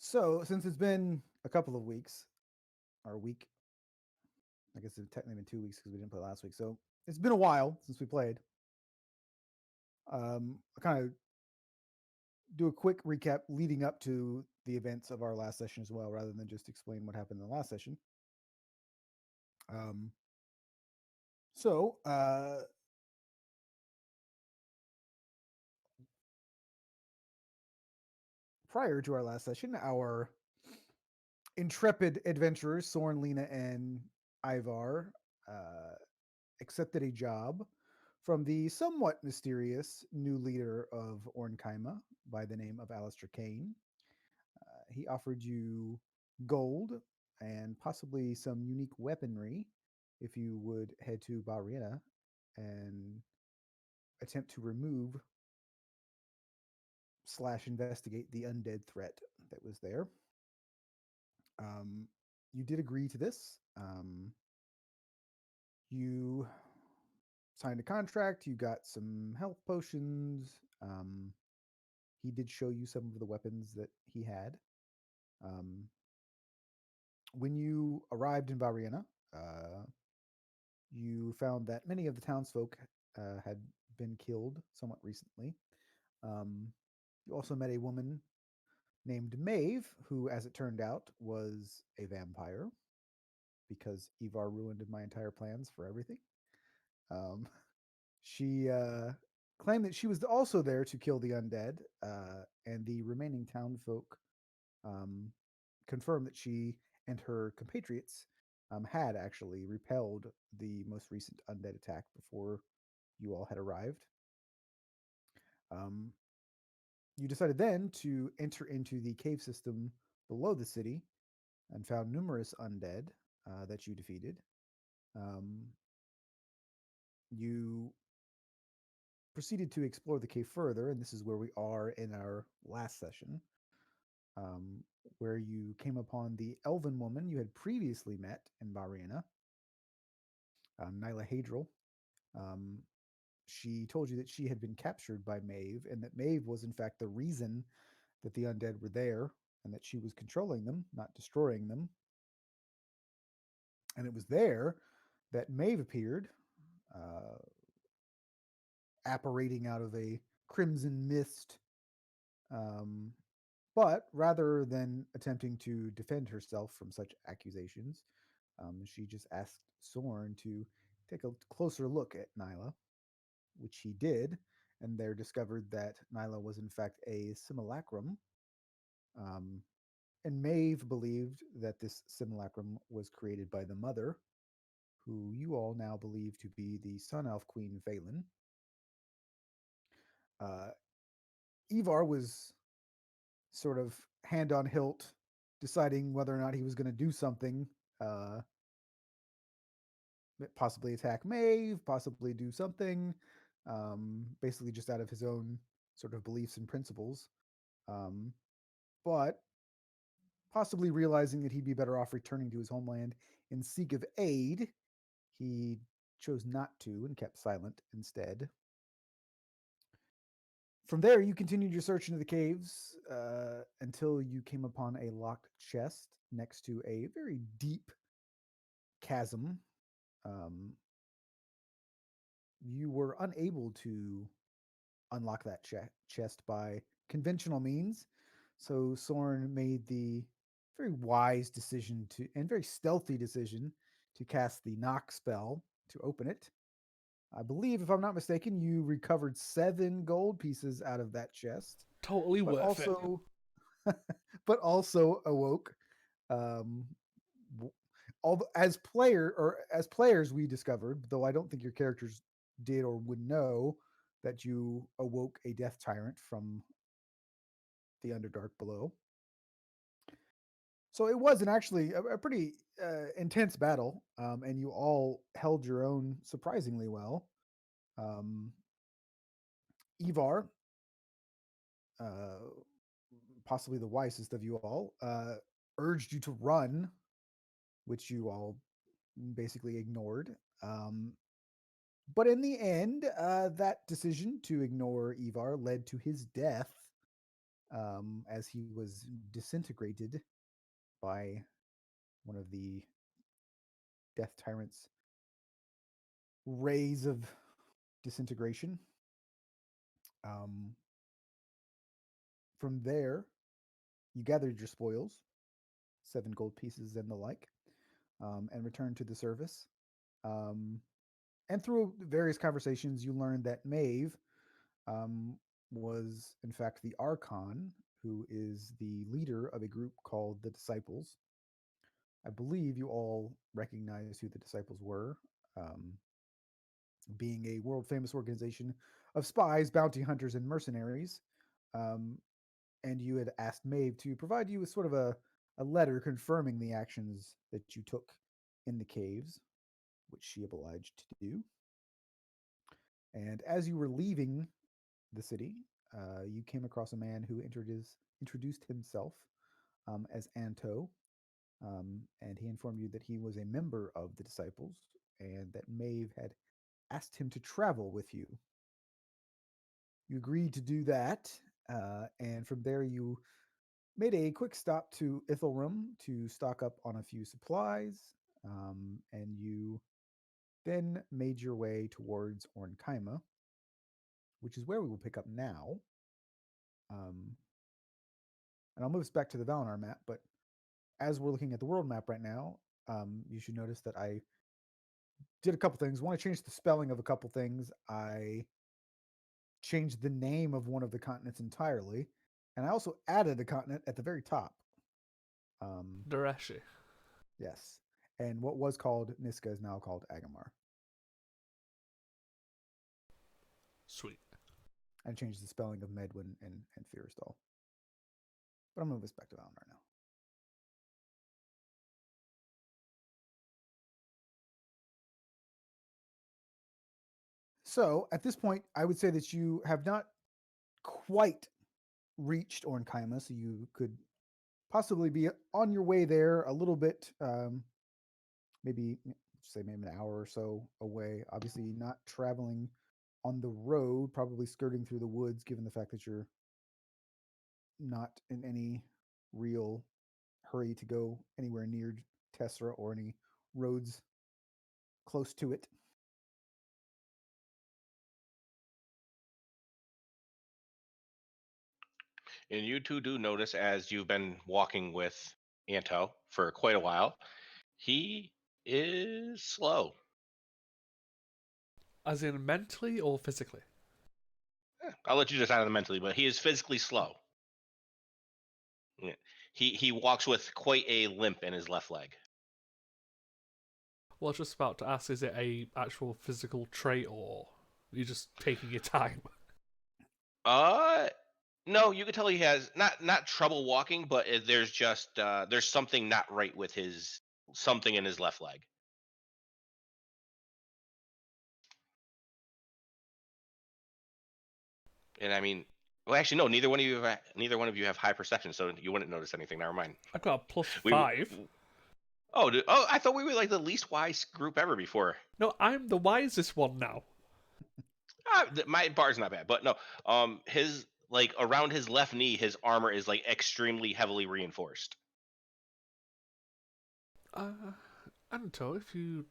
So, since it's been a couple of weeks, or a week, I guess it's technically been 2 weeks because we didn't play last week. So, it's been a while since we played. I kind of do a quick recap leading up to the events of our last session as well, rather than just explain what happened in the last session. Um, so, prior to our last session, our intrepid adventurers, Soren, Lena, and Ivar, uh, accepted a job from the somewhat mysterious new leader of Orn Kaima by the name of Alistair Kane. He offered you gold and possibly some unique weaponry if you would head to Barina and attempt to remove slash investigate the undead threat that was there. Um, you did agree to this. You signed a contract. You got some health potions. He did show you some of the weapons that he had. Um, when you arrived in Variena, uh, you found that many of the townsfolk had been killed somewhat recently. Um, you also met a woman named Maeve, who, as it turned out, was a vampire because Ivar ruined my entire plans for everything. Um, she claimed that she was also there to kill the undead, and the remaining townfolk um, confirmed that she and her compatriots had actually repelled the most recent undead attack before you all had arrived. Um, you decided then to enter into the cave system below the city and found numerous undead that you defeated. Um, you proceeded to explore the cave further, and this is where we are in our last session, um, where you came upon the elven woman you had previously met in Bariana, Nyla Hadril. Um, she told you that she had been captured by Maeve, and that Maeve was in fact the reason that the undead were there, and that she was controlling them, not destroying them. And it was there that Maeve appeared, uh, apparating out of a crimson mist. Um, but rather than attempting to defend herself from such accusations, she just asked Sorn to take a closer look at Nyla, which he did, and there discovered that Nyla was in fact a simulacrum. Um, and Maeve believed that this simulacrum was created by the mother, who you all now believe to be the Sun Elf Queen Valen. Uh, Ivar was sort of hand on hilt, deciding whether or not he was going to do something, uh, possibly attack Maeve, possibly do something, basically just out of his own sort of beliefs and principles. Um, but possibly realizing that he'd be better off returning to his homeland in seek of aid, he chose not to and kept silent instead. From there, you continued your search into the caves until you came upon a locked chest next to a very deep chasm. Um, you were unable to unlock that chest by conventional means, so Soren made the very wise decision to and very stealthy decision to cast the knock spell to open it. I believe, if I'm not mistaken, you recovered 7 gold pieces out of that chest, Totally but worth it. also but also awoke. Um, all as players, we discovered, though I don't think your characters did or would know, that you awoke a death tyrant from the Underdark below. So it was actually a pretty intense battle, and you all held your own surprisingly well. Um, Ivar, uh, possibly the wisest of you all, urged you to run, which you all basically ignored. But in the end, that decision to ignore Ivar led to his death. as he was disintegrated by one of the Death Tyrant's rays of disintegration. Um, from there, you gathered your spoils, 7 gold pieces and the like, and returned to the service. Um, and through various conversations, you learned that Maeve um, was, in fact, the Archon, who is the leader of a group called the Disciples. I believe you all recognize who the Disciples were, um, being a world famous organization of spies, bounty hunters, and mercenaries. Um, and you had asked Maeve to provide you with sort of a letter confirming the actions that you took in the caves, which she obliged to do. And as you were leaving the city, you came across a man who introduced himself as Anto, and he informed you that he was a member of the Disciples and that Maeve had asked him to travel with you. You agreed to do that, and from there you made a quick stop to Ithelrum to stock up on a few supplies, and you then made your way towards Orn Kaima, which is where we will pick up now. Um, and I'll move us back to the Valinor map, but as we're looking at the world map right now, you should notice that I did a couple things. One, I changed the spelling of a couple things. I changed the name of one of the continents entirely, and I also added a continent at the very top. Dareshi. Yes, and what was called Niska is now called Agamar. Sweet. I changed the spelling of Medwin and Firistall. But I'm going to move us back to Valinor now. So at this point, I would say that you have not quite reached Orn Kaima, so you could possibly be on your way there a little bit, maybe say maybe an hour or so away. Obviously, not traveling on the road, probably skirting through the woods, given the fact that you're not in any real hurry to go anywhere near Tessera or any roads close to it. And you two do notice as you've been walking with Anto for quite a while, he is slow. As in mentally or physically? I'll let you decide on the mentally, but he is physically slow. Yeah. He walks with quite a limp in his left leg. Well, I was just about to ask, is it a actual physical trait or are you just taking your time? Uh no, you can tell he has not trouble walking, but there's just there's something not right with his something in his left leg. And I mean, well, actually, no. Neither one of you have high perception, so you wouldn't notice anything. Never mind. I got a plus We. 5. Oh, I thought we were like the least wise group ever before. No, I'm the wisest one now. My bar's not bad, but no. His like around his left knee, his armor is like extremely heavily reinforced. Anto, if you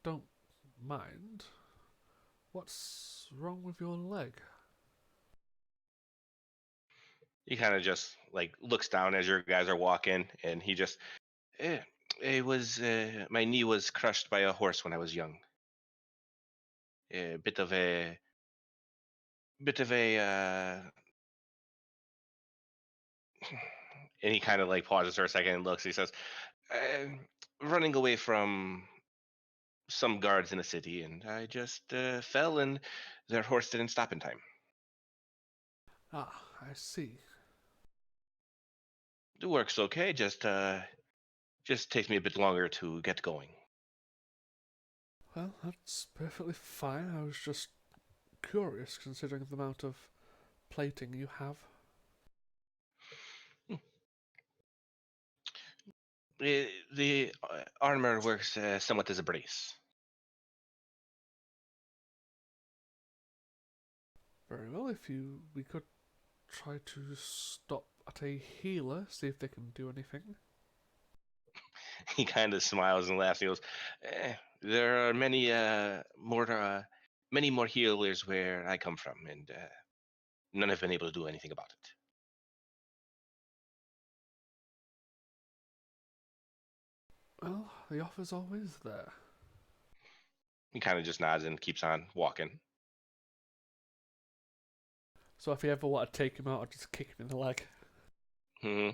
don't mind, what's wrong with your leg? He kind of just like looks down as your guys are walking, and he just, eh, it was my knee was crushed by a horse when I was young. A bit of a and he kind of like pauses for a second and looks. He says, uh, "Running away from some guards in the city, and I just fell, and their horse didn't stop in time. Ah, I see. The work's okay, just takes me a bit longer to get going." Well, that's perfectly fine. I was just curious considering the amount of plating you have. Hmm. The armor works somewhat as a brace. Very well, if we could try to stop at a healer, see if they can do anything. He kind of smiles and laughs. He goes, "There are many more healers where I come from, and none have been able to do anything about it." Well, the offer's always there. He kind of just nods and keeps on walking. So if you ever want to take him out, I'll just kick him in the leg. Hmm.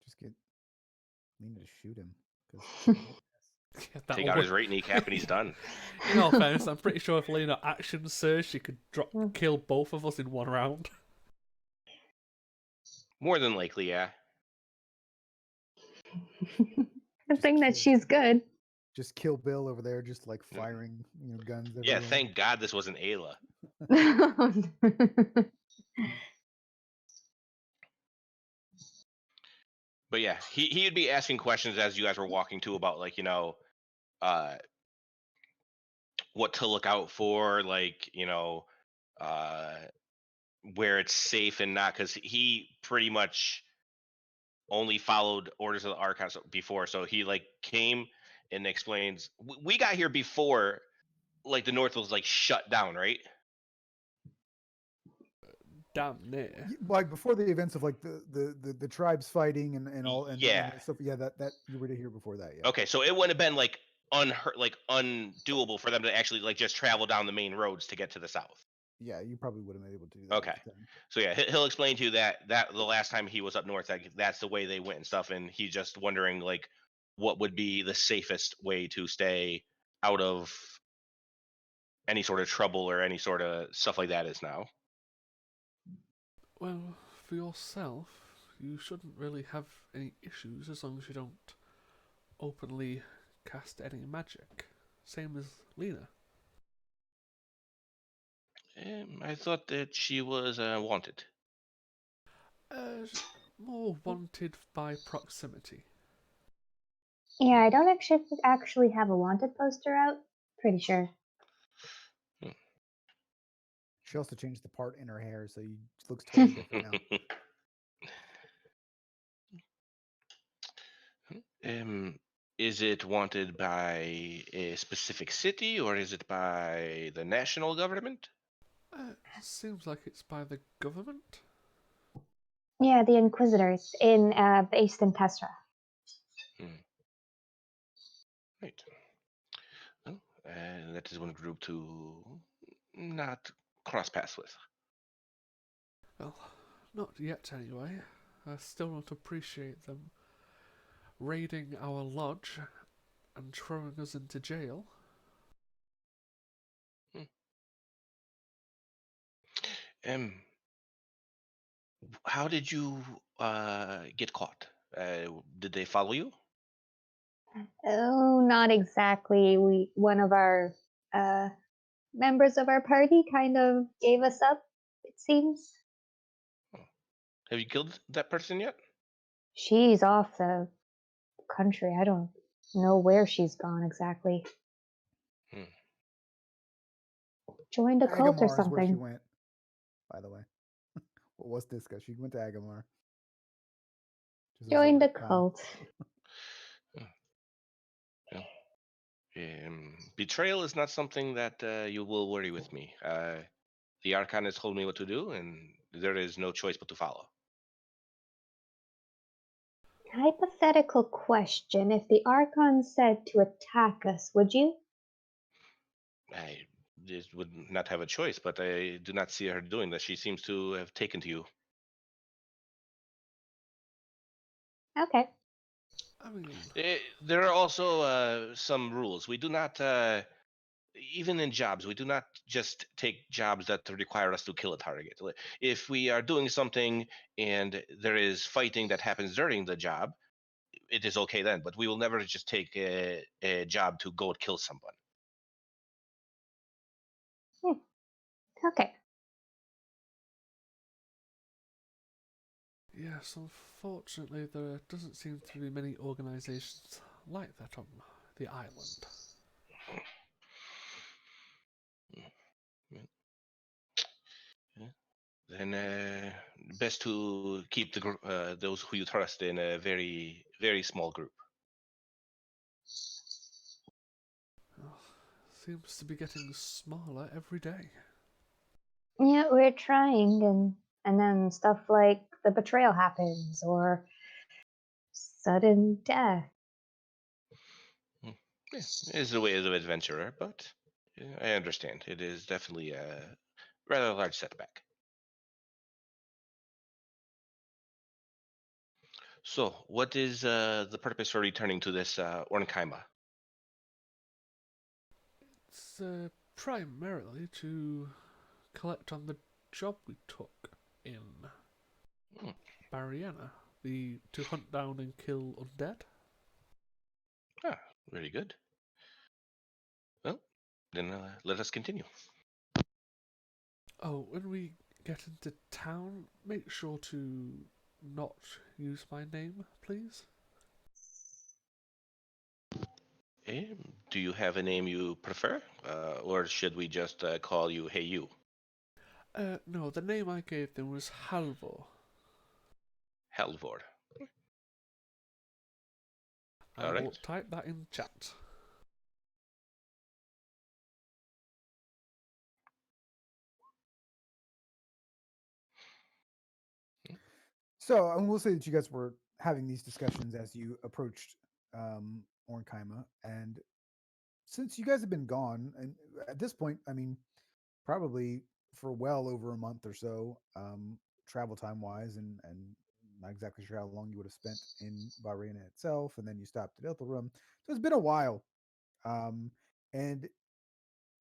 Just get Lena to shoot him because Yeah, Take that'll out work. his right kneecap and he's done. In all fairness, I'm pretty sure if Lena action surged, she could kill both of us in one round. More than likely, yeah. The thing that she's good. just Kill Bill over there, just like firing, guns Yeah, everywhere. thank God this wasn't Ayla. But yeah, he'd be asking questions as you guys were walking too about uh, what to look out for, uh, where it's safe and not, because he pretty much only followed orders of the Archon before, so he came and explains. We got here before the North was shut down, right? Damn near. Like before the events of like the tribes fighting and all and Yeah. the stuff. Yeah, that you were to hear before that. Yeah. Okay, so it wouldn't have been undoable for them to actually just travel down the main roads to get to the south. Yeah, you probably would have been able to do that. Okay. At the time. So yeah, he'll explain to you that the last time he was up north, that's the way they went and stuff, and he's just wondering what would be the safest way to stay out of any sort of trouble or any sort of stuff like that is now. Well, for yourself, you shouldn't really have any issues as long as you don't openly cast any magic. Same as Lena. I thought that she was wanted. More wanted by proximity. Yeah, I don't actually have a wanted poster out. Pretty sure. She also changed the part in her hair, so it looks totally different now. Is it wanted by a specific city or is it by the national government? Seems like it's by the government. Yeah, the Inquisitors based in Tesra. Right. Well, that is one group to not cross paths with. Well, not yet anyway. I still don't appreciate them raiding our lodge and throwing us into jail. How did you get caught? Did they follow you? Oh, not exactly. One of our members of our party kind of gave us up, it seems. Have you killed that person yet? She's off the country. I don't know where she's gone exactly. Joined a cult or Agamar is where she something. went. By the way, what was this guy? She went to Agamar. Joined a cult. Betrayal is not something that you will worry with me. The Archon has told me what to do, and there is no choice but to follow. Hypothetical question. If the Archon said to attack us, would you? I just would not have a choice, but I do not see her doing that. She seems to have taken to you. Okay. I mean, There are also some rules. We do not, even in jobs, we do not just take jobs that require us to kill a target. If we are doing something and there is fighting that happens during the job, it is okay then. But we will never just take a job to go kill someone. Okay. yes, unfortunately, there doesn't seem to be many organisations like that on the island. Then best to keep those who you trust in a very, very small group. Seems to be getting smaller every day. Yeah, we're trying, and then stuff like the betrayal happens or sudden death. Hmm. Yeah, it is the way of the adventurer, but I understand. It is definitely a rather large setback. So, what is the purpose for returning to this Orn Kaima? It's primarily to collect on the job we took in Hmm. Bariana, to hunt down and kill undead. Ah, very good. Well, then let us continue. Oh, when we get into town, make sure to not use my name, please. Do you have a name you prefer, or should we just call you Hey You? No, the name I gave them was Halvor. Halvor. I All will right. type that in chat. So I will say that you guys were having these discussions as you approached Orn Kaima, and since you guys have been gone, and at this point, I mean, probably for well over a month or so, travel time wise, and not exactly sure how long you would have spent in Bahrain itself, and then you stopped at Iltharum. So it's been a while, um, and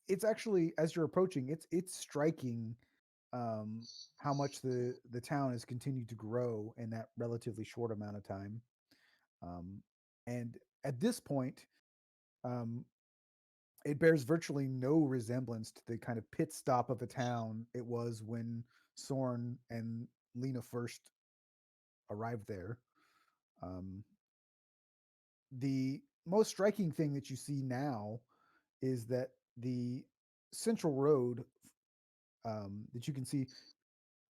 it's actually as you're approaching, it's striking um, how much the town has continued to grow in that relatively short amount of time. Um, and at this point, um, it bears virtually no resemblance to the kind of pit stop of a town it was when Sorn and Lena first arrived there. Um, the most striking thing that you see now is that the central road that you can see,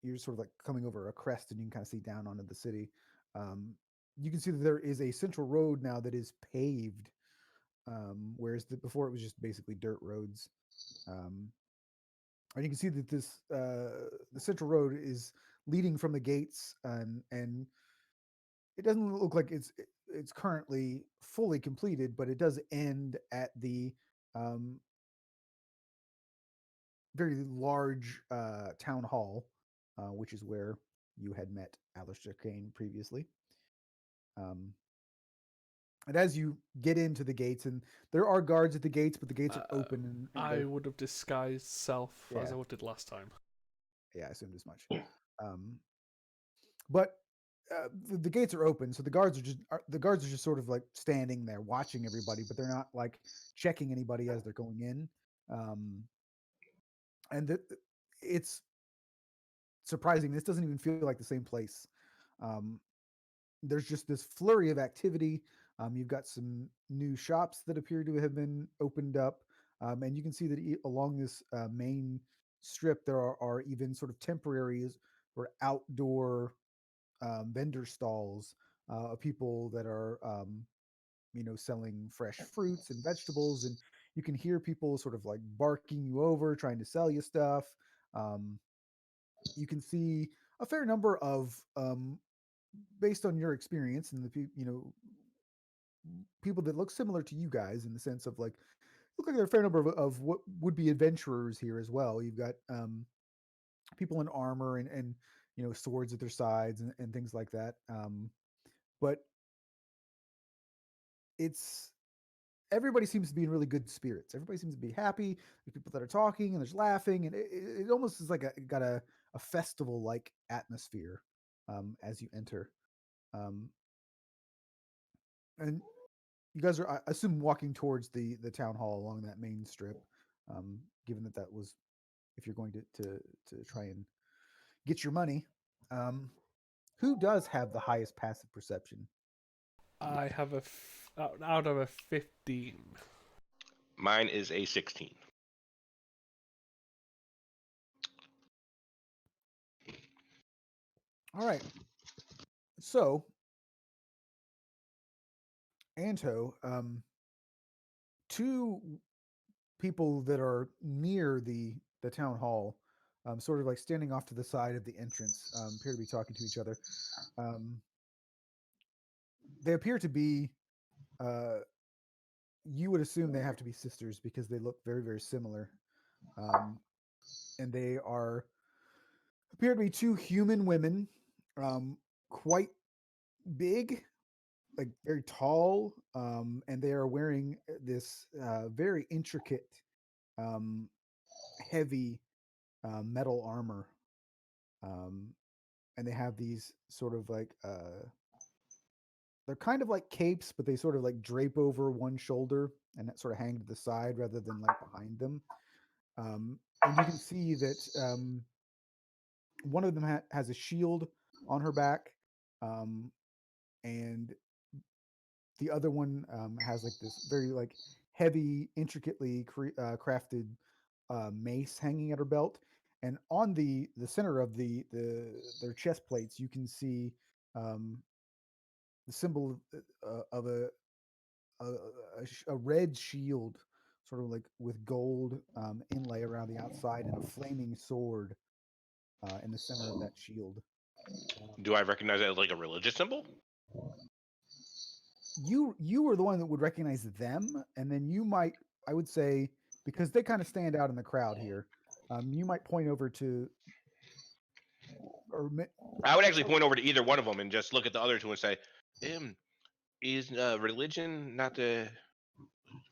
you're sort of like coming over a crest and you can kind of see down onto the city. Um, you can see that there is a central road now that is paved, whereas before it was just basically dirt roads. Um, and you can see that the central road is leading from the gates, and it doesn't look like it's currently fully completed, but it does end at the um, very large town hall, which is where you had met Alistair Kane previously. Um, and as you get into the gates, and there are guards at the gates, but the gates are open, and I they're would have disguised self as yeah, I did last time. yeah, I assumed as much. But the gates are open, so the guards are just sort of like standing there watching everybody, but they're not like checking anybody as they're going in. Um, and it's surprising. This doesn't even feel like the same place. Um, there's just this flurry of activity. You've got some new shops that appear to have been opened up, and you can see that along this main strip there are even sort of temporaries or outdoor vendor stalls of people that are selling fresh fruits and vegetables, and you can hear people sort of like barking you over, trying to sell you stuff. Um, you can see a fair number of based on your experience and people that look similar to you guys in the sense of like look like there are a fair number of what would be adventurers here as well. You've got people in armor and swords at their sides and things like that. But it's everybody seems to be in really good spirits. Everybody seems to be happy. There's people that are talking and there's laughing, and it almost is like got a festival like atmosphere as you enter. Um, and you guys are, I assume, walking towards the town hall along that main strip. Given that was, if you're going to try and get your money, um, who does have the highest passive perception? I have out of a 15. Mine is a 16. All right. So, Anto, two people that are near the town hall, sort of like standing off to the side of the entrance, appear to be talking to each other. Um, they appear to be. Uh, you would assume they have to be sisters because they look very, very similar. Um, and they are appear to be two human women, quite big, like very tall, and they are wearing this very intricate, um, heavy metal armor, um, and they have these sort of like they're kind of like capes, but they sort of like drape over one shoulder and that sort of hang to the side rather than like behind them. And you can see that one of them has a shield on her back, um, and the other one has like this very like heavy, intricately crafted mace hanging at her belt. And on the center of their chest plates, you can see um, the symbol of a, a red shield, sort of like with gold inlay around the outside, and a flaming sword in the center of that shield. Do I recognize that as like a religious symbol? You were the one that would recognize them, and then you might, I would say, because they kind of stand out in the crowd here. You might point over to, or I would actually point over to either one of them and just look at the other two and say, "Is religion not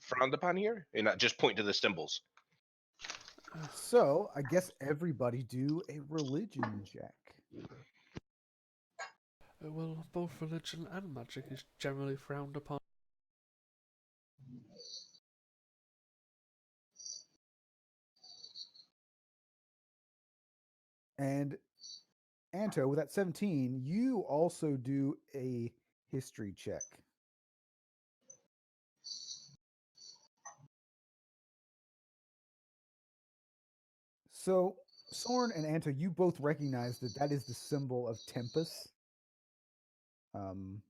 frowned upon here?" And not just point to the symbols. so I guess everybody do a religion check. Well, both religion and magic is generally frowned upon. And Anto, with that 17, you also do a history check. So, Sorn and Anto, you both recognize that that is the symbol of Tempest. Um,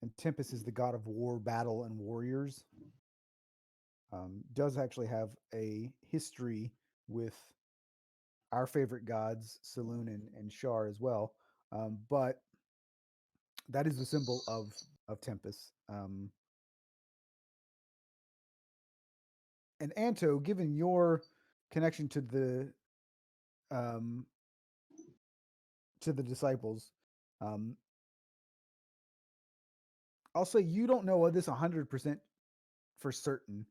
and Tempest is the god of war, battle, and warriors. Does actually have a history with our favorite gods, Saloon and Shar as well. But that is the symbol of Tempest. And Anto, given your connection um, to the disciples, um, I'll say you don't know this 100% for certain,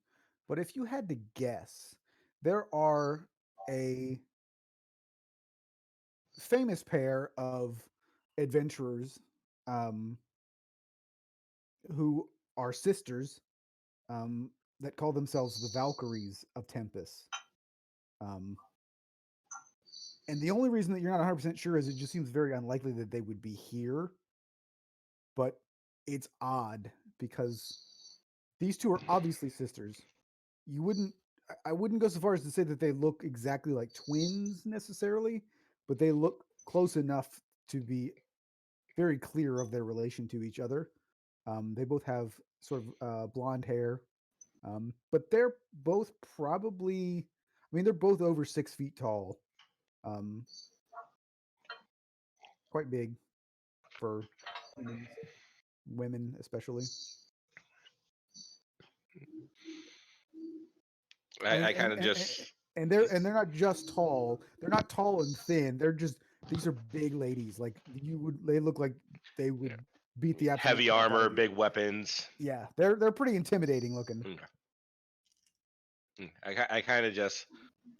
but if you had to guess, there are a famous pair of adventurers um, who are sisters um, that call themselves the Valkyries of Tempest. Um, and the only reason that you're not 100% sure is it just seems very unlikely that they would be here. But it's odd because these two are obviously sisters. You wouldn't, I wouldn't go so far as to say that they look exactly like twins necessarily, but they look close enough to be very clear of their relation to each other. They both have sort of blonde hair, but they're both probably, I mean, they're both over 6 feet tall, um, quite big for humans, women especially. I, And I and kind of and, just and they're not just tall. They're not tall and thin. They're just these are big ladies. Like you would, they look like they would beat the absolute heavy crap out armor, of you. big weapons. Yeah, they're pretty intimidating looking. I kind of just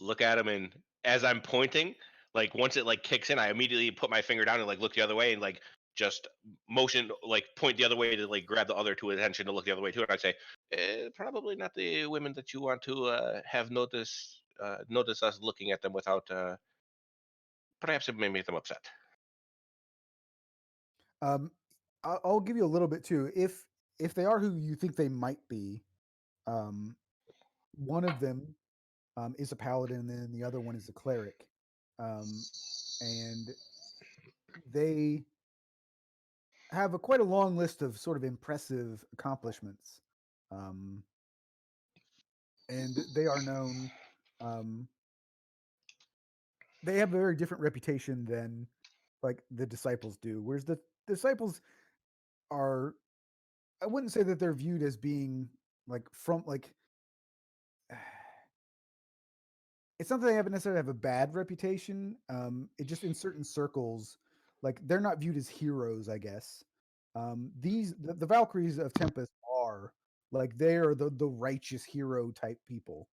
look at him, and as I'm pointing, like once it like kicks in, I immediately put my finger down and like look the other way and like just motion like point the other way to like grab the other two attention to look the other way too. And I say, probably not the women that you want to have notice us looking at them without. Perhaps it may make them upset. Um, I'll give you a little bit too. If they are who you think they might be, um, one of them is a paladin, and then the other one is a cleric. and they have quite a long list of sort of impressive accomplishments, um, and they are known. Um, they have a very different reputation than like the disciples do. Whereas the disciples are, I wouldn't say that they're viewed as being like from like it's not that they haven't necessarily have a bad reputation. It just in certain circles, like they're not viewed as heroes, I guess. The Valkyries of Tempest are like they are the righteous hero type people.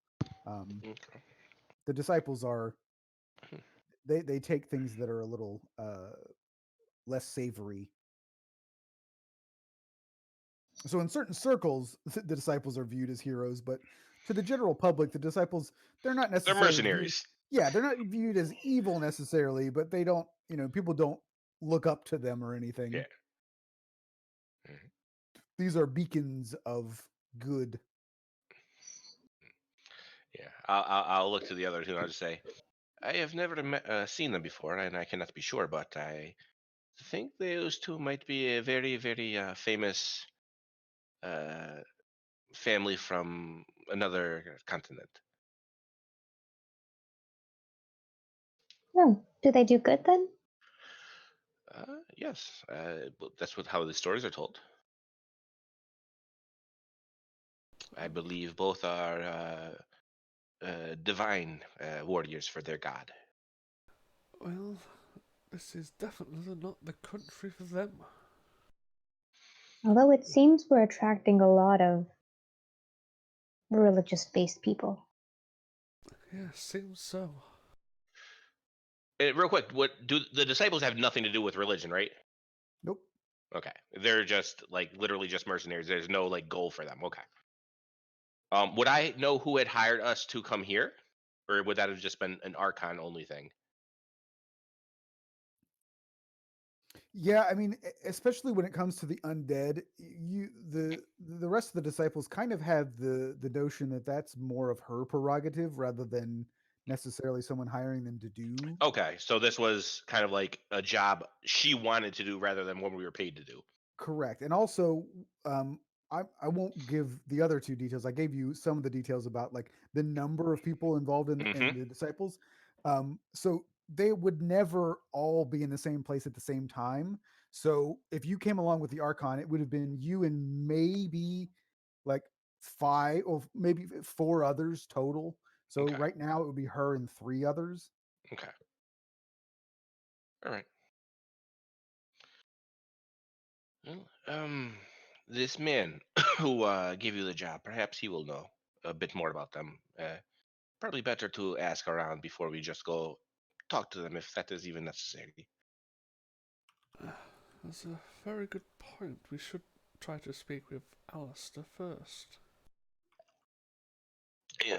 Um, Okay. the disciples are they take things that are a little less savory. So in certain circles, the disciples are viewed as heroes, but to the general public, the disciples they're not They're necessarily viewed. mercenaries. Yeah, they're not viewed as evil necessarily, but they don't, people don't look up to them or anything. Yeah. Mhm. These are beacons of good. Yeah. I'll look to the other two and I'll just say, I have never seen them before, and I cannot be sure, but I think those two might be a very, very famous uh, family from another continent. Oh, do they do good then? Yes, that's how the stories are told. I believe both are divine warriors for their god. Well, this is definitely not the country for them. Although it seems we're attracting a lot of religious based people. Yeah, seems so. Real quick, what do the disciples have nothing to do with religion, right? Nope. Okay, they're just like literally just mercenaries. There's no like goal for them. Okay. Would I know who had hired us to come here, or would that have just been an Archon only thing? Yeah, I mean, especially when it comes to the undead, the rest of the disciples kind of have the notion that that's more of her prerogative rather than necessarily someone hiring them to do. Okay, so this was kind of like a job she wanted to do rather than what we were paid to do. Correct. And also, I won't give the other two details. I gave you some of the details about like the number of people involved in Mm-hmm. the disciples. So they would never all be in the same place at the same time. So if you came along with the Archon, it would have been you and maybe like five or maybe four others total. So Okay. right now it would be her and three others. Okay. All right. Well, this man who gave you the job, perhaps he will know a bit more about them. Probably better to ask around before we just go talk to them, if that is even necessary. That's a very good point. We should try to speak with Alistair first.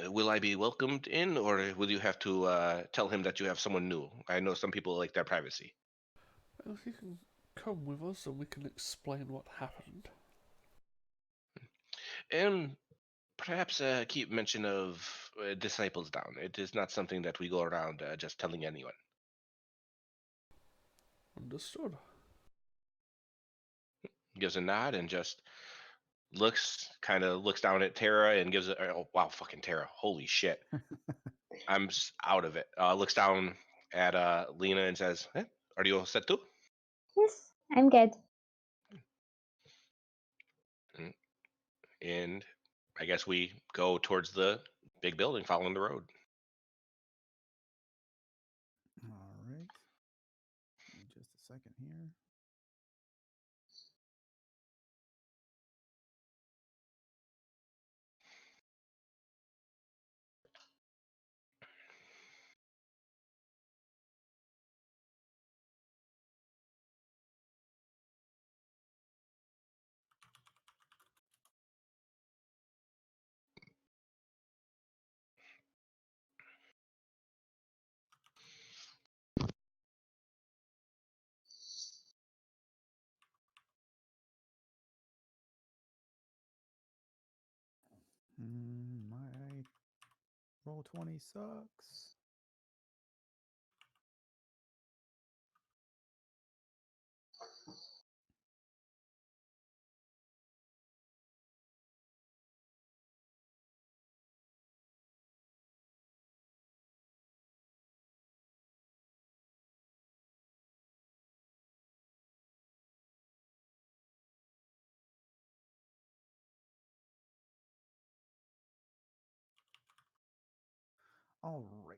Will I be welcomed in, or will you have to tell him that you have someone new? I know some people like their privacy. Well, you can come with us and we can explain what happened. And perhaps keep mention of disciples down. It is not something that we go around just telling anyone. Understood. Gives a nod and just kind of looks down at Tara and gives it. Oh wow, fucking Tara! Holy shit, I'm out of it. Looks down at Lena and says, "Are you all set too?" Yes, I'm good. Mm, And I guess we go towards the big building, following the road. All right. Give me just a second here. My roll 20 sucks. All right.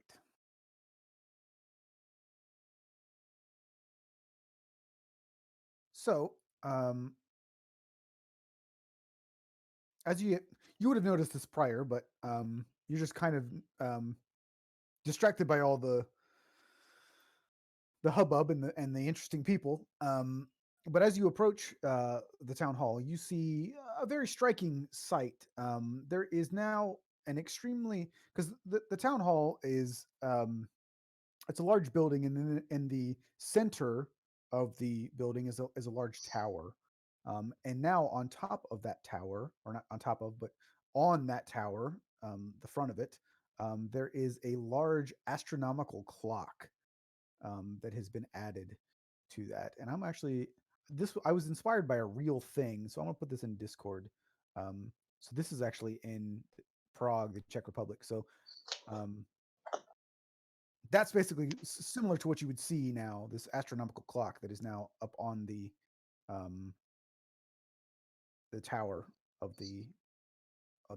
So, as you would have noticed this prior, but you're just kind of um, distracted by all the hubbub and the interesting people. But as you approach the town hall, you see a very striking sight. There is now an extremely because the town hall is it's a large building, and then in the center of the building is a large tower. And now on top of that tower, or not on top of, but on that tower, the front of it, there is a large astronomical clock that has been added to that. And I'm actually this I was inspired by a real thing, so I'm gonna put this in Discord. Um, so this is actually in Prague, the Czech Republic. So um, that's basically similar to what you would see now. This astronomical clock that is now up on um, the tower of the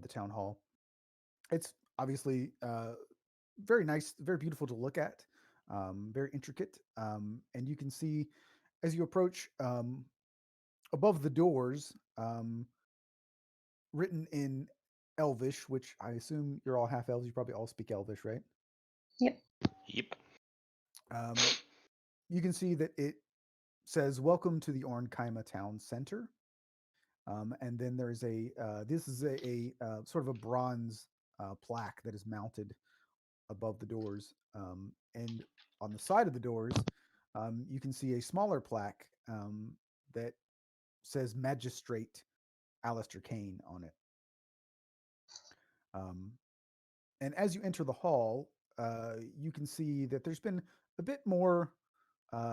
town hall. It's obviously very nice, very beautiful to look at, very intricate, and you can see as you approach above the doors, written in Elvish, which I assume you're all half elves. You probably all speak Elvish, right? Yep. Yep. Um, you can see that it says "Welcome to the Orn Kaima Town Center," and then there's this is a sort of a bronze plaque that is mounted above the doors, and on the side of the doors, you can see a smaller plaque that says Magistrate Alistair Kane on it. Um, and as you enter the hall, you can see that there's been a bit more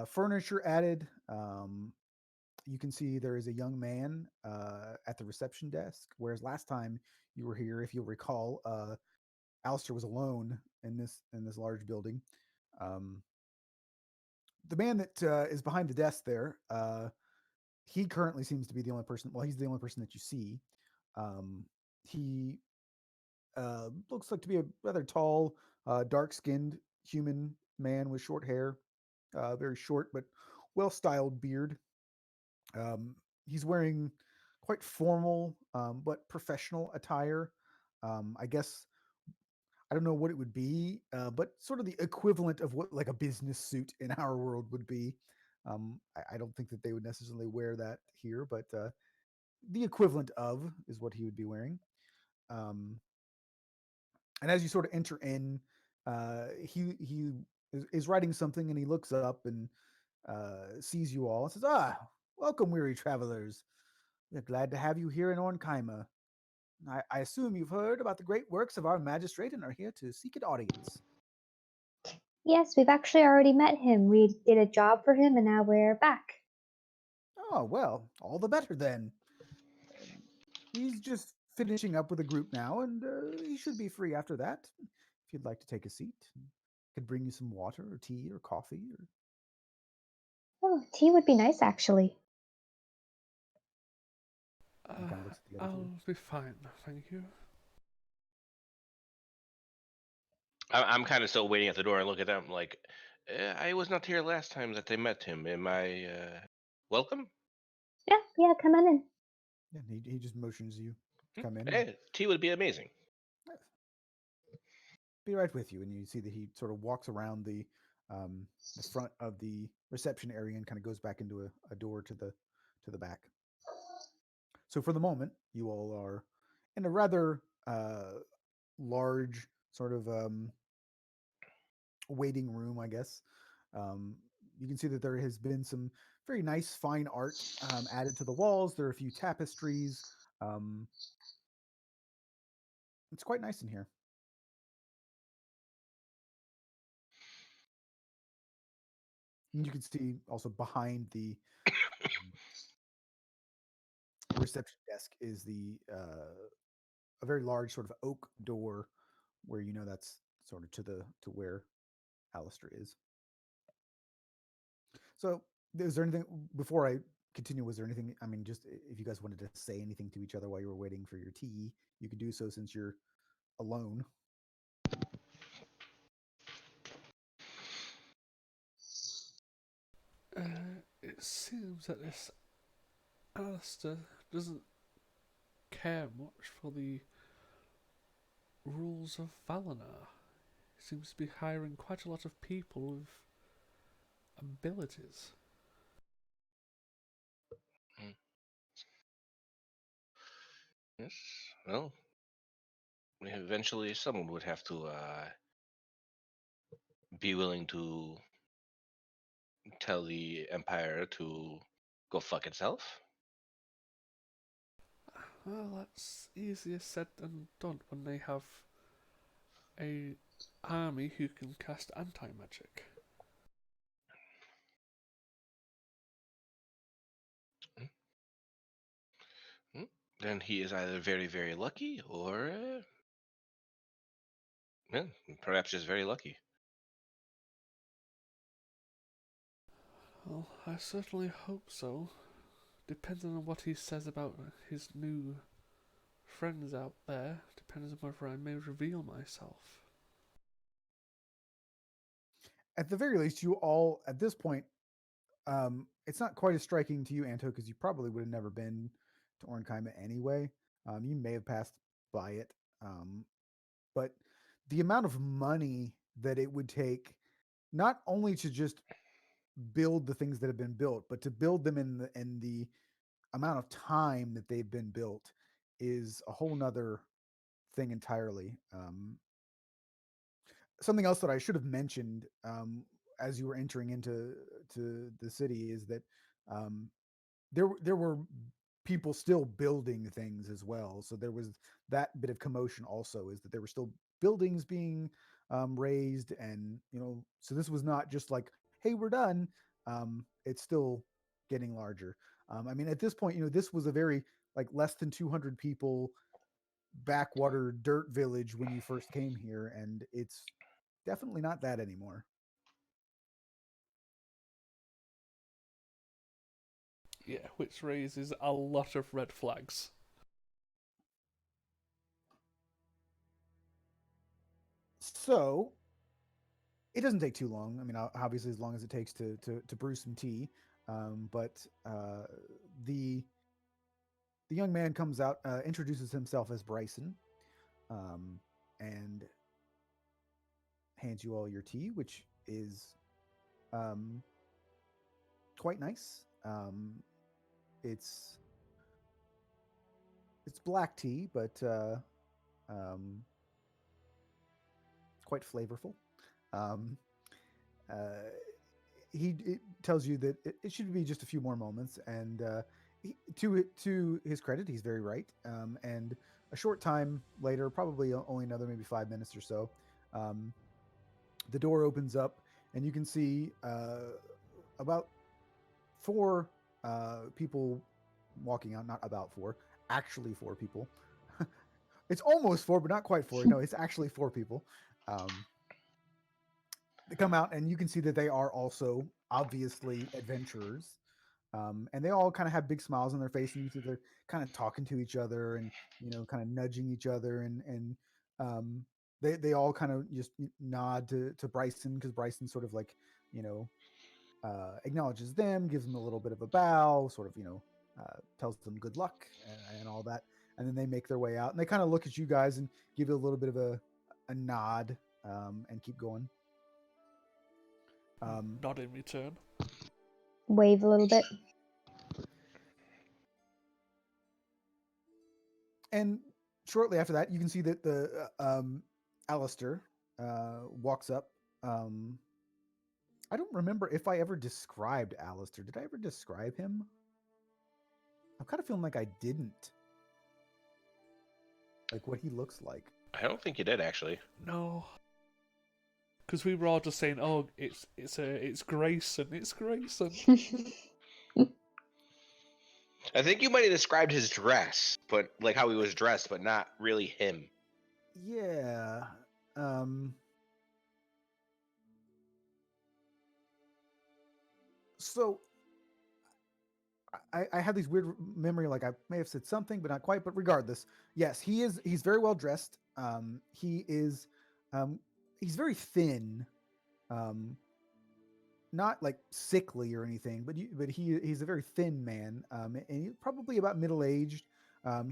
furniture added. You can see there is a young man at the reception desk, whereas last time you were here, if you'll recall, Alistair was alone in this large building. Um, the man that is behind the desk there, he currently seems to be the only person. Well, he's the only person that you see. He looks like to be a rather tall, dark-skinned human man with short hair, very short but well-styled beard. Um, he's wearing quite formal but professional attire. I guess I don't know what it would be, but sort of the equivalent of what like a business suit in our world would be. I don't think that they would necessarily wear that here, but the equivalent of is what he would be wearing. Um, and as you sort of enter in, he is writing something, and he looks up and sees you all and says, "Ah, welcome, weary travelers. We're glad to have you here in Ornkaima. I assume you've heard about the great works of our magistrate and are here to seek an audience." Yes, we've actually already met him. We did a job for him and now we're back. "Oh, well, all the better then. Um, he's just finishing up with a group now, and he should be free after that. If you'd like to take a seat, could bring you some water or tea or coffee." Or Oh, tea would be nice actually. he kind of looks at the other two. I'll be fine, thank you. I'm kind of still waiting at the door and look at them like, I was not here last time that they met him. Am I welcome? Yeah, yeah, come on in. Yeah, he just motions you to Hmm? come in and Tea would be amazing. be right with you. And you see that he sort of walks around the front of the reception area and kind of goes back into a door to the back. So for the moment, you all are in a rather large sort of waiting room, I guess. Um, you can see that there has been some very nice fine art added to the walls. There are a few tapestries. Um, it's quite nice in here. And you can see also behind um, the reception desk is the a very large sort of oak door where you know that's sort of to where Alistair is. So, is there anything before I continue? Was there anything? I mean, just if you guys wanted to say anything to each other while you were waiting for your tea, you could do so since you're alone. it seems that this Alistair doesn't care much for the rules of Valinor. He seems to be hiring quite a lot of people with abilities. Mm. Yes. Well, eventually someone would have to be willing to tell the Empire to go fuck itself. Well, that's easier said than done when they have a army who can cast anti-magic. Hmm? Then he is either very, very lucky or, yeah, perhaps just very lucky. Well, I certainly hope so. Depending on what he says about his new friends out there, depends on whether I may reveal myself. At the very least, you all at this point, it's not quite as striking to you, Anto, because you probably would have never been to Orn Kaima anyway. You may have passed by it, but the amount of money that it would take, not only to just build the things that have been built, but to build them in the amount of time that they've been built, is a whole nother thing entirely. Something else that I should have mentioned as you were entering into the city is that um, there were people still building things as well. So there was that bit of commotion also, is that there were still buildings being raised, and so this was not just like, hey, we're done. It's still getting larger. I mean, at this point, this was a very like less than 200 people backwater dirt village when you first came here, and it's definitely not that anymore. Yeah, which raises a lot of red flags. So it doesn't take too long. I mean, obviously, as long as it takes to brew some tea. But the the young man comes out, introduces himself as Bryson, and hands you all your tea, which is um, quite nice. It's it's black tea, but um, quite flavorful. Um, uh, he it tells you that it should be just a few more moments, and to his credit, he's very right. And a short time later, probably only another maybe 5 minutes or so, um, the door opens up, and you can see about four people walking out. Not about four, actually four people. It's almost four, but not quite four. No, it's actually four people. Um, they come out, and you can see that they are also obviously adventurers. And they all kind of have big smiles on their face, and you see they're kind of talking to each other, and kind of nudging each other, and um, they all kind of just nod to Bryson, because Bryson sort of like you know acknowledges them, gives them a little bit of a bow, sort of tells them good luck, and all that, and then they make their way out, and they kind of look at you guys and give you a little bit of a nod, and keep going. Not in return. Wave a little bit. And shortly after that, you can see that the Alistair walks up. I don't remember if I ever described Alistair. Did I ever describe him? I'm kind of feeling like I didn't. Like what he looks like. I don't think you did actually. No, because we were all just saying, "Oh, it's Grayson, it's Grayson." I think you might have described his dress, but like how he was dressed, but not really him. Yeah. So I have these weird memory, like I may have said something, but not quite. But regardless, yes, he's very well dressed. He is he's very thin. Um, not like sickly or anything, but he's a very thin man, and he's probably about middle aged.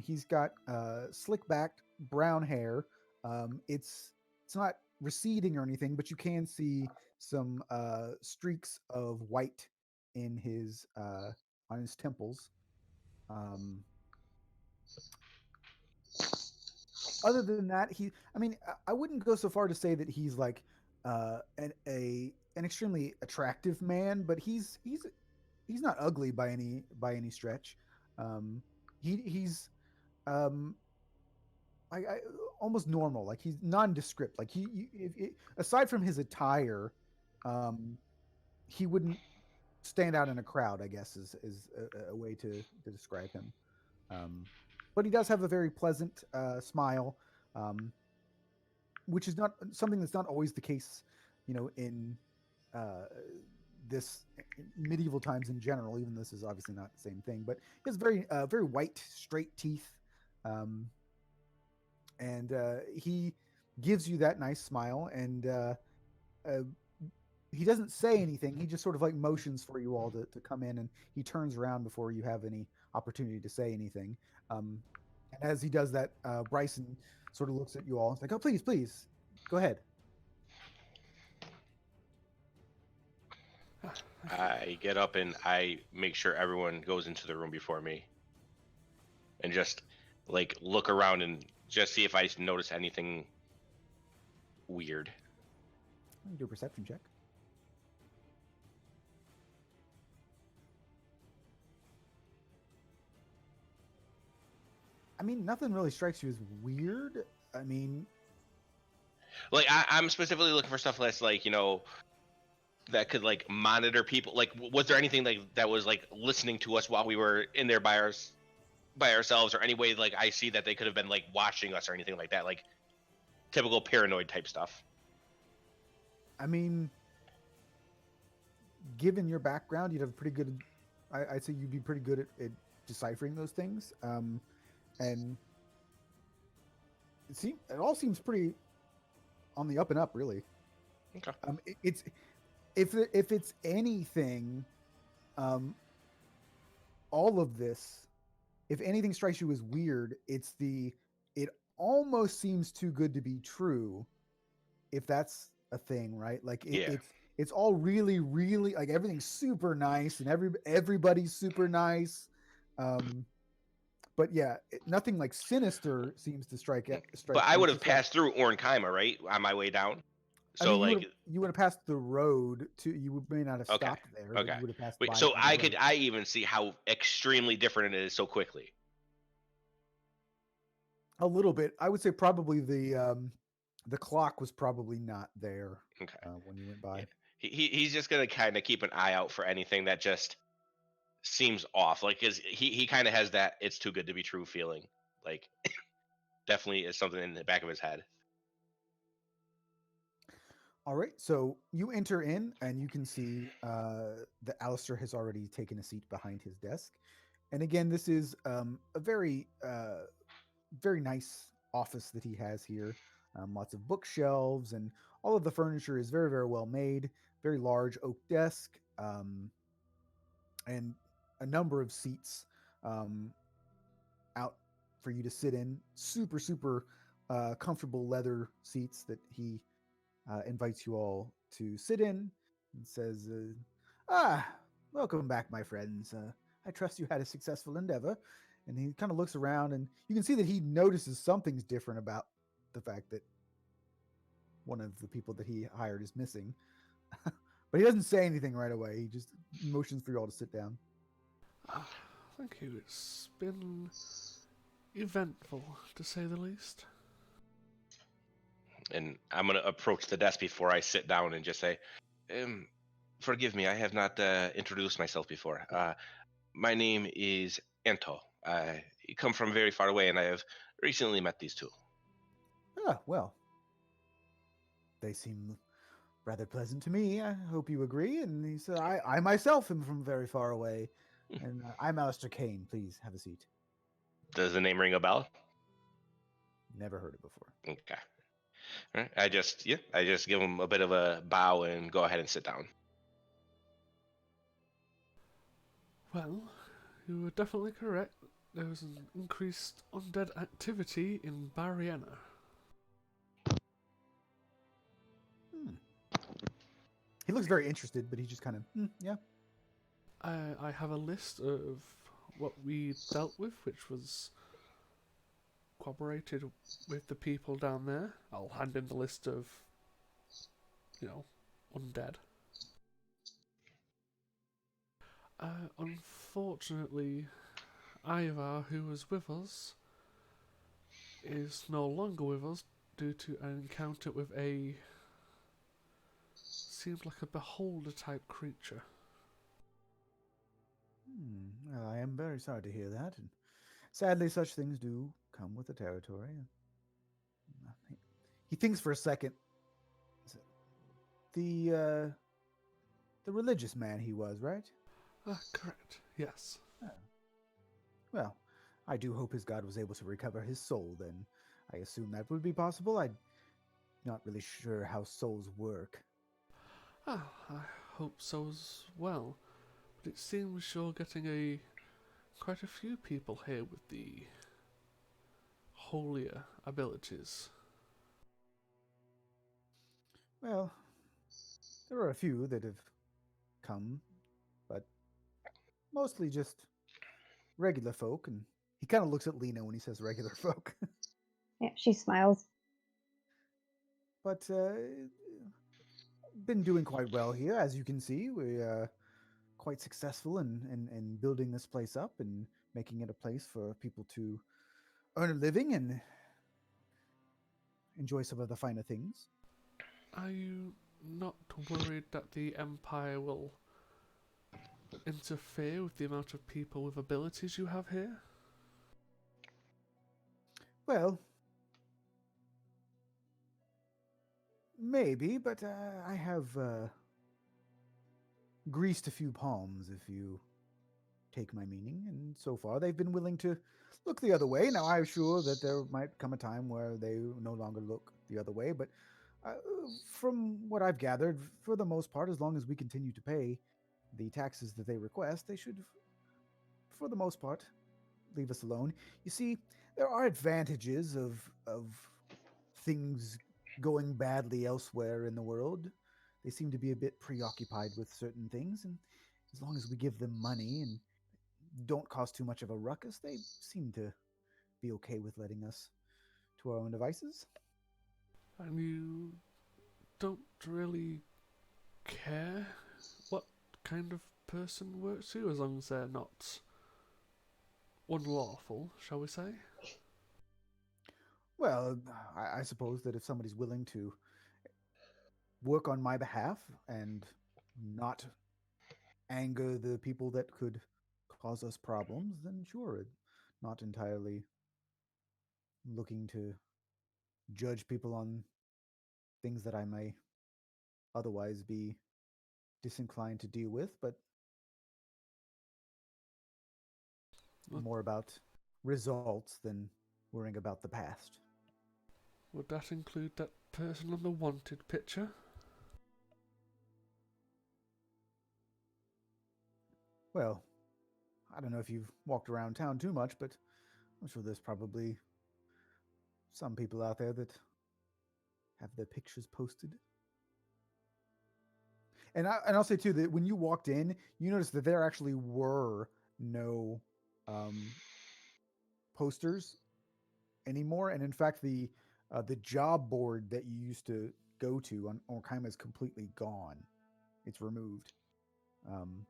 He's got slick backed brown hair. It's not receding or anything, but you can see some streaks of white in his on his temples. Um, Other than that, I mean, I wouldn't go so far to say that he's like an extremely attractive man, but he's not ugly by any stretch. He's um I almost normal. Like he's nondescript. Like aside from his attire, um, he wouldn't stand out in a crowd. I guess is a way to describe him. Um, but he does have a very pleasant smile, um, which is not something that's not always the case, in uh, this medieval times in general. Even this is obviously not the same thing, but he has very white, straight teeth, um, and he gives you that nice smile, and uh, he doesn't say anything. He just sort of like motions for you all to come in, and he turns around before you have any opportunity to say anything. Um, and as he does that, Bryson sort of looks at you all. It's like, "Oh, please, please, go ahead." I get up and I make sure everyone goes into the room before me, and just like look around and just see if I notice anything weird. Do a perception check. I mean, nothing really strikes you as weird. I mean, Like I'm specifically looking for stuff that's like that could like monitor people. Like, was there anything like that was like listening to us while we were in there by ourselves, or any way like I see that they could have been like watching us or anything like that, like typical paranoid type stuff. I mean, given your background, you'd have pretty good. I'd say you'd be pretty good at deciphering those things. And it all seems pretty on the up and up, really. Okay. It's if it's anything, um, all of this, if anything strikes you as weird, it almost seems too good to be true. If that's a thing, right? Like Yeah. it's all really, really like everything's super nice and everybody's super nice. But yeah, nothing like sinister seems to strike But I you. would It's have just like, passed through Orn Kaima, right, on my way down. I So mean, like, you would have passed the road to. You may not have okay, stopped there, but okay. you would have passed Wait, by so on the road. I even see how extremely different it is so quickly. A little bit. I would say probably the clock was probably not there Okay. when you went Yeah. by. He's just gonna kind of keep an eye out for anything that just seems off. Like, cause he kind of has that "it's too good to be true" feeling. Like, definitely is something in the back of his head. All right, so you enter in, and you can see that Alistair has already taken a seat behind his desk. And again, this is a very nice office that he has here. Lots of bookshelves, and all of the furniture is very, very well made. Very large oak desk, and a number of seats um, out for you to sit in. Super, super comfortable leather seats that he invites you all to sit in and says, welcome back, my friends. I trust you had a successful endeavor." And he kind of looks around, and you can see that he notices something's different about the fact that one of the people that he hired is missing. But he doesn't say anything right away. He just motions for you all to sit down. Thank you. It's been eventful, to say the least. And I'm gonna approach the desk before I sit down and just say, "Forgive me, I have not introduced myself before. My name is Ento. I come from very far away, and I have recently met these two." Ah, well, they seem rather pleasant to me. I hope you agree. And he said, I myself am from very far away. And I'm Alistair Kane. Please have a seat. Does the name ring a bell? Never heard it before. Okay. All right. I just give him a bit of a bow and go ahead and sit down. Well, you were definitely correct. There was an increased undead activity in Baranor. Hmm. He looks very interested, but he just kind of, yeah. I have a list of what we dealt with, which was corroborated with the people down there. I'll hand in the list of, undead. Unfortunately, Ivar, who was with us, is no longer with us due to an encounter with a seems like a beholder type creature. Well, I am very sorry to hear that. And sadly, such things do come with the territory. He thinks for a second. The religious man he was, right? Correct. Yes. Oh. Well, I do hope his god was able to recover his soul. Then I assume that would be possible. I'm not really sure how souls work. I hope so as well. But it seems you're getting quite a few people here with the holier abilities. Well, there are a few that have come, but mostly just regular folk. And he kind of looks at Lena when he says regular folk. Yeah, she smiles. But been doing quite well here, as you can see. We're quite successful in building this place up and making it a place for people to earn a living and enjoy some of the finer things. Are you not worried that the Empire will interfere with the amount of people with abilities you have here? Well, maybe, but I have greased a few palms, if you take my meaning, and so far they've been willing to look the other way. Now, I'm sure that there might come a time where they no longer look the other way, but uh, from what I've gathered, for the most part, as long as we continue to pay the taxes that they request, they should, for the most part, leave us alone. You see, there are advantages of things going badly elsewhere in the world. They seem to be a bit preoccupied with certain things, and as long as we give them money and don't cause too much of a ruckus, they seem to be okay with letting us to our own devices. And you don't really care what kind of person works for you, as long as they're not unlawful, shall we say? Well, I suppose that if somebody's willing to work on my behalf and not anger the people that could cause us problems, then sure, not entirely looking to judge people on things that I may otherwise be disinclined to deal with, but Would, more about results than worrying about the past. would that include that person on the wanted picture? Well, I don't know if you've walked around town too much, but I'm sure there's probably some people out there that have their pictures posted. And I'll say too that when you walked in, you noticed that there actually were no posters anymore, and in fact, the job board that you used to go to on Orn Kaima is completely gone. It's removed. Um,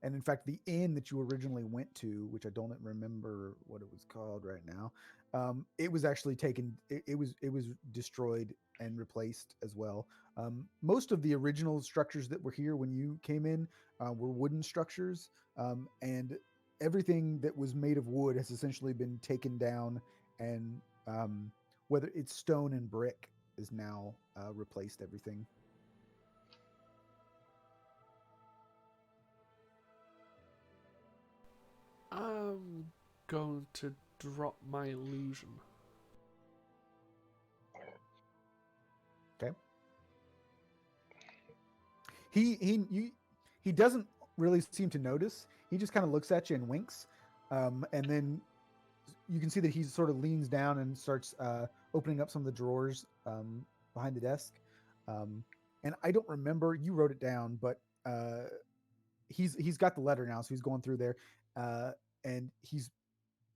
and in fact, the inn that you originally went to, which I don't remember what it was called right now, it was actually taken. It was destroyed and replaced as well. Most of the original structures that were here when you came in were wooden structures, and everything that was made of wood has essentially been taken down, and whether it's stone and brick is now replaced everything. I'm going to drop my illusion. Okay. He doesn't really seem to notice. he just kind of looks at you and winks, and then you can see that he sort of leans down and starts opening up some of the drawers behind the desk. And I don't remember, you wrote it down, but he's got the letter now, so he's going through there, and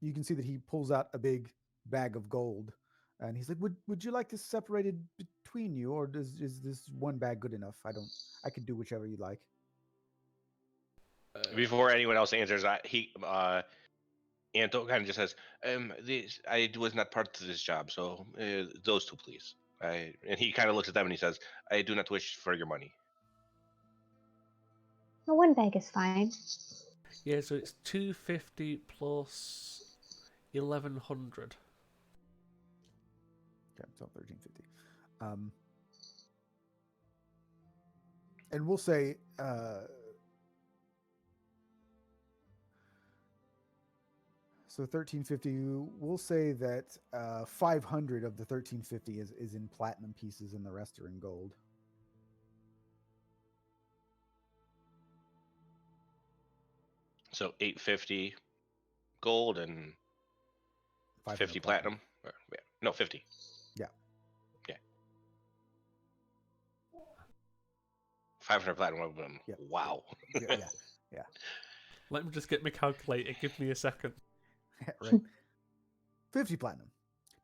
you can see that he pulls out a big bag of gold, and he's like, "Would you like this separated between you, or is this one bag good enough? I could do whichever you like." Before anyone else answers, Anto kind of just says, I was not part of this job, so those two, please." And he kind of looks at them and he says, "I do not wish for your money." Well, one bag is fine. Yeah, so it's 250 plus 1100. Okay, so 1350. And we'll say so 1350. We'll say that 500 of the 1350 is in platinum pieces, and the rest are in gold. So 850 gold and 50 platinum. Or, yeah, no, 50. Yeah. Yeah. 500 platinum. Yeah. Wow. Yeah. Let me just get my calculator. Give me a second. Right. 50 platinum,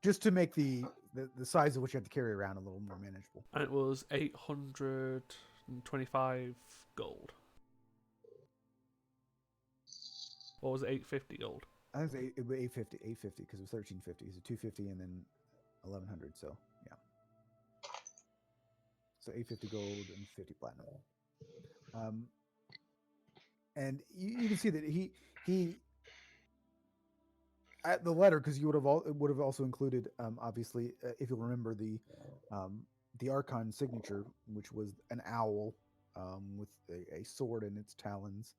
just to make the size of what you have to carry around a little more manageable. And it was 825 gold. Or was it 850 gold? I think it was 850 because it was 1350. So 250 and then 1100. So yeah. So 850 gold and 50 platinum. And you can see that he at the letter, because you would have also included obviously if you'll remember the Archon signature, which was an owl with a sword in its talons,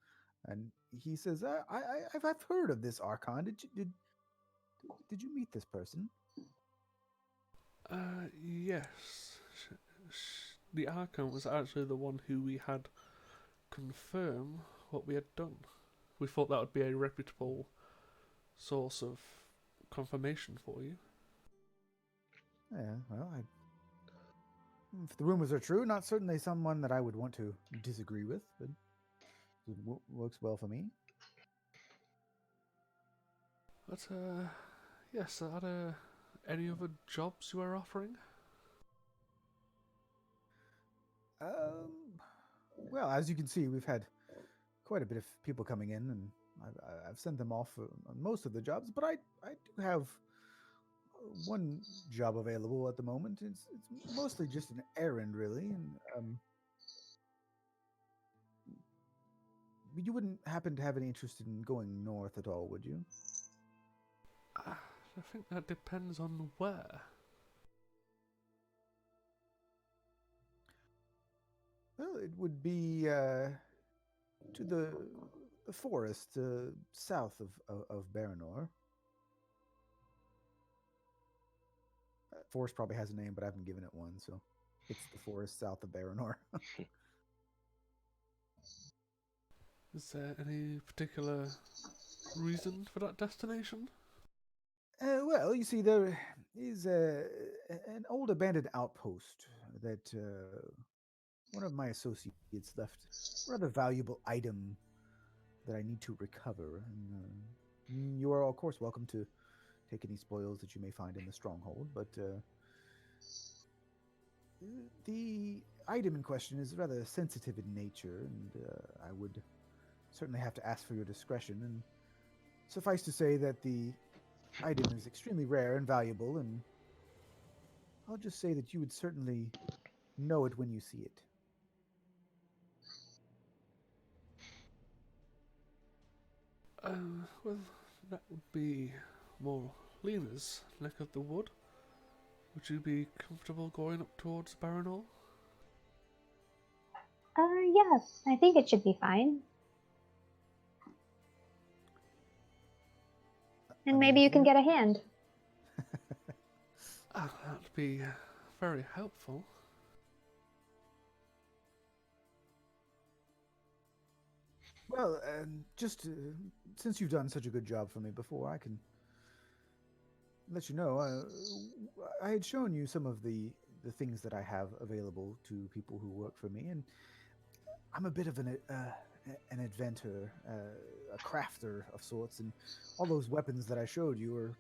and he says, I've heard of this Archon. Did you meet this person?" Yes. The Archon was actually the one who we had confirm what we had done. We thought that would be a reputable source of confirmation for you. Yeah, well, if the rumors are true, not certainly someone that I would want to disagree with, but it works well for me. But, yes, are there any other jobs you are offering? Well, as you can see, we've had quite a bit of people coming in, and I've sent them off on most of the jobs, but I do have one job available at the moment. It's mostly just an errand, really, and you wouldn't happen to have any interest in going north at all, would you? I think that depends on where. Well, it would be to the forest south of Baranor. Forest probably has a name, but I haven't given it one, so it's the forest south of Baranor. Is there any particular reason for that destination? Well, you see, there is an old abandoned outpost that one of my associates left a rather valuable item that I need to recover. And you are, of course, welcome to take any spoils that you may find in the stronghold, but the item in question is rather sensitive in nature, and I would certainly have to ask for your discretion. And suffice to say that the item is extremely rare and valuable, and I'll just say that you would certainly know it when you see it. Well, that would be more Lena's neck of the wood. Would you be comfortable going up towards Baranor? Yes, I think it should be fine. And maybe you can get a hand. That'd be very helpful. Well, just since you've done such a good job for me before, I can let you know. I had shown you some of the things that I have available to people who work for me, and I'm a bit of an inventor, a crafter of sorts, and all those weapons that I showed you are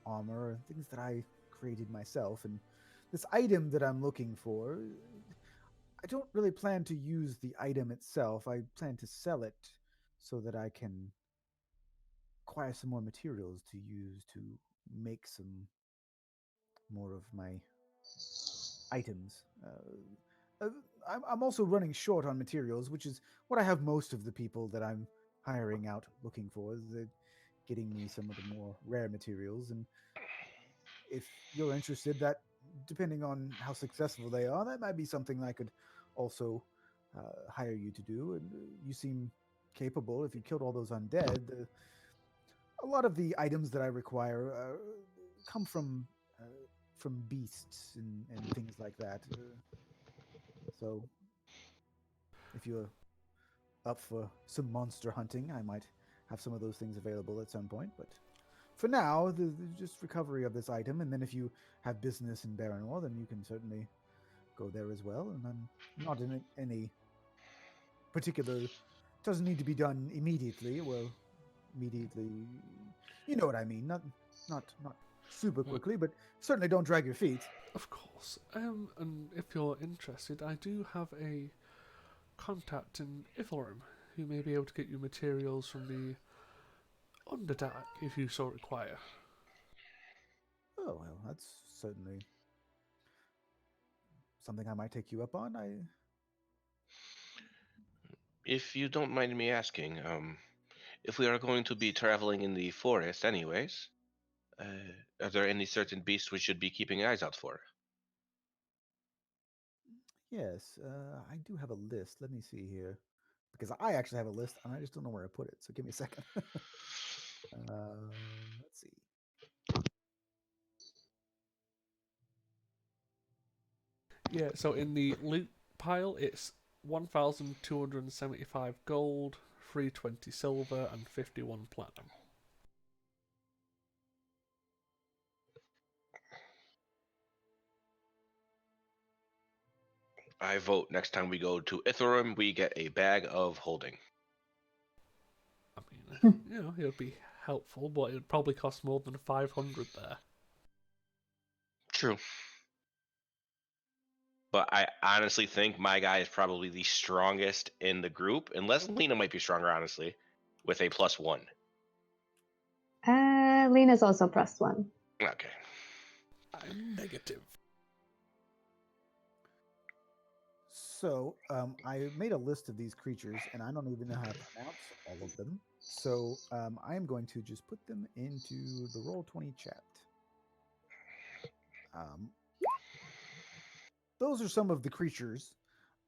armor and things that I created myself. And this item that I'm looking for, I don't really plan to use the item itself. I plan to sell it so that I can acquire some more materials to use to make some more of my items. I'm also running short on materials, which is what I have most of the people that I'm hiring out looking for. Is they're getting me some of the more rare materials, and if you're interested, that depending on how successful they are, that might be something I could also hire you to do. And you seem capable. If you killed all those undead, a lot of the items that I require come uh, from beasts and things like that. So if you're up for some monster hunting, I might have some of those things available at some point. But for now, the just recovery of this item, and then if you have business in Baranor, then you can certainly go there as well. And I'm not in any particular. Doesn't need to be done immediately. Well, immediately, you know what I mean. Not super Mm, quickly, but certainly don't drag your feet. Of course. And if you're interested, I do have a contact in Ithilrim who may be able to get you materials from the Underdark if you so require. Oh well, that's certainly something I might take you up on. I If you don't mind me asking, if we are going to be traveling in the forest anyways, are there any certain beasts we should be keeping eyes out for? Yes, I do have a list. Let me see here. Because I actually have a list and I just don't know where I put it. So give me a second. Let's see. Yeah, so in the loot pile, it's 1,275 gold, 320 silver, and 51 platinum. I vote next time we go to Ithilrim, we get a bag of holding. I mean, it would be helpful, but it would probably cost more than 500 there. True. But I honestly think my guy is probably the strongest in the group, unless Lena might be stronger, honestly, with a +1. Lena's also +1. Okay. I'm negative. So I made a list of these creatures and I don't even know how to pronounce all of them. So I am going to just put them into the Roll20 chat. Um, those are some of the creatures.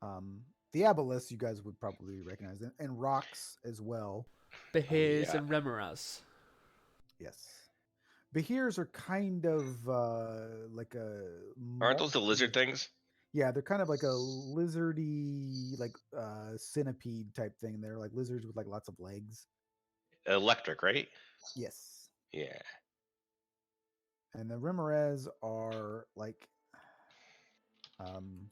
The aboleths you guys would probably recognize, and rocks as well. Behirs Yeah. and Remoraz. Yes. Behirs are kind of like a Aren't those the multi. lizard things? Yeah, they're kind of like a lizardy, like centipede type thing. They're like lizards with like lots of legs. Electric, right? Yes. Yeah. And the Remoras are um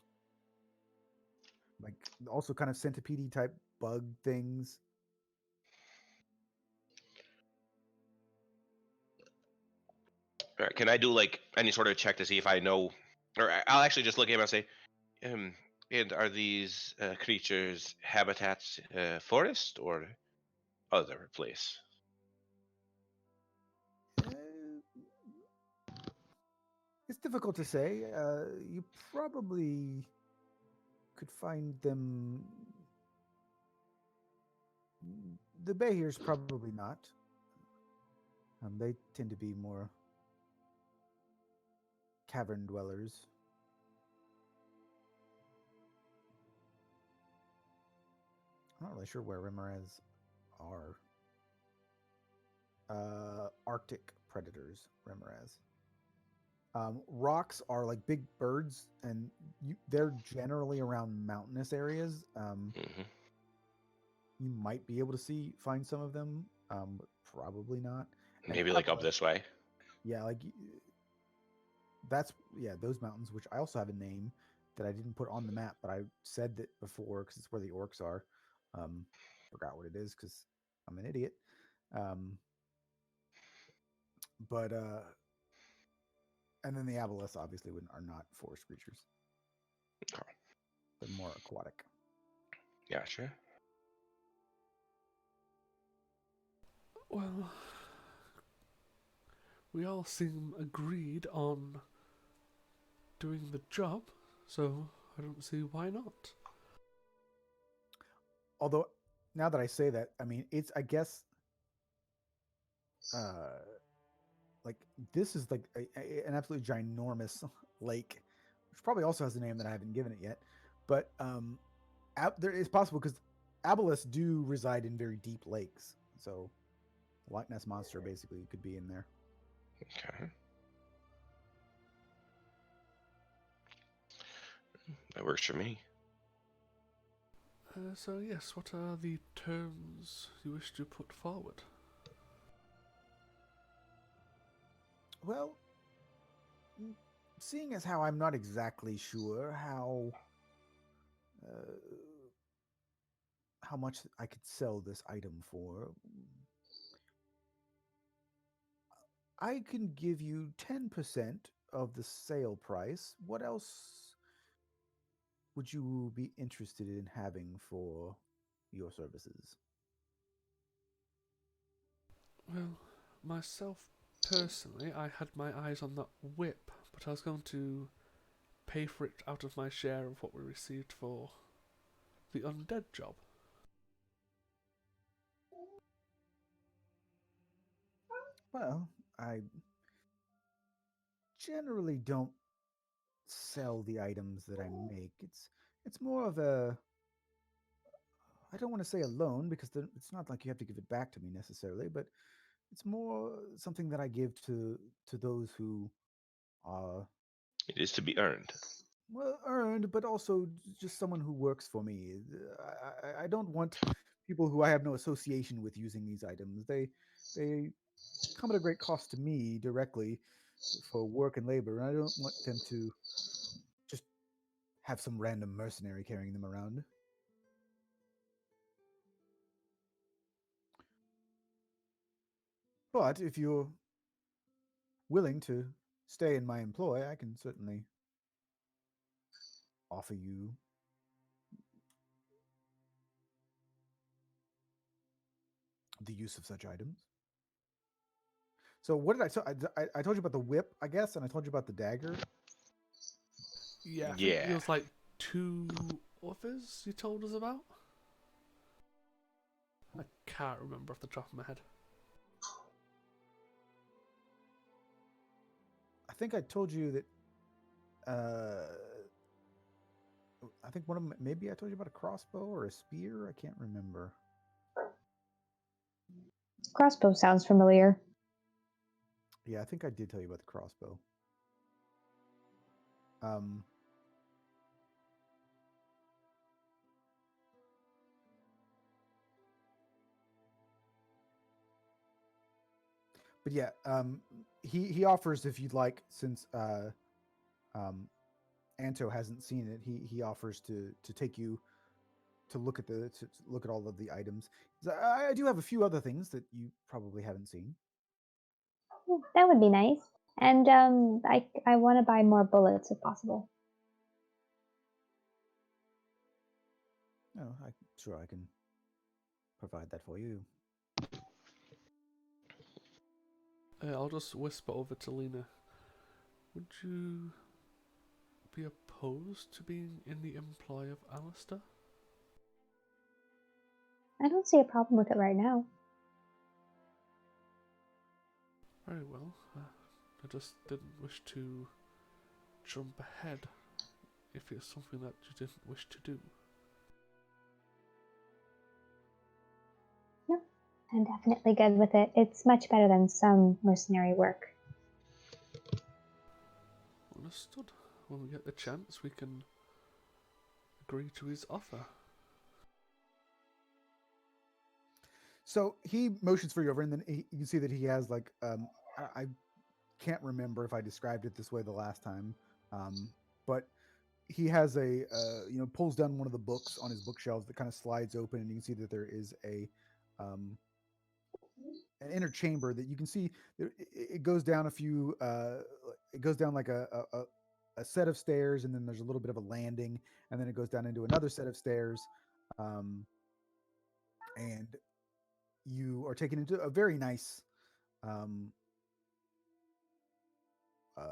like also kind of centipede type bug things. All right, can I do like any sort of check to see if I know, or I'll actually just look at him and say, um, and are these creatures habitats forest or other place? Uh, it's difficult to say. You probably could find them. The Behirs probably not. They tend to be more cavern dwellers. I'm not really sure where Remoras are. Arctic predators, Remoras. Rocks are like big birds, and they're generally around mountainous areas. Hmm. you might be able to find some of them, but probably not. And Maybe like up this way. yeah, like those mountains, which I also have a name that I didn't put on the map, but I said that before because it's where the orcs are. Forgot what it is because I'm an idiot. But and then the aboleths obviously are not forest creatures. They're more aquatic. Yeah, sure. Well, we all seem agreed on doing the job, so I don't see why not. Although, now that I say that, I mean, it's, I guess, like, this is like an absolutely ginormous lake, which probably also has a name that I haven't given it yet. But there is possible because aboleths do reside in very deep lakes. So, Loch Ness Monster basically could be in there. Okay. That works for me. So yes, what are the terms you wish to put forward? Well, seeing as how I'm not exactly sure how much I could sell this item for, I can give you 10% of the sale price. What else would you be interested in having for your services? Well, myself personally, I had my eyes on that whip, but I was going to pay for it out of my share of what we received for the undead job. Well, I generally don't sell the items that I make. It's more of a, I don't want to say a loan because it's not like you have to give it back to me necessarily, but it's more something that I give to those who are, It is to be earned. well, earned, but also just someone who works for me. I don't want people who I have no association with using these items. They come at a great cost to me directly for work and labor, and I don't want them to just have some random mercenary carrying them around. But if you're willing to stay in my employ, I can certainly offer you the use of such items. So what did I tell? I told you about the whip, I guess, and I told you about the dagger. Yeah, I think there Yeah. was like 2 others you told us about. I can't remember off the top of my head. I think I told you that. I think one of them. Maybe I told you about a crossbow or a spear. I can't remember. Crossbow sounds familiar. Yeah, I think I did tell you about the crossbow. Um, but yeah, he offers if you'd like, since Anto hasn't seen it, he offers to take you to look at to look at all of the items. I do have a few other things that you probably haven't seen. That would be nice. And I want to buy more bullets if possible. Oh, I'm sure I can provide that for you. I'll just whisper over to Lena. Would you be opposed to being in the employ of Alistair? I don't see a problem with it right now. Very well. I just didn't wish to jump ahead if it's something that you didn't wish to do. No, I'm definitely good with it. It's much better than some mercenary work. Understood. When we get the chance, we can agree to his offer. So he motions for you over, and then you can see that he has like I can't remember if I described it this way the last time, but he has a pulls down one of the books on his bookshelves that kind of slides open, and you can see that there is um, an inner chamber that you can see. It goes down a few. It goes down like a set of stairs, and then there's a little bit of a landing, and then it goes down into another set of stairs, um, and you are taken into a very nice. Um, uh,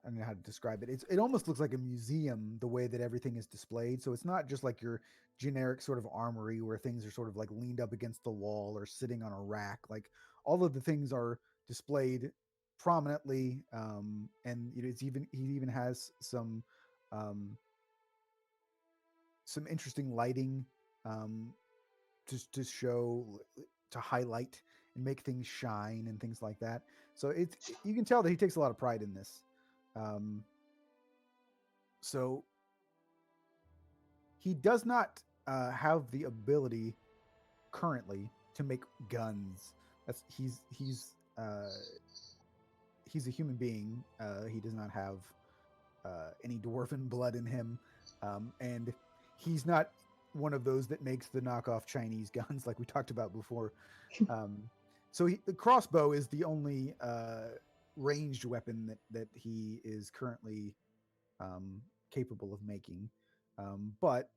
I don't know how to describe it. It almost looks like a museum the way that everything is displayed. So it's not just like your generic sort of armory where things are sort of like leaned up against the wall or sitting on a rack. Like all of the things are displayed prominently, and it's even he even has um, some interesting lighting um, to show to highlight and make things shine and things like that. So you can tell that he takes a lot of pride in this. Um, So he does not have the ability currently to make guns. That's he's a human being. He does not have any dwarven blood in him, and he's not one of those that makes the knockoff Chinese guns like we talked about before. Um, so the crossbow is the only ranged weapon that he is currently um, capable of making. But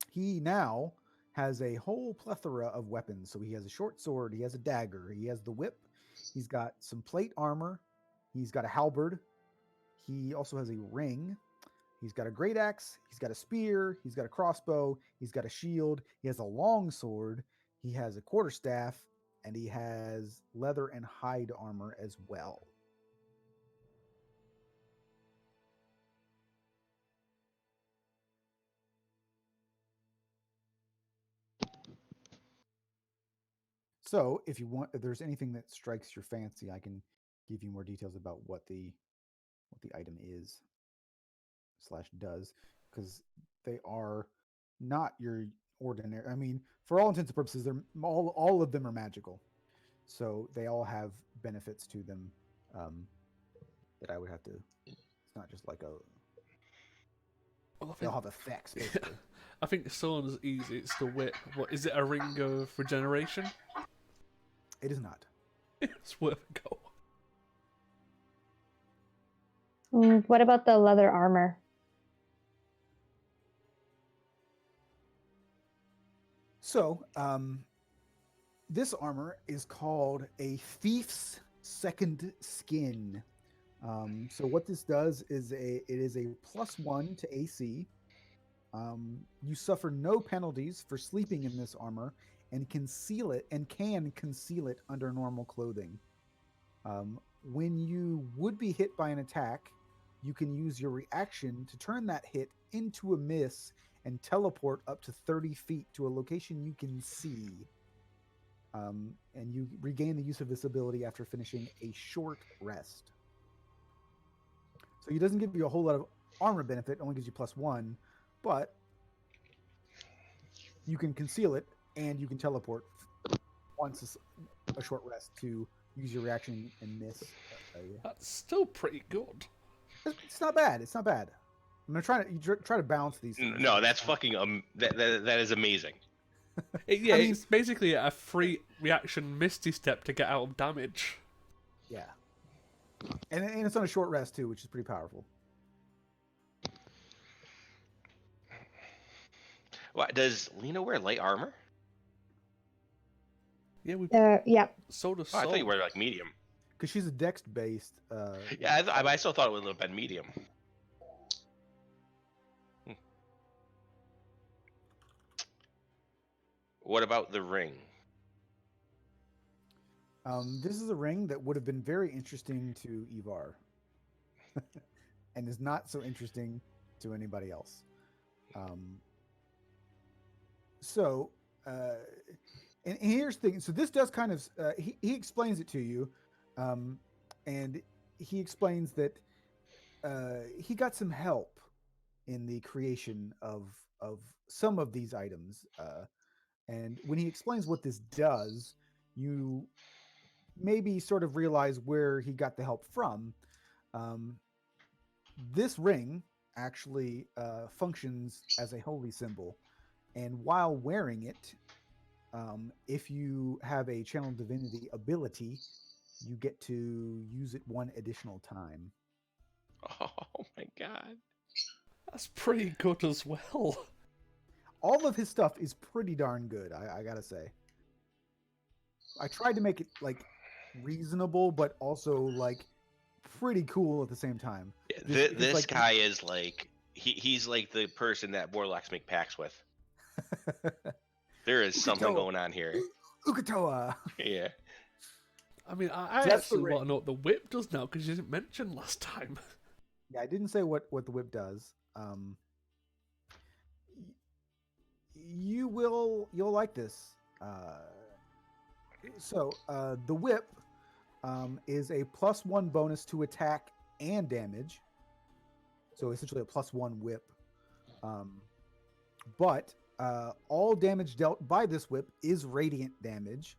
he now has a whole plethora of weapons. So he has a short sword, he has a dagger, he has the whip, he's got some plate armor, he's got a halberd, he also has a ring, he's got a great axe, he's got a spear, he's got a crossbow, he's got a shield, he has a long sword, he has a quarterstaff, and he has leather and hide armor as well. So, if there's anything that strikes your fancy, I can give you more details about what the item is slash does, because they are not your ordinary. I mean, for all intents and purposes, they're all of them are magical, so they all have benefits to them um, that I would have to. It's not just like a. Well, They all have effects basically. I think Sona's easy. It's the whip. What is it? A ring of regeneration? It is not. It's worth a go. What about the leather armor? So, this armor is called a thief's second skin. So what this does is it is a +1 to AC. You suffer no penalties for sleeping in this armor and can conceal it under normal clothing. When you would be hit by an attack, you can use your reaction to turn that hit into a miss and teleport up to 30 feet to a location you can see. And you regain the use of this ability after finishing a short rest. So he doesn't give you a whole lot of armor benefit, only gives you +1, but you can conceal it and you can teleport once a short rest to use your reaction and miss. That's still pretty good. It's not bad. It's not bad. I'm gonna try to balance these things. No, that's fucking that is amazing. Yeah, I mean- it's basically a free reaction Misty Step to get out of damage. Yeah, and it's on a short rest too, which is pretty powerful. What does Lena wear light armor? Yeah, we Yeah. so does Oh, I thought you Sol. were like medium. Because she's a dex based. Yeah, I still thought it would have been medium. What about the ring? This is a ring that would have been very interesting to Ivar, and is not so interesting to anybody else. So, and here's the thing. So this does kind of he explains it to you, and he explains that he got some help in the creation of some of these items, And when he explains what this does, you maybe sort of realize where he got the help from. Um, this ring actually functions as a holy symbol, and while wearing it, if you have a channel divinity ability, you get to use it one additional time. Oh my god. That's pretty good as well. All of his stuff is pretty darn good, I gotta say. I tried to make it like reasonable, but also like pretty cool at the same time. His This like guy is like he's like the person that warlocks make pacts with. There is something going on here. Ukatoa. Yeah. I mean, I So that's the actually want ring. to know what the whip does now because you didn't mention last time. Yeah, I didn't say what the whip does. You'll like this. The whip is a +1 bonus to attack and damage. So essentially a +1 whip. But all damage dealt by this whip is radiant damage.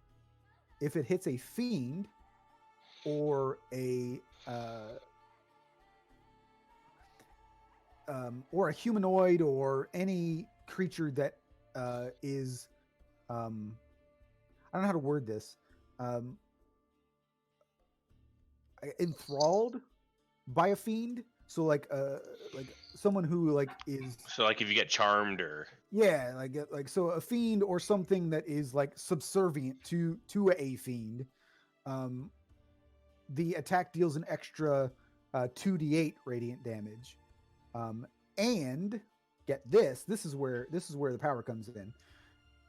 If it hits a fiend or a humanoid or any creature that is I don't know how to word this. Um, enthralled by a fiend. So like someone who like is So like if you get charmed or yeah like so a fiend or something that is like subservient to a fiend. Um, the attack deals an extra 2d8 radiant damage. Um, and get this. This is where the power comes in.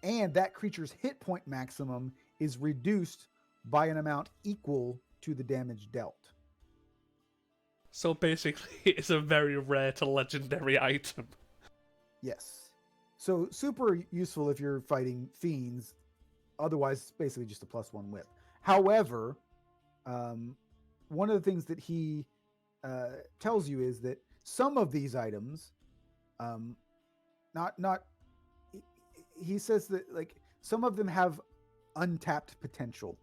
And that creature's hit point maximum is reduced by an amount equal to the damage dealt. So basically, it's a very rare to legendary item. Yes. So super useful if you're fighting fiends. Otherwise, it's basically just a +1 whip. However, one of the things that he tells you is that some of these items, not he says that like some of them have untapped potential.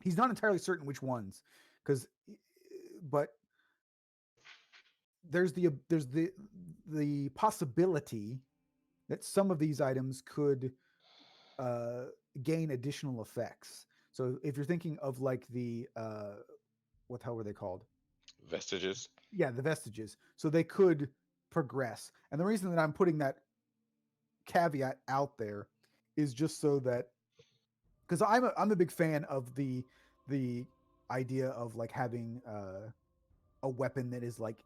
He's not entirely certain which ones, but there's the possibility that some of these items could gain additional effects. So if you're thinking of like the what the hell were they called? vestiges. Yeah, the vestiges. So they could progress. And the reason that I'm putting that caveat out there is just so that because I'm a big fan of the idea of like having a weapon that is like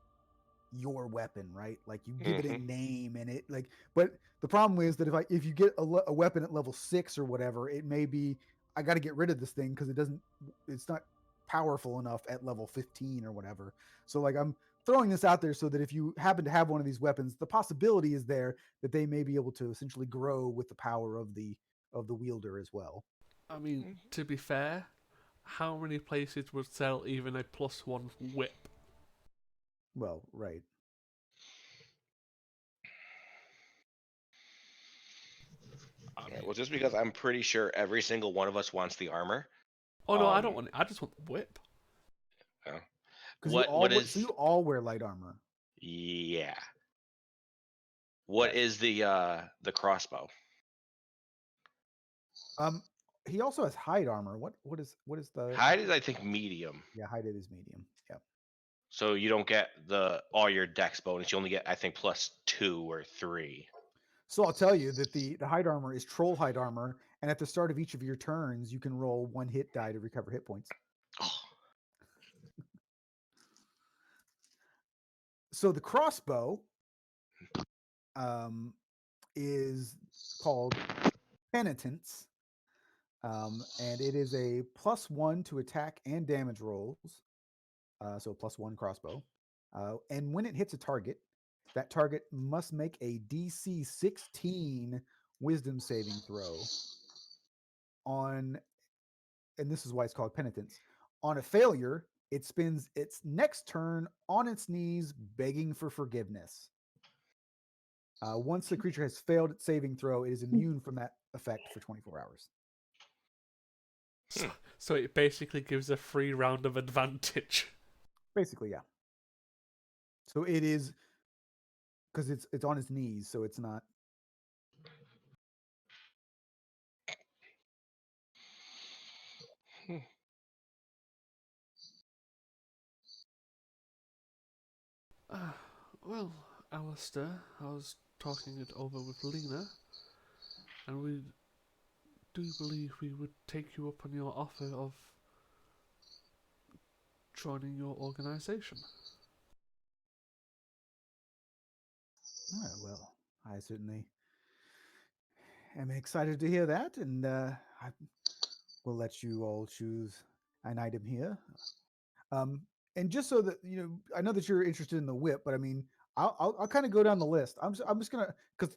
your weapon, right? Like you give it a Mm-hmm. name and it like. But the problem is that if you get a weapon at level 6 or whatever, it may be I got to get rid of this thing because it's not powerful enough at level 15 or whatever. So like I'm throwing this out there so that if you happen to have one of these weapons, the possibility is there that they may be able to essentially grow with the power of the wielder as well. I mean, to be fair, how many places would sell even a +1 whip? Well, right. All right. Well, just because I'm pretty sure every single one of us wants the armor. Oh no, I don't want it. I just want the whip. Oh. Because What is? you all wear light armor. Yeah. What Yes. is the crossbow? Um, he also has hide armor. What is the Hide is I think medium. yeah, hide it is medium. Yeah. So you don't get all your dex bonus. You only get I think +2 or 3. So I'll tell you that the hide armor is troll hide armor, and at the start of each of your turns, you can roll 1 hit die to recover hit points. Oh. So the crossbow is called Penitence. And it is a +1 to attack and damage rolls. So +1 crossbow. And when it hits a target, that target must make a DC 16 wisdom saving throw on, and this is why it's called Penitence. On a failure, it spends its next turn on its knees begging for forgiveness. Once the creature has failed its saving throw, it is immune from that effect for 24 hours. So it basically gives a free round of advantage. Basically, yeah. So it is because it's on his knees, so it's not. Well, Alistair, I was talking it over with Lena, and we do believe we would take you up on your offer of joining your organisation. Well, I certainly am excited to hear that, and I will let you all choose an item here. Um, and just so that I know that you're interested in the whip, but I mean, I'll kind of go down the list. I'm just gonna because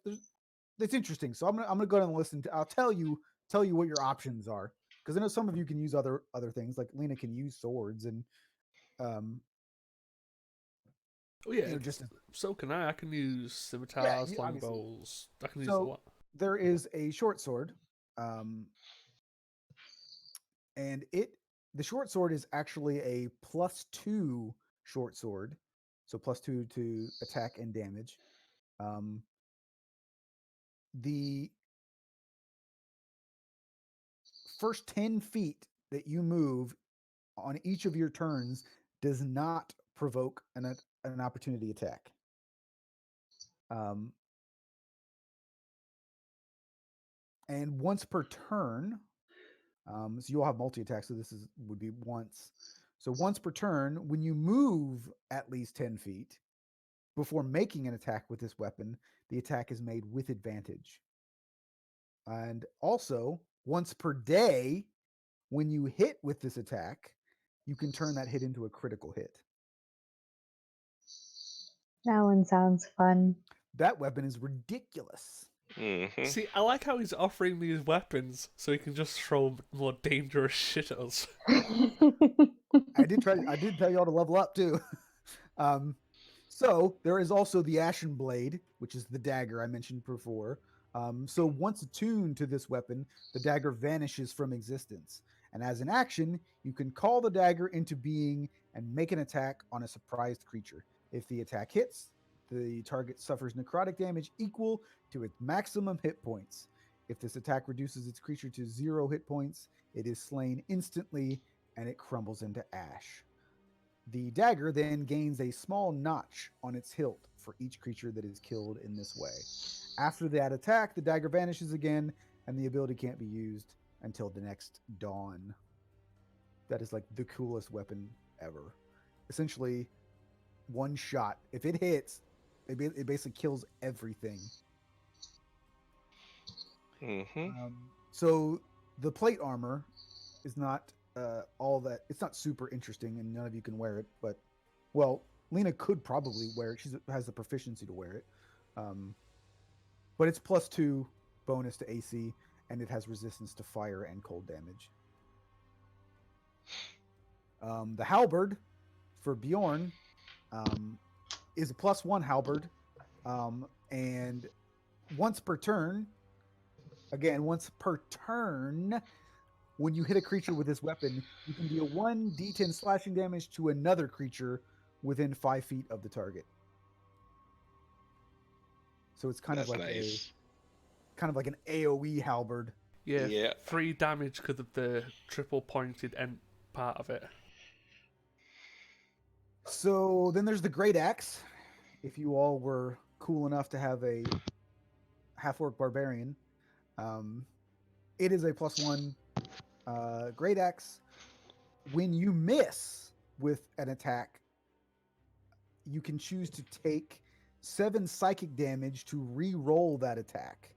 it's interesting. So I'm gonna go down the list and I'll tell you what your options are because I know some of you can use other things. Like Lena can use swords and um, Oh yeah, just so can I. I can use yeah, scimitars, obviously. longbows. I can use a So lot. there is a short sword, um, and the short sword is actually a +2 short sword, so +2 to attack and damage. Um, the first 10 feet that you move on each of your turns does not provoke an opportunity attack. Um, and once per turn, so you'll have multi attacks. So this would be once. So once per turn, when you move at least 10 feet before making an attack with this weapon, the attack is made with advantage. And also, once per day, when you hit with this attack, you can turn that hit into a critical hit. That one sounds fun. That weapon is ridiculous. Mm-hmm. See, I like how he's offering these weapons so he can just throw more dangerous shit at us. I did tell y'all to level up too. So there is also the Ashen Blade, which is the dagger I mentioned before. So once attuned to this weapon, the dagger vanishes from existence. And as an action, you can call the dagger into being and make an attack on a surprised creature. If the attack hits, the target suffers necrotic damage equal to its maximum hit points. If this attack reduces its creature to 0 hit points, it is slain instantly and it crumbles into ash. The dagger then gains a small notch on its hilt for each creature that is killed in this way. After that attack, the dagger vanishes again, and the ability can't be used until the next dawn. That is like the coolest weapon ever. Essentially, one shot. If it hits, it basically kills everything. Mm-hmm. So the plate armor is not all that. It's not super interesting, and none of you can wear it. But well, Lena could probably wear it. She has the proficiency to wear it. But it's +2 bonus to AC, and it has resistance to fire and cold damage. The halberd for Bjorn is a +1 halberd, and once per turn. Again, once per turn, when you hit a creature with this weapon, you can deal 1d10 slashing damage to another creature within 5 feet of the target. So it's kind That's of like nice. an AoE halberd. Yeah, Yeah. 3 damage because of the triple pointed end part of it. So then there's the great axe. If you all were cool enough to have a half-orc barbarian, it is a +1 great axe. When you miss with an attack, you can choose to take 7 psychic damage to re-roll that attack.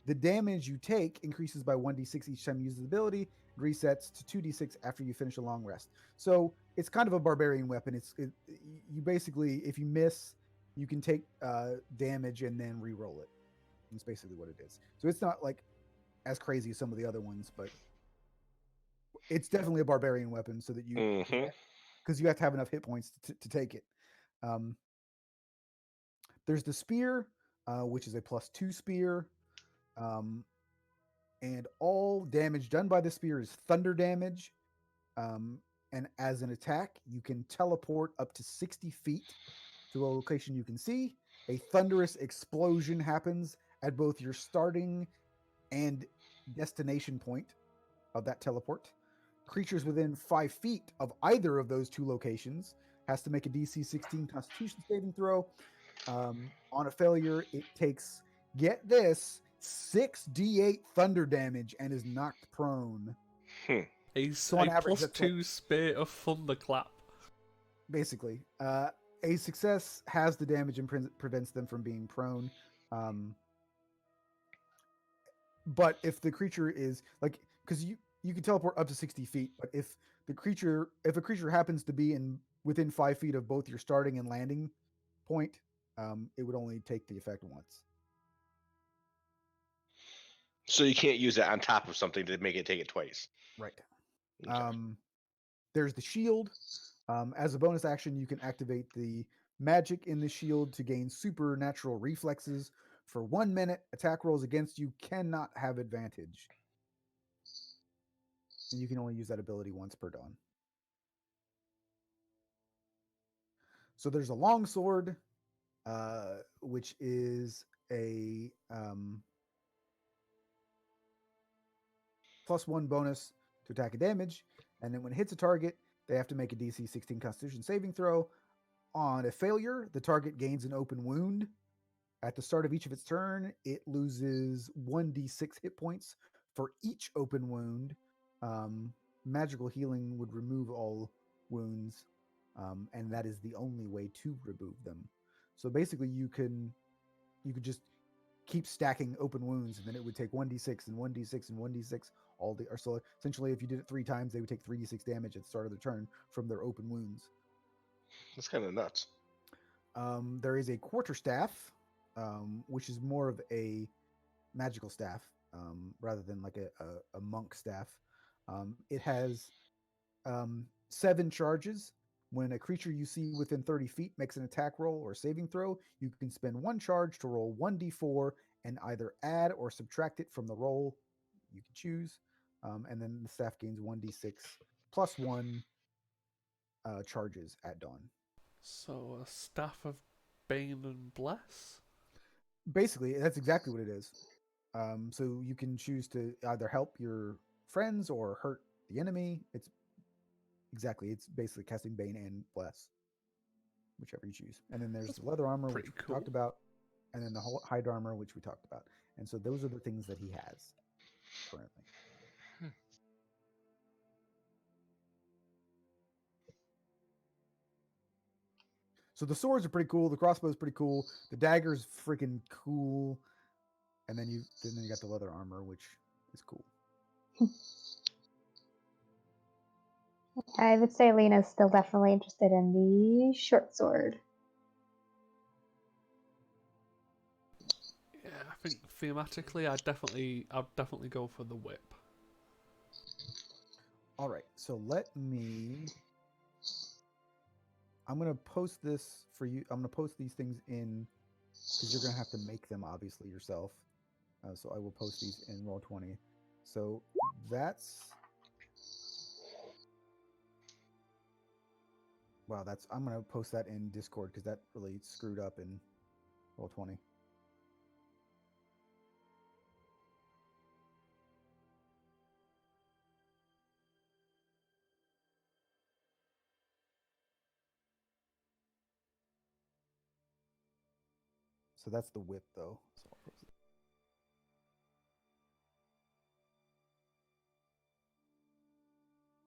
The damage you take increases by 1d6 each time you use the ability, resets to 2d6 after you finish a long rest. So it's kind of a barbarian weapon. You basically, if you miss, you can take damage and then re-roll it. That's basically what it is. So it's not like as crazy as some of the other ones, but it's definitely a barbarian weapon. So that Mm-hmm. because you have to have enough hit points to take it. There's the spear. which is a +2 spear. And all damage done by the spear is thunder damage. And as an attack, you can teleport up to 60 feet to a location you can see. A thunderous explosion happens at both your starting and destination point of that teleport. Creatures within 5 feet of either of those two locations has to make a DC 16 Constitution saving throw. On a failure, it takes, get this, 6d8 thunder damage and is knocked prone. So on average, that's like, +2 spear of thunderclap. basically. A success has the damage and prevents them from being prone. But if the creature is like, because you can teleport up to 60 feet, but if a creature happens to be within 5 feet of both your starting and landing point, it would only take the effect once. So you can't use it on top of something to make it take it twice. Right. Okay. There's the shield. As a bonus action, you can activate the magic in the shield to gain supernatural reflexes. For 1 minute, attack rolls against you cannot have advantage. And you can only use that ability once per dawn. So there's a longsword, which is a +1 bonus to attack and damage. And then when it hits a target, they have to make a DC 16 Constitution saving throw. On a failure, the target gains an open wound. At the start of each of its turn, it loses 1d6 hit points for each open wound. Magical healing would remove all wounds, and that is the only way to remove them. So basically, you could just keep stacking open wounds, and then it would take 1d6 and 1d6 and 1d6 so essentially, if you did it 3 times, they would take 3d6 damage at the start of the turn from their open wounds. That's kind of nuts. There is a quarterstaff, which is more of a magical staff rather than like a monk staff. It has 7 charges. When a creature you see within 30 feet makes an attack roll or saving throw, you can spend 1 charge to roll 1d4 and either add or subtract it from the roll you can choose. And then the staff gains 1d6 +1 charges at dawn. So a staff of bane and bless? Basically, that's exactly what it is. So you can choose to either help your friends or hurt the enemy. It's basically casting Bane and Bless, whichever you choose. And then there's the leather armor, which we talked about, and then the hide armor, which we talked about. And so those are the things that he has currently. So the swords are pretty cool. The crossbow is pretty cool. The dagger's freaking cool. And then you got the leather armor, which is cool. I would say Lena's still definitely interested in the short sword. Yeah, I think thematically, I'd definitely go for the whip. All right, so I'm going to post this for you. I'm going to post these things in, because you're going to have to make them, obviously, yourself. So I will post these in Roll20. So I'm going to post that in Discord, because that really screwed up in Roll20. So that's the whip, though. So I'll post it.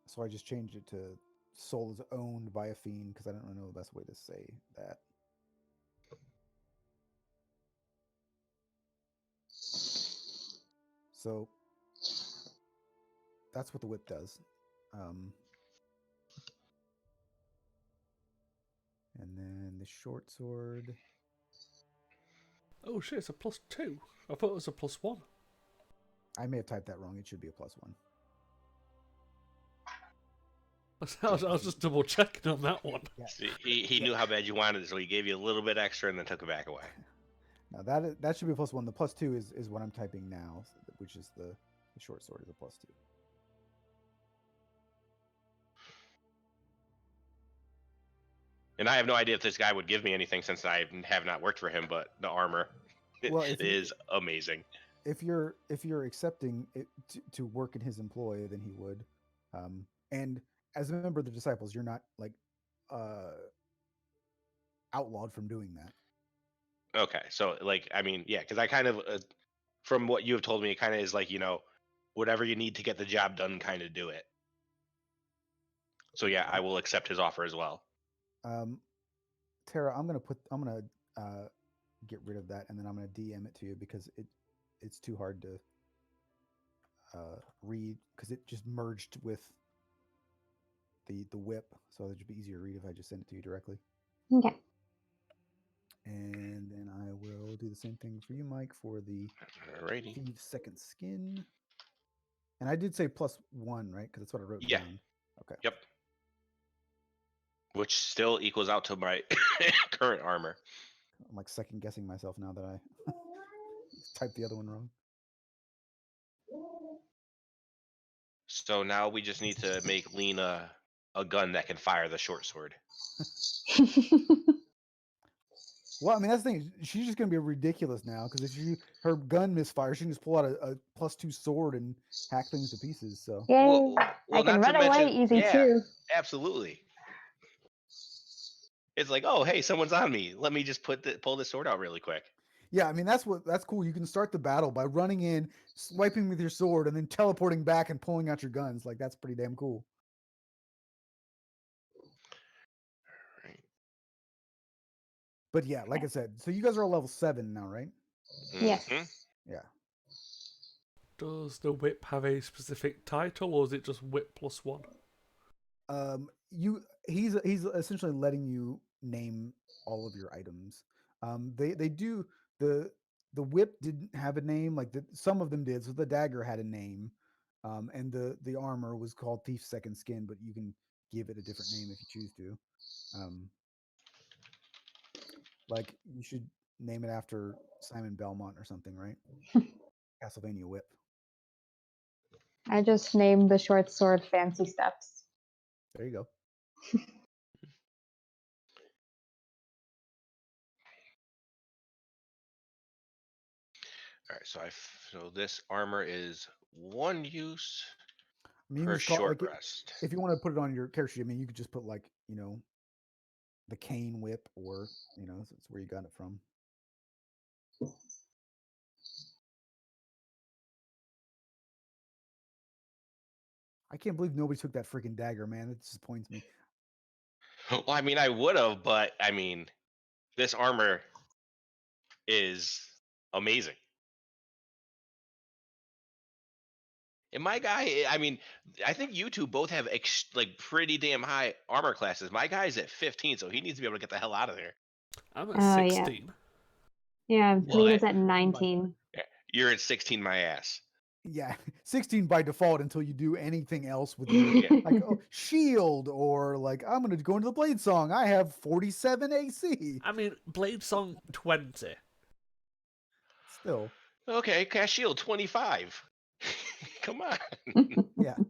So I just changed it to soul is owned by a fiend, because I don't know the best way to say that. So that's what the whip does. And then the short sword. Oh shit, it's a +2. I thought it was a +1. I may have typed that wrong. It should be a +1. I was just double checking on that one. Yeah. He knew how bad you wanted it, so he gave you a little bit extra and then took it back away. Now that should be a +1. The +2 is what I'm typing now, which is the short sword is a +2. And I have no idea if this guy would give me anything since I have not worked for him. But the armor Well, if you, is amazing. if you're accepting it to work in his employ, then he would. And as a member of the disciples, you're not like uh, outlawed from doing that. Okay, so like I mean, yeah, because I kind of from what you have told me, it kind of is like whatever you need to get the job done, kind of do it. So yeah, I will accept his offer as well. Tara, I'm gonna get rid of that, and then I'm gonna DM it to you because it's too hard to read because it just merged with the whip, so it would be easier to read if I just send it to you directly. Okay. And then I will do the same thing for you, Mike, for the Alrighty. Thieves' Second Skin. And I did say +1, right? Because that's what I wrote Yeah. down. Okay. Yep. Which still equals out to my current armor. I'm like second guessing myself now that I typed the other one wrong. So now we just need to make Lena a gun that can fire the short sword. Well, I mean that's the thing. She's just gonna be ridiculous now because if her gun misfires, she can just pull out a +2 sword and hack things to pieces. So Yay! Well, I can not to run away mention, easy yeah, too. absolutely. It's like, oh, hey, someone's on me. Let me just pull this sword out really quick. yeah, I mean that's cool. You can start the battle by running in, swiping with your sword, and then teleporting back and pulling out your guns. Like that's pretty damn cool. Right. But yeah, like I said, so you guys are all level 7 now, right? Yes. Mhm. Yeah. Does the whip have a specific title, or is it just whip +1? He's essentially letting you name all of your items. They do the whip didn't have a name, like some of them did. So the dagger had a name, and the armor was called Thief's Second Skin, but you can give it a different name if you choose to. Like you should name it after Simon Belmont or something, right? Castlevania Whip. I just named the short sword Fancy Steps. There you go. All right, so this armor is 1 use I mean, you per can just call short like rest. if you want to put it on your character sheet. I mean, you could just put like the cane whip, or it's where you got it from. I can't believe nobody took that freaking dagger, man. It disappoints me. Well, I mean, I would have, but I mean, this armor is amazing. And my guy, I mean, I think you two both have like pretty damn high armor classes. My guy's at 15, so he needs to be able to get the hell out of there. I'm at Oh, yeah. 16. Yeah, Well, Lena's at 19. You're at 16, my ass. Yeah, 16 by default until you do anything else with your like shield, or like I'm gonna go into the blade song. I have 47 AC. I mean, Blade Song 20. Still, Okay, cast shield 25. Come on. yeah. All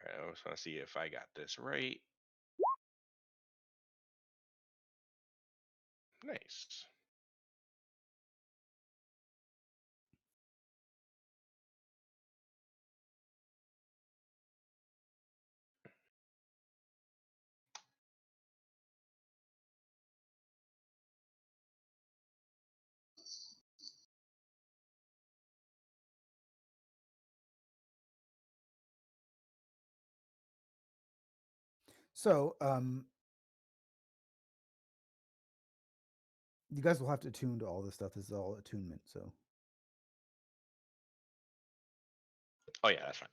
right, I just want to see if I got this right. Nice. So, you guys will have to attune to all this stuff. This is all attunement. So, Oh yeah, that's right.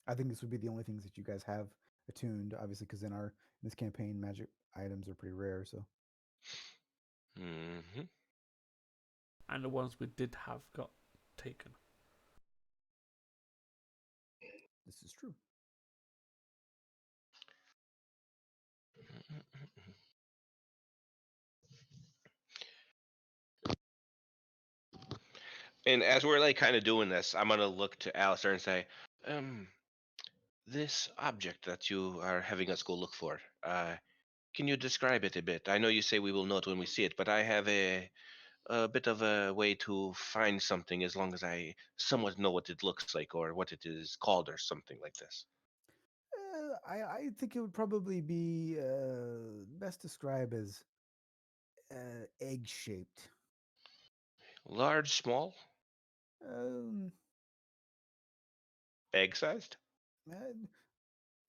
I think this would be the only things that you guys have attuned, obviously, because in this campaign, magic items are pretty rare. So, Mm-hmm. And the ones we did have got taken. this is true. And as we're like kind of doing this, I'm gonna look to Alistair and say, um, this object that you are having us go look for, can you describe it a bit? I know you say we will know it when we see it, but I have a bit of a way to find something as long as I somewhat know what it looks like or what it is called or something like this. I think it would probably be best described as egg shaped. Large, small, Um, egg sized? uh,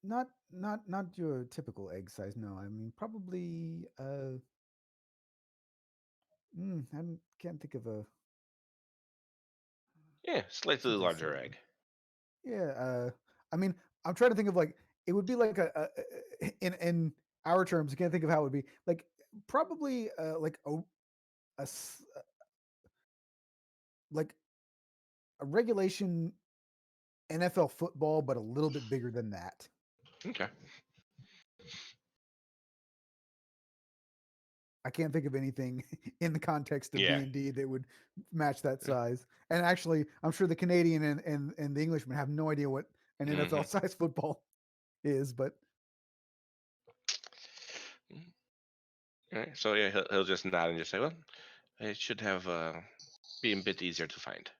not your typical egg size. No, I mean probably. I can't think of a Yeah, slightly something larger similar. egg. Yeah. I mean, I'm trying to think of like it would be like in our terms. I can't think of how it would be like probably like like a regulation NFL football, but a little bit bigger than that. Okay. I can't think of anything in the context of Yeah. D&D that would match that size. And actually, I'm sure the Canadian and the Englishman have no idea what an Mm-hmm. NFL size football is, but All right. So yeah, he'll just nod and just say, "Well, it should have be a bit easier to find."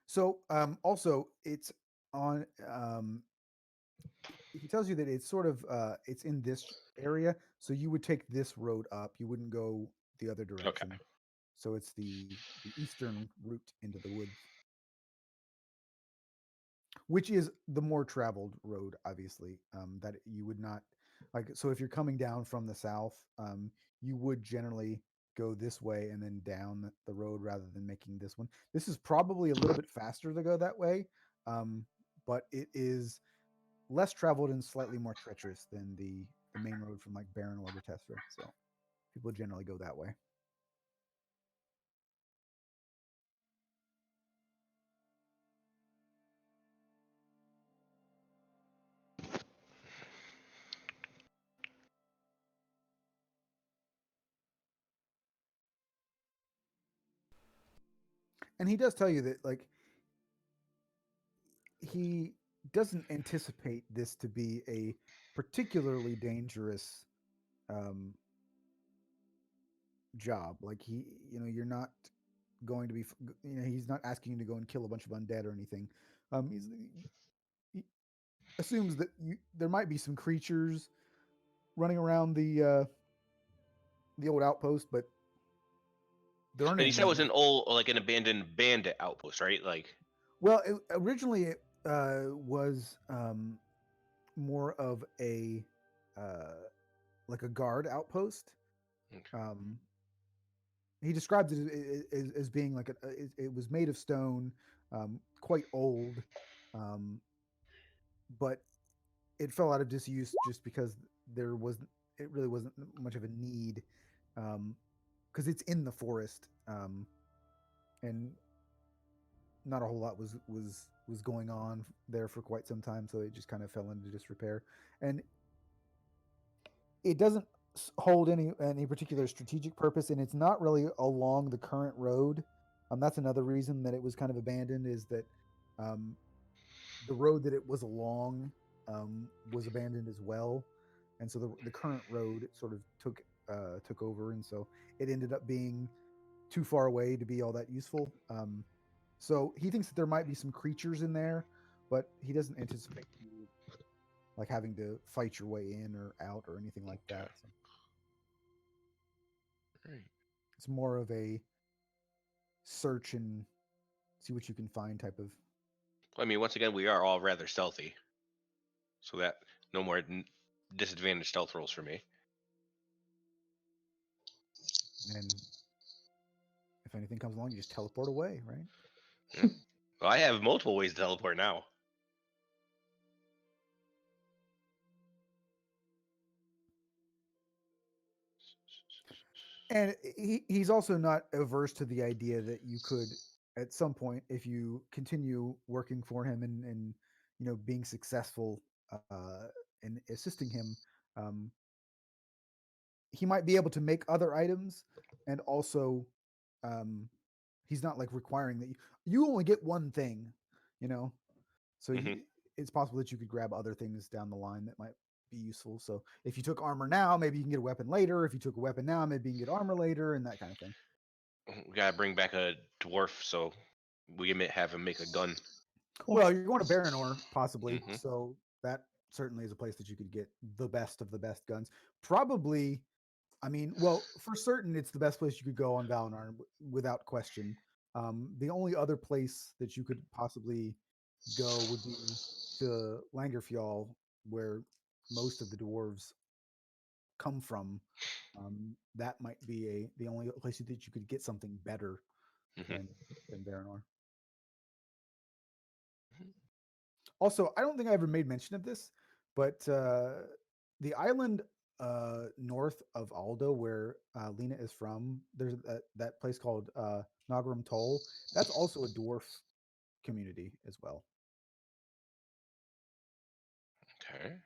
so also it's on he tells you that it's sort of it's in this area, so you would take this road up. You wouldn't go the other Okay. direction. So it's the eastern route into the woods, which is the more traveled road, obviously. That you would not like. So if you're coming down from the south, you would generally go this way and then down the road rather than making this one. This is probably a little bit faster to go that way, um, but it is less traveled and slightly more treacherous than the main road from like Baranor to Tessera. So people generally go that way. And he does tell you that like he doesn't anticipate this to be a particularly dangerous um, job. Like you're not going to be, he's not asking you to go and kill a bunch of undead or anything. He assumes that there might be some creatures running around the old outpost, but there aren't And he any said it was more. an old, like an abandoned bandit outpost, right? Like, Well, originally it was more of a uh, like a guard outpost. okay. Um, he describes it as being like it was made of stone, quite old, um, but it fell out of disuse just because there was it really wasn't much of a need, because it's in the forest, and not a whole lot was going on there for quite some time, so it just kind of fell into disrepair, and it doesn't hold any particular strategic purpose, and it's not really along the current road. That's another reason that it was kind of abandoned is that um, the road that it was along was abandoned as well, and so the current road sort of took over, and so it ended up being too far away to be all that useful. So he thinks that there might be some creatures in there, but he doesn't anticipate you like having to fight your way in or out or anything like Okay. that. So Right. it's more of a search and see what you can find type of. I mean, once again, we are all rather stealthy, so that no more disadvantage stealth rolls for me. And if anything comes along, you just teleport away, right? Yeah. Well, I have multiple ways to teleport now. And he's also not averse to the idea that you could, at some point, if you continue working for him and being successful, and assisting him, um, he might be able to make other items, and also, um, he's not like requiring that you only get one thing, you know. So Hmm. it's possible that you could grab other things down the line that might be useful. So if you took armor now, maybe you can get a weapon later. If you took a weapon now, maybe you can get armor later, and that kind of thing. We gotta bring back a dwarf so we can have him make a gun. Yeah. Well, you're going to Baranor, possibly, Hmm. so that certainly is a place that you could get the best of the best guns. Probably, I mean, well, for certain, it's the best place you could go on Valinor, without question. The only other place that you could possibly go would be to Langerfjall, where most of the dwarves come from. That might be the only place that you could get something better Hmm. than than Varanor. Also, I don't think I ever made mention of this, but the island north of Aldo, where Lena is from, there's that place called Nagram Toll. That's also a dwarf community as well. Okay.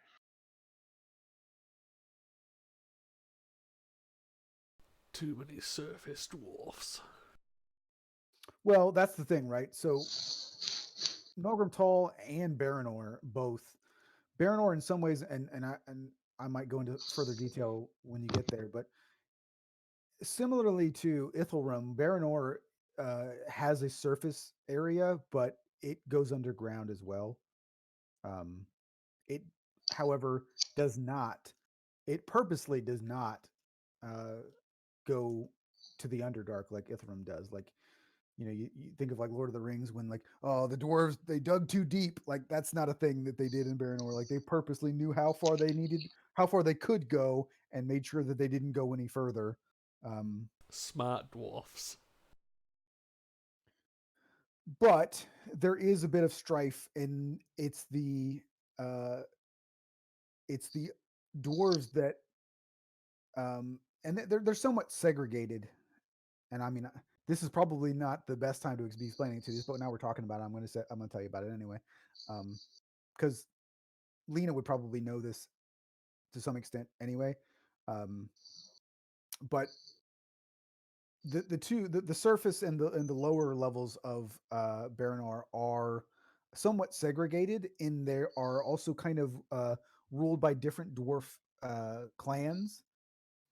Too many surface dwarfs. Well, that's the thing, right? So Nagram Toll and Baranor both. Baranor, in some ways, and I might go into further detail when you get there, but similarly to Ithilrum, Baranor has a surface area, but it goes underground as well. Um, it, however, does not. It purposely does not uh, go to the Underdark like Ithilrum does. Like, you think of like Lord of the Rings, when like, oh, the dwarves, they dug too deep. Like, that's not a thing that they did in Baranor. Like, they purposely knew how far they could go, and made sure that they didn't go any further. Um, Smart dwarfs. but there is a bit of strife, and uh it's the dwarves that, and they're somewhat segregated. And I mean, this is probably not the best time to be explaining it to this, but now we're talking about it, I'm going to tell you about it anyway. Because Lena would probably know this to some extent anyway. um but the surface and the lower levels of Baranor are somewhat segregated, in there are also kind of ruled by different dwarf clans,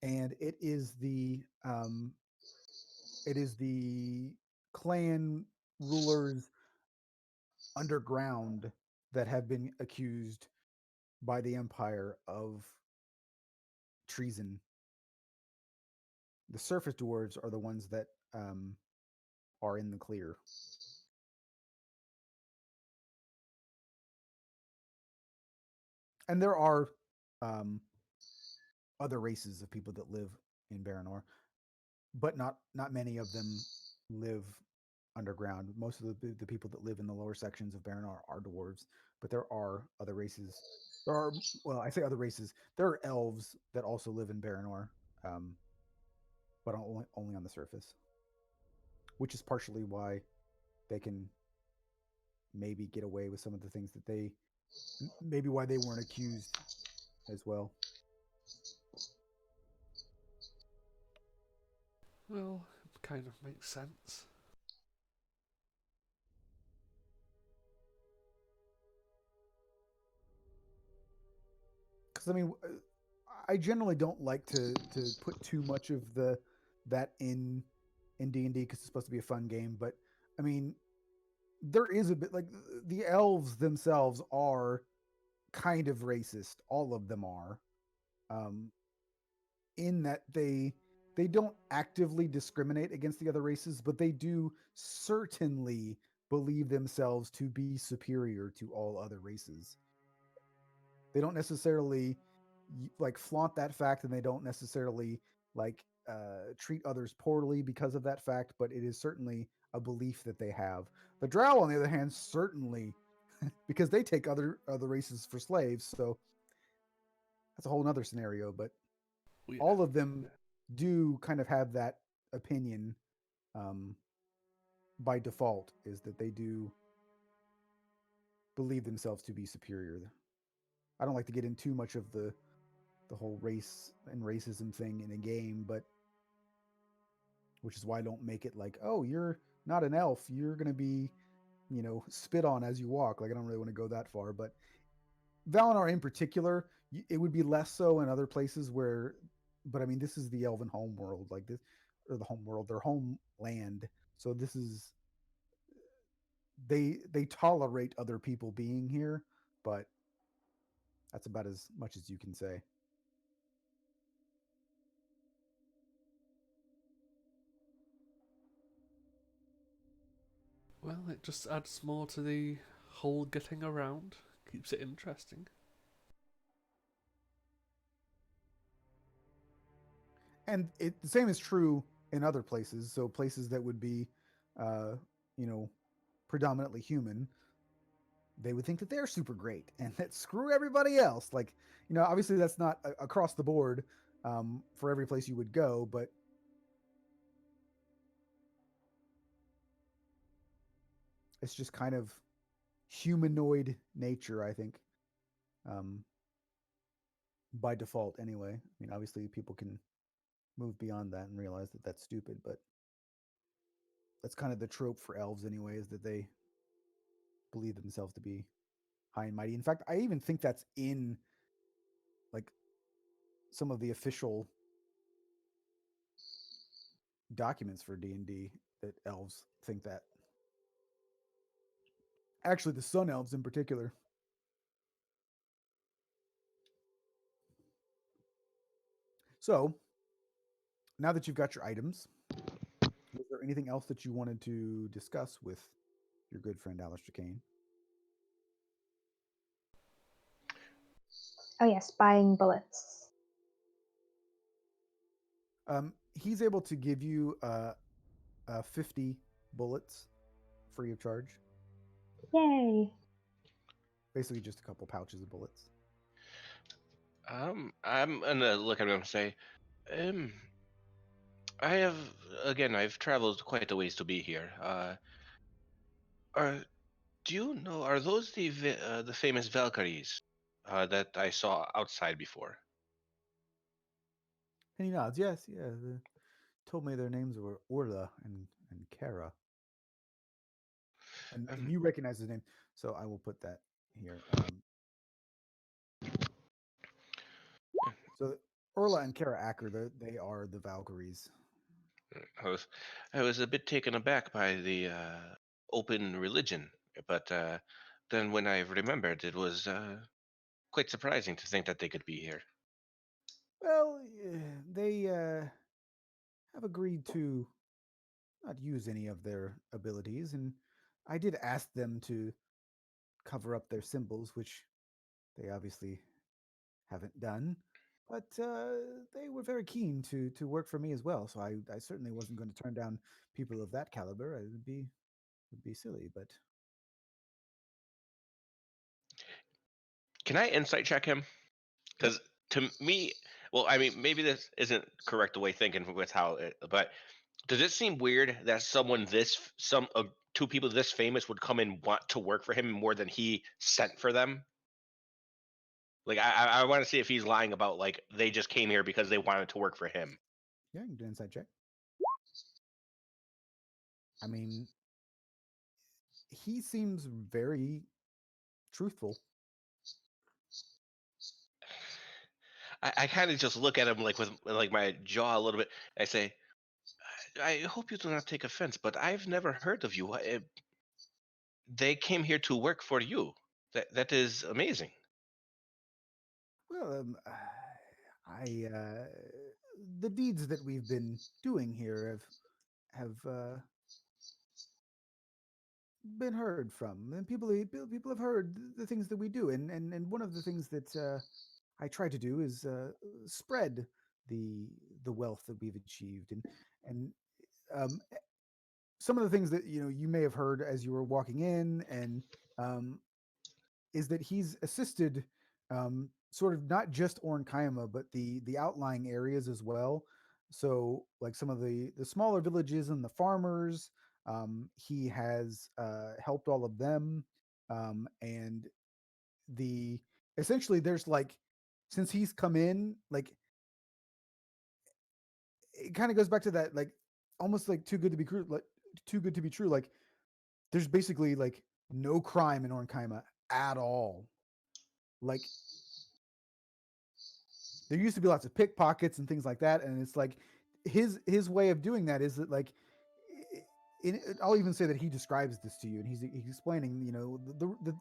and it is the clan rulers underground that have been accused by the Empire of treason. The surface dwarves are the ones that are in the clear. And there are um, other races of people that live in Baranor, but not many of them live underground. Most of the people that live in the lower sections of Baranor are dwarves, but there are other races. There are, well, I say other races. There are elves that also live in Baranor, um, but only on the surface, which is partially why they can maybe get away with some of the things that maybe why they weren't accused as well. Well, it kind of makes sense. Because I mean, I generally don't like to put too much of that in D&D, because it's supposed to be a fun game. But I mean, there is a bit, like, the elves themselves are kind of racist. All of them are, um, in that they don't actively discriminate against the other races, but they do certainly believe themselves to be superior to all other races. They don't necessarily like flaunt that fact, and they don't necessarily like treat others poorly because of that fact, but it is certainly a belief that they have. The Drow, on the other hand, certainly, because they take other races for slaves, so that's a whole other scenario. But Well, yeah. all of them do kind of have that opinion, um, by default, is that they do believe themselves to be superior. I don't like to get in too much of the whole race and racism thing in a game, but which is why I don't make it like, oh, you're not an elf, you're gonna be, spit on as you walk. Like I don't really want to go that far, but Valinor in particular, it would be less so in other places where, but I mean, this is the Elven home world, like this, or the home world, their homeland. So this is they tolerate other people being here, but that's about as much as you can say. Well, it just adds more to the whole getting around, keeps it interesting. And the same is true in other places. So places that would be, uh, you know, predominantly human, they would think that they're super great and that screw everybody else. Like, obviously that's not across the board for every place you would go, but it's just kind of humanoid nature, I think, um, by default. Anyway, I mean, obviously people can move beyond that and realize that that's stupid, but that's kind of the trope for elves, anyway, is that they believe themselves to be high and mighty. In fact, I even think that's in like some of the official documents for D&D that elves think that. Actually, the sun elves in particular. So, now that you've got your items, was there anything else that you wanted to discuss with your good friend Alistair Kane? Oh yes, buying bullets. He's able to give you 50 bullets free of charge. Yay! Basically, just a couple pouches of bullets. I'm gonna look at him and say, um, I have again. I've traveled quite a ways to be here. Are do you know? Are those the famous Valkyries that I saw outside before? And he nods. Yes, yeah. Told me their names were Orla and Kara, and Um, you recognize his name, so I will put that here. So Orla and Kara Acker, they are the Valkyries. I was I was a bit taken aback by the open religion, but then when I remembered, it was quite surprising to think that they could be here. Well, they have agreed to not use any of their abilities, and I did ask them to cover up their symbols, which they obviously haven't done. But they were very keen to work for me as well, so I certainly wasn't going to turn down people of that caliber. It would be silly, but Can I insight check him? yep. Because to me, well, I mean, maybe this isn't correct the way thinking with how it, but does it seem weird that someone two people this famous would come and want to work for him more than he sent for them? Like, I want to see if he's lying about like they just came here because they wanted to work for him. Yeah, you can do an inside check. I mean, he seems very truthful. I kind of just look at him like with like my jaw a little bit. I say, I hope you do not take offense, but I've never heard of you. They came here to work for you. That is amazing. Well, I the deeds that we've been doing here have been heard from, and people have heard the things that we do, and one of the things that I try to do is spread the the wealth that we've achieved, and um, some of the things that you may have heard as you were walking in, and um, is that he's assisted sort of not just Orn Kaima, but the outlying areas as well. So, like some of the smaller villages and the farmers, he has helped all of them, and the essentially there's like, since he's come in, like it kind of goes back to that, like almost like too good to be true, like too good to be true. Like there's basically like no crime in Orn Kaima at all. Like there used to be lots of pickpockets and things like that, and it's like his way of doing that is that like I'll even say that he describes this to you, and he's explaining, you know,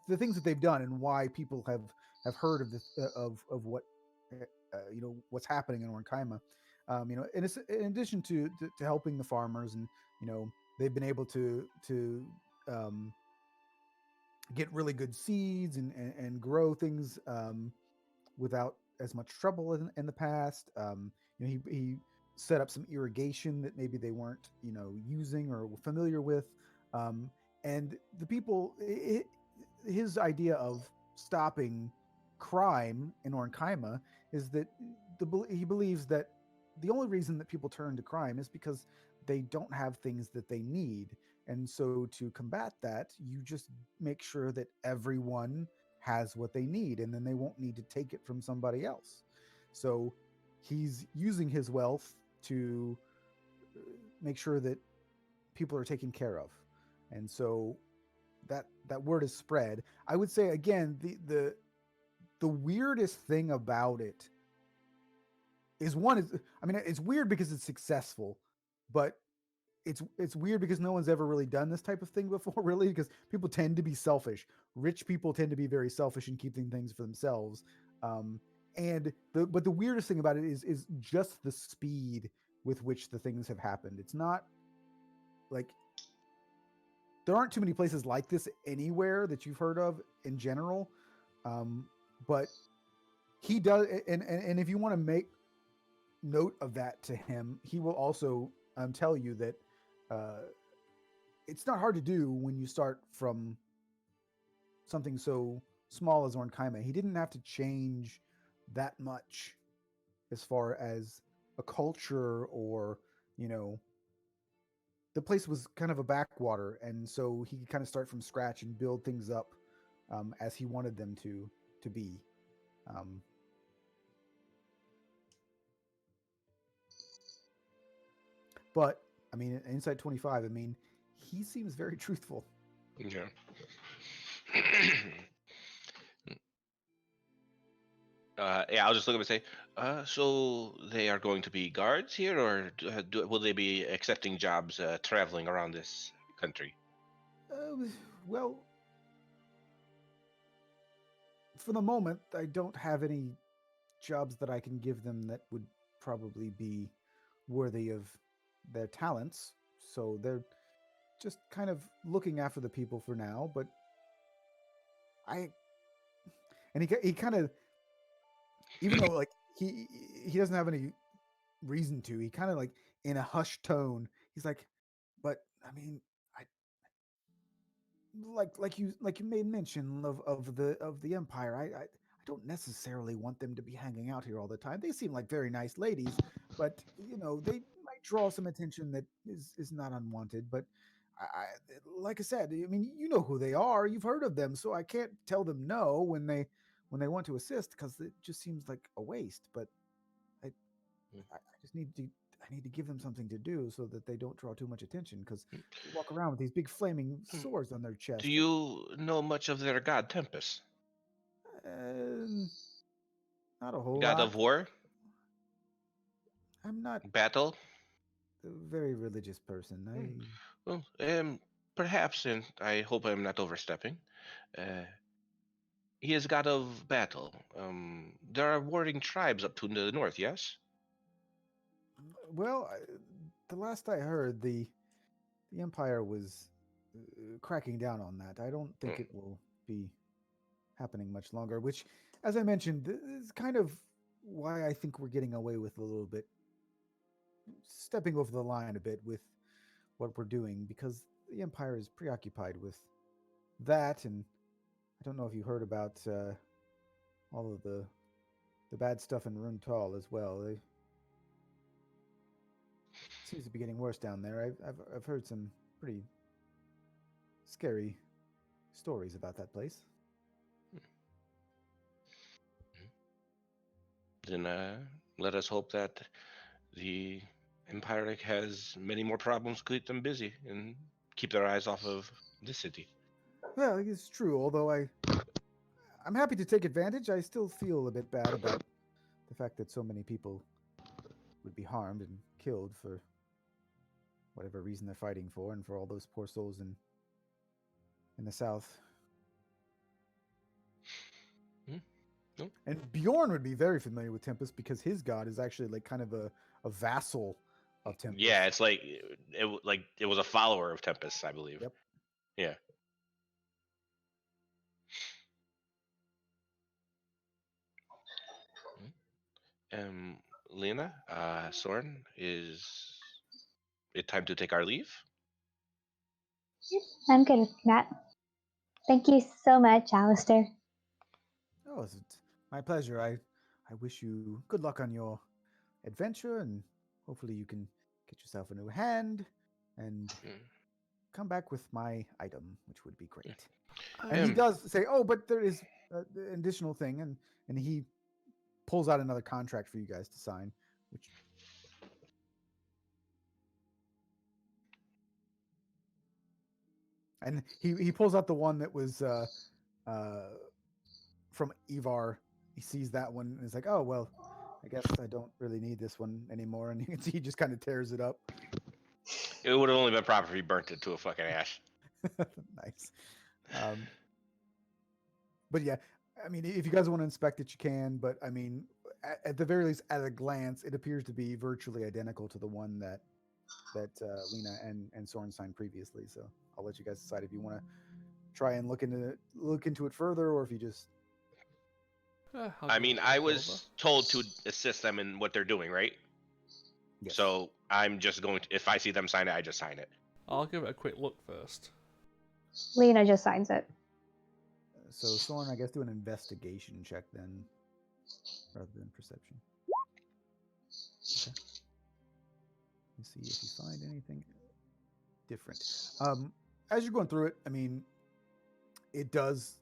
the things that they've done and why people have heard of this of what you know what's happening in Ornkaima. You know, and it's in addition to helping the farmers, and you know they've been able to um, get really good seeds and grow things without as much trouble in the past. You know, he set up some irrigation that maybe they weren't, you know, using or were familiar with. Um, and the people, his idea of stopping crime in Ornkaima is that he believes that the only reason that people turn to crime is because they don't have things that they need. And so to combat that, you just make sure that everyone has what they need, and then they won't need to take it from somebody else. So he's using his wealth to make sure that people are taken care of. And so that word is spread. I would say again, the weirdest thing about it is one is, I mean, it's weird because it's successful, but it's weird because no one's ever really done this type of thing before, really, because people tend to be selfish. Rich people tend to be very selfish and keeping things for themselves. Um, and but the weirdest thing about it is just the speed with which the things have happened. It's not like there aren't too many places like this anywhere that you've heard of in general. But he does, and if you want to make note of that to him, he will also tell you that uh, it's not hard to do when you start from something so small as Orn Kaima. He didn't have to change that much as far as a culture or, you know, the place was kind of a backwater. And so he could kind of start from scratch and build things up as he wanted them to be. Um, but I mean, Inside 25, I mean, he seems very truthful. Yeah. Yeah, I'll just look up and say, so they are going to be guards here, or will they be accepting jobs traveling around this country? Uh, well, for the moment, I don't have any jobs that I can give them that would probably be worthy of their talents. So they're just kind of looking after the people for now. But I and he kind of, even though like he doesn't have any reason to, he kind of like in a hushed tone, he's like, but I mean, I like you made mention of the empire. I don't necessarily want them to be hanging out here all the time. They seem like very nice ladies, but you know they might draw some attention that is not unwanted. But I like I said, I mean, you know who they are. You've heard of them, so I can't tell them no when they want to assist, because it just seems like a waste. But I I just need to. I need to give them something to do so that they don't draw too much attention, because they walk around with these big flaming Hmm. swords on their Do chest. you know much of their god Tempest? Um, not a whole God of lot. war? I'm not Battle? a very religious person. Hmm. Well, perhaps, and I hope I'm not overstepping. Uh, he is god of battle. There are warring tribes up to the north, yes? Well, the last I heard, the Empire was cracking down on that. I don't think Hmm. it will be happening much longer. Which, as I mentioned, is kind of why I think we're getting away with a little bit, stepping over the line a bit with what we're doing, because the Empire is preoccupied with that. And I don't know if you heard about all of the bad stuff in Runtal as well. They seems to be getting worse down there. I've heard some pretty scary stories about that place. Then let us hope that the Empire has many more problems to keep them busy and keep their eyes off of this city. Well, it's true. Although I'm happy to take advantage, I still feel a bit bad about the fact that so many people would be harmed and killed for whatever reason they're fighting for, and for all those poor souls in the south. Hmm? No? And Bjorn would be very familiar with Tempest because his god is actually like kind of a vassal of Tempest. Yeah, it's like it was a follower of Tempest, I believe. Yep. Yeah. Lena, Soren, is it time to take our leave? I'm good with that. Thank you so much, Alistair. Oh, it's my pleasure. I wish you good luck on your adventure, and hopefully you can get yourself a new hand and Mm. come back with my item, which would be great. I, And he does say, "Oh, but there is an additional thing," and he pulls out another contract for you guys to sign, which. And he pulls out the one that was from Ivar. He sees that one and is like, "Oh well, I guess I don't really need this one anymore." And you can see he just kind of tears it up. It would have only been proper if he burnt it to a fucking ash. Nice. But yeah, I mean, if you guys want to inspect it, you can. But I mean, at the very least, at a glance, it appears to be virtually identical to the one that Lena and Soren signed previously. So I'll let you guys decide if you want to try and look into it further, or if you just. I'll I give mean, it a I look was over. told to assist them in what they're doing, right? Yes. So I'm just going to, if I see them sign it, I just sign it. I'll give it a quick look first. Lena just signs it. So Soren, I guess, do an investigation check then, rather than perception. Okay. Let's see if you find anything different. As you're going through it, I mean, it does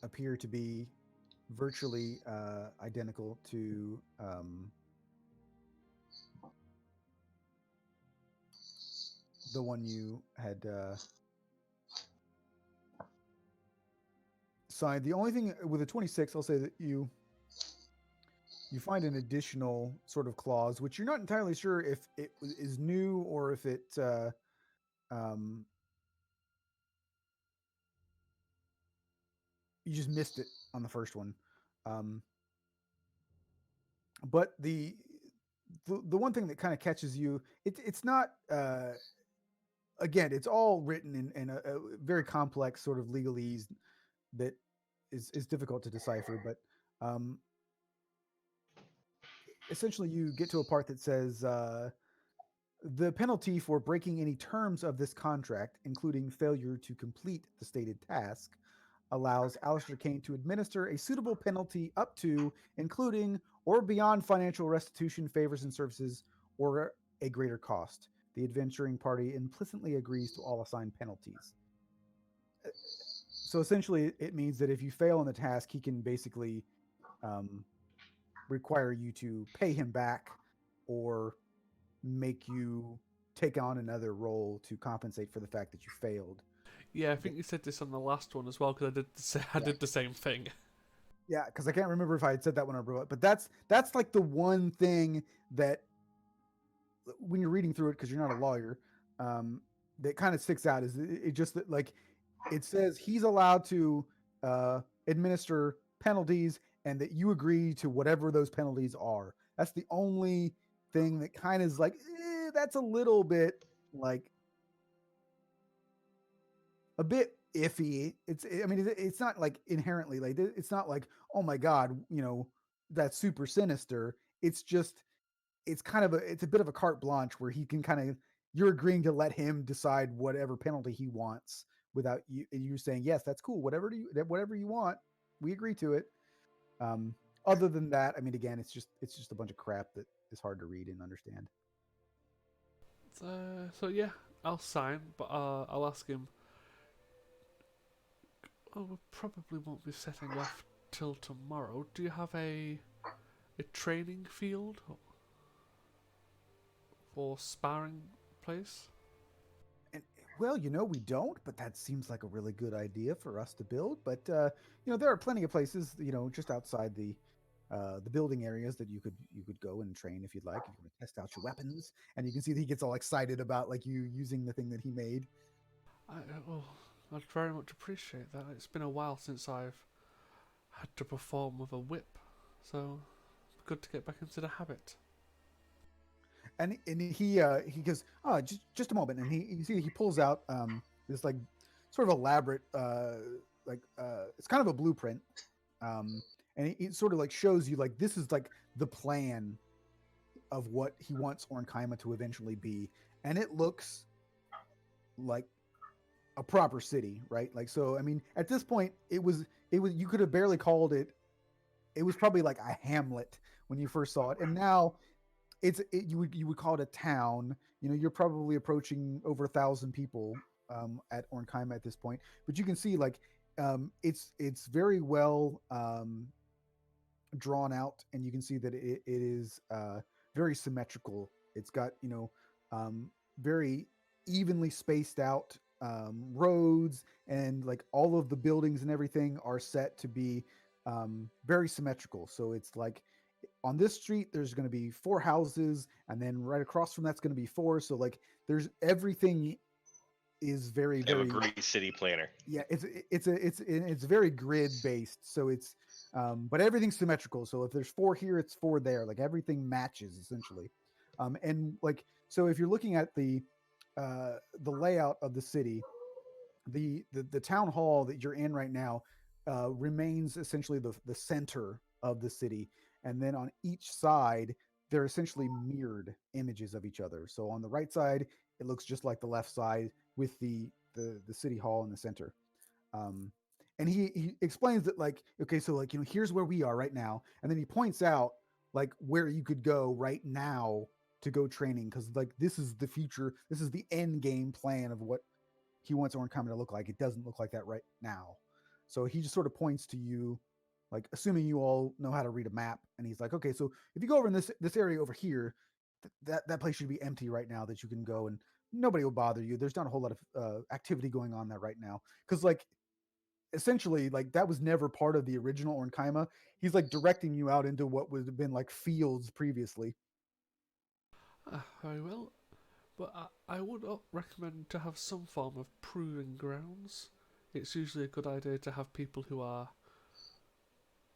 appear to be virtually identical to the one you had signed. The only thing with the 26, I'll say that you find an additional sort of clause, which you're not entirely sure if it is new or if it you just missed it on the first one. But the one thing that kind of catches you, it's not again, it's all written in a very complex sort of legalese that is difficult to decipher. But essentially, you get to a part that says the penalty for breaking any terms of this contract, including failure to complete the stated task, allows Alistair Kane to administer a suitable penalty up to, including, or beyond financial restitution, favors, and services, or a greater cost. The adventuring party implicitly agrees to all assigned penalties. So essentially, it means that if you fail in the task, he can basically require you to pay him back or make you take on another role to compensate for the fact that you failed. Yeah, I think you said this on the last one as well because I did the same thing. Yeah, because I can't remember if I had said that when I wrote it, but that's like the one thing that when you're reading through it, because you're not a lawyer, that kind of sticks out is it just that like it says he's allowed to administer penalties and that you agree to whatever those penalties are. That's the only thing that kind of is like that's a little bit like a bit iffy. I mean, it's not like inherently like it's not like oh my god, that's super sinister. It's just it's kind of it's a bit of a carte blanche where he can kind of you're agreeing to let him decide whatever penalty he wants without you saying yes, that's cool, whatever you want, we agree to it. Other than that, I mean, again, it's just a bunch of crap that is hard to read and understand. So yeah, I'll sign, but I'll ask him. Oh, we probably won't be setting off till tomorrow. Do you have a a training field or sparring place? And well, we don't, but that seems like a really good idea for us to build. But there are plenty of places, just outside the building areas that you could go and train if you'd like. If you want to test out your weapons, and you can see that he gets all excited about like you using the thing that he made. I, oh, I'd very much appreciate that. It's been a while since I've had to perform with a whip, so good to get back into the habit. And he goes, oh, just a moment, and you see he pulls out this like sort of elaborate it's kind of a blueprint, um, and it sort of like shows you like this is like the plan of what he wants Orn Kaima to eventually be, and it looks like a proper city, right? Like, so I mean, at this point, it was you could have barely called it. It was probably like a hamlet when you first saw it, and now you would call it a town. You're probably approaching over 1,000 people at Orn Kaima at this point, but you can see like it's very well drawn out, and you can see that it is very symmetrical. It's got very evenly spaced out roads, and like all of the buildings and everything are set to be very symmetrical. So it's like on this street there's going to be four houses, and then right across from that's going to be four. So like there's everything is very I have a very great city planner. yeah, it's very grid based, so it's but everything's symmetrical. So if there's four here, it's four there. Like everything matches essentially, and like so if you're looking at the layout of the city, the town hall that you're in right now remains essentially the center of the city, and then on each side they're essentially mirrored images of each other. So on the right side, it looks just like the left side with the city hall in the center. Um, and he explains that like okay, so like here's where we are right now, and then he points out like where you could go right now to go training, because like this is the future, this is the end game plan of what he wants Orn Kaima to look like. It doesn't look like that right now. So he just sort of points to you, like assuming you all know how to read a map, and he's like, okay, so if you go over in this area over here, that place should be empty right now, that you can go and nobody will bother you. There's not a whole lot of activity going on there right now, because like essentially like that was never part of the original Orn Kaima. He's like directing you out into what would have been like fields previously. Very well, but I would recommend to have some form of proving grounds. It's usually a good idea to have people who are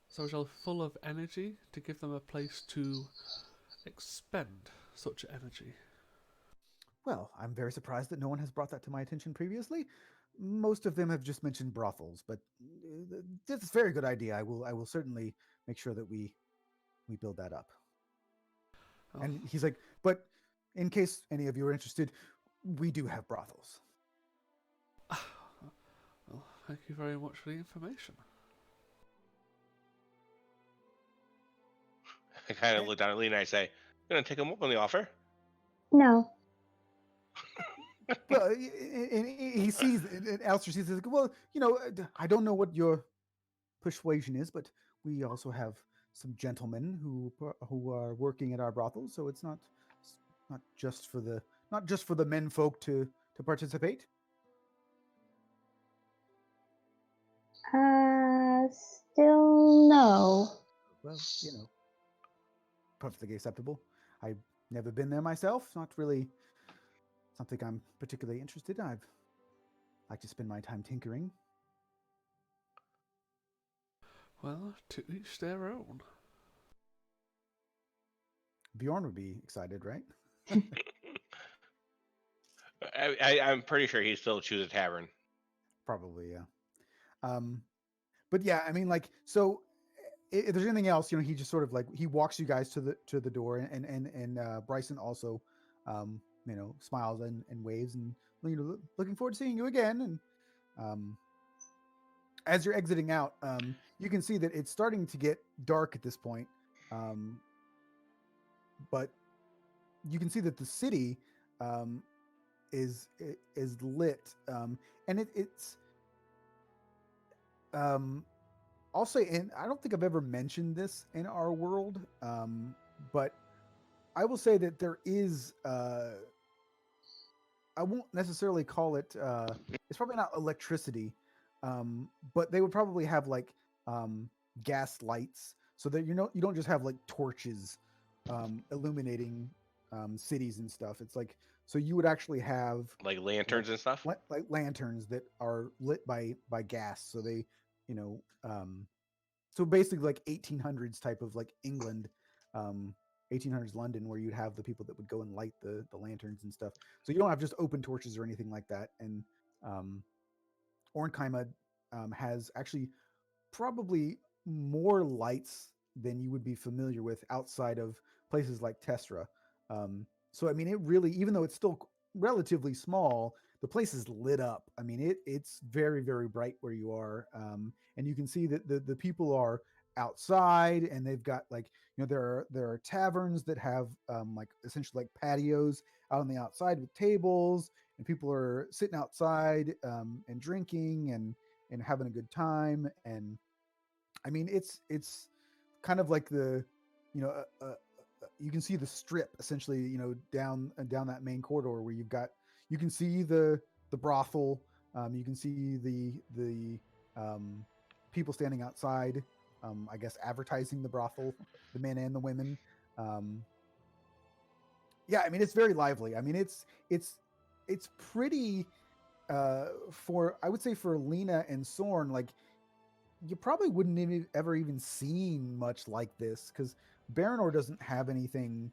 social full of energy to give them a place to expend such energy. Well, I'm very surprised that no one has brought that to my attention previously. Most of them have just mentioned brothels, but that's a very good idea. I will certainly make sure that we build that up. Oh, And he's like, but in case any of you are interested, we do have brothels. well, thank you very much for the information. I kind of And, look down at Lena and I say, "You gonna take him up on the offer?" No. well, and he sees, and Alistair sees, like, well, I don't know what your persuasion is, but we also have some gentlemen who are working at our brothel, so it's not just for the men folk to participate. Still no. Well, perfectly acceptable. I've never been there myself. Not really something I'm particularly interested in. I've like to spend my time tinkering. Well, to each their own. Bjorn would be excited, right? I'm pretty sure he'd still choose a tavern. Probably, yeah. Um, but yeah, I mean, like, so if there's anything else, he just sort of like he walks you guys to the door, and Bryson also, smiles and waves, and looking forward to seeing you again. And as you're exiting out, you can see that it's starting to get dark at this point, um, but you can see that the city um, is lit, and it's um, I'll say, and I don't think I've ever mentioned this in our world, but I will say that there is. I won't necessarily call it. It's probably not electricity, but they would probably have like um, gas lights, so that you don't just have like torches illuminating cities and stuff. It's like so you would actually have Like like lanterns and stuff. like lanterns that are lit by gas, so they you know so basically like 1800s type of like England, um 1800s London, where you'd have the people that would go and light the lanterns and stuff, so you don't have just open torches or anything like that. And um Orn Kaima has actually probably more lights than you would be familiar with outside of places like Tesra. So I mean, it really, even though it's still relatively small, the place is lit up. I mean, it's very very bright where you are, and you can see that the people are outside, and they've got like there are taverns that have like essentially like patios out on the outside with tables, and people are sitting outside and drinking and having a good time. And I mean, it's kind of like the, you can see the strip essentially, down that main corridor where you can see the brothel, you can see the people standing outside, I guess advertising the brothel, the men and the women. Um, yeah, I mean it's very lively. I mean it's pretty for I would say for Lena and Sorn, like you probably wouldn't ever even seen much like this because Baranor doesn't have anything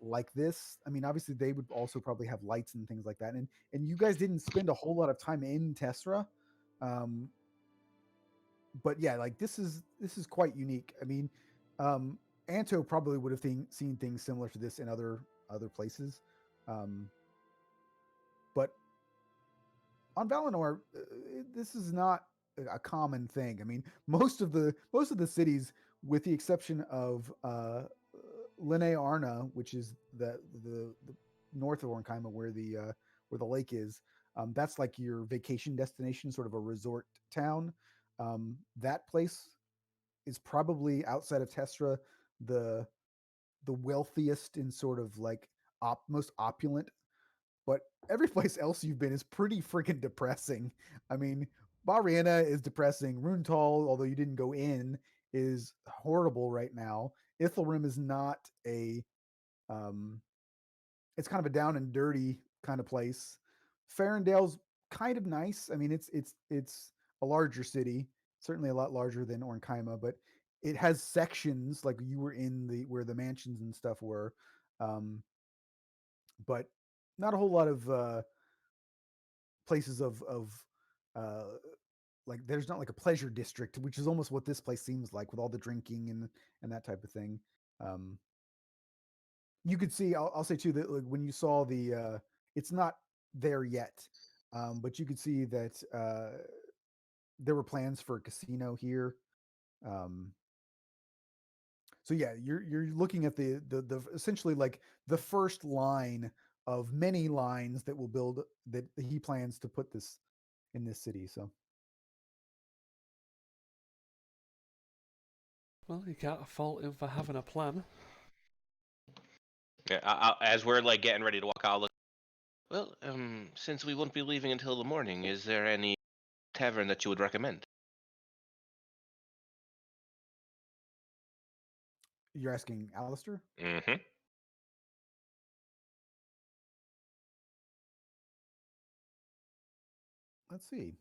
like this. I mean, obviously they would also probably have lights and things like that, and you guys didn't spend a whole lot of time in Tessera, um, but yeah, like this is quite unique. I mean, um, Anto probably would have seen things similar to this in other places, um, but on Valinor, this is not a common thing. I mean, most of the cities, with the exception of Linne Arna, which is the north of Ornkaima, where the lake is, that's like your vacation destination, sort of a resort town. That place is probably outside of Testra the the wealthiest and sort of like most opulent, but every place else you've been is pretty freaking depressing. I mean, Bariana is depressing. Runtal, although you didn't go in, is horrible right now. Ithilrim is not a um it's kind of a down and dirty kind of place. Farendale's kind of nice. I mean, it's a larger city, certainly a lot larger than Ornkaima, but it has sections like you were in the where the mansions and stuff were. Um, but not a whole lot of places of uh like there's not like a pleasure district, which is almost what this place seems like with all the drinking and that type of thing. um you could see, I'll say too that like when you saw the it's not there yet, but you could see that there were plans for a casino here. um so yeah, you're looking at the essentially like the first line of many lines that will build that he plans to put this in this city. So Well, you can't fault him for having a plan. Yeah, as we're like getting ready to walk out, I'll look. Well, since we won't be leaving until the morning, is there any tavern that you would recommend? you're asking Alistair? Mm-hmm. Let's see.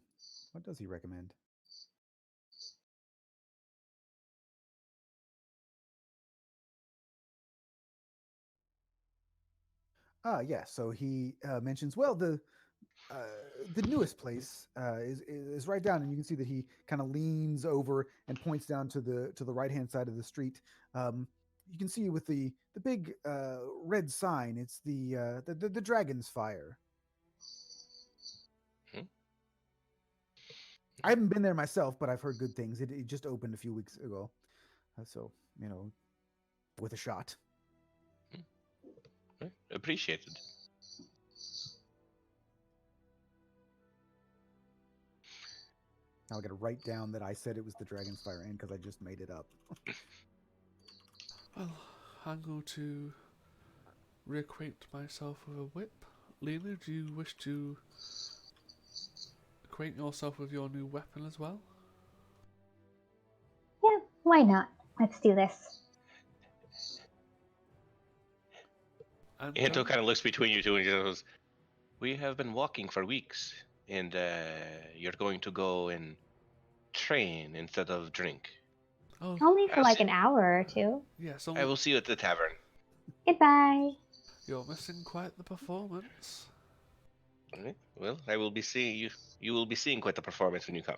What does he recommend? Yeah. So he mentions, well, uh, the newest place is right down, and you can see that he kind of leans over and points down to the right hand side of the street. You can see with the big red sign, it's the Dragon's Fire. Hmm. I haven't been there myself, but I've heard good things. It just opened a few weeks ago, so with a shot. Appreciated. Now I got to write down that I said it was the Dragon's Fire Inn because I just made it up. Well, I'm going to reacquaint myself with a whip. Lena, do you wish to acquaint yourself with your new weapon as well? Yeah, why not? Let's do this. And Anto kind of looks between you two and goes, "We have been walking for weeks, and you're going to go and train instead of drink. oh, Only for I'll like see. an hour or two. yes, I will see you at the tavern." Goodbye. you're missing quite the performance. All right. Well, I will be seeing you. You will be seeing quite the performance when you come.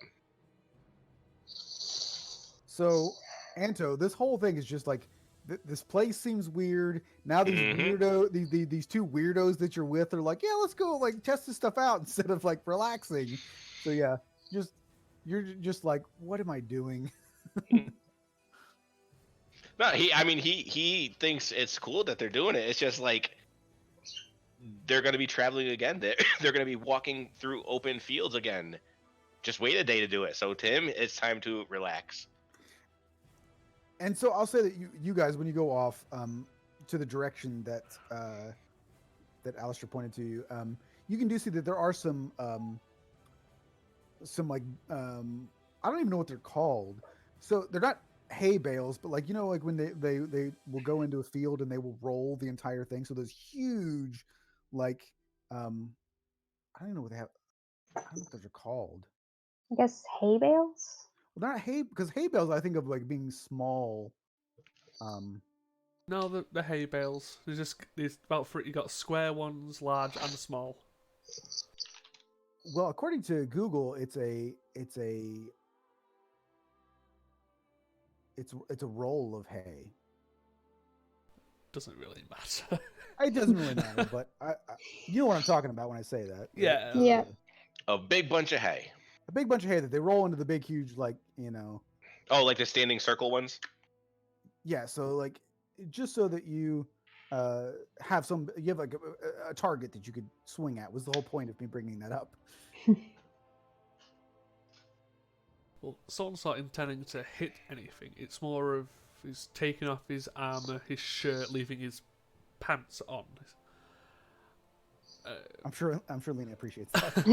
So, Anto, this whole thing is just like this place seems weird. Now these these two weirdos that you're with are like, yeah, let's go like test this stuff out instead of like relaxing. So yeah, just you're just like, what am I doing? No, he thinks it's cool that they're doing it. It's just like they're going to be traveling again. They're going to be walking through open fields again. Just wait a day to do it. So Tim, it's time to relax. And so I'll say that you guys, when you go off to the direction that that Alistair pointed to you, you can do see that there are some like I don't even know what they're called. So they're not hay bales, but like like when they will go into a field and they will roll the entire thing. So those huge, like I don't even know what they have. I don't know what those are called. I guess hay bales? Well, not hay because hay bales I think of like being small. No, the hay bales. There's about three. You got square ones, large, and small. Well, according to Google, it's a roll of hay. Doesn't really matter. It doesn't really matter, but you know what I'm talking about when I say that. Right? Yeah. Yeah. A big bunch of hay. A big bunch of hay that they roll into the big, huge, like Oh, like the standing circle ones. Yeah, so like just so that you have you have like a target that you could swing at was the whole point of me bringing that up. Well, Saul's not intending to hit anything. It's more of he's taking off his armor, his shirt, leaving his pants on. I'm sure Lena appreciates that.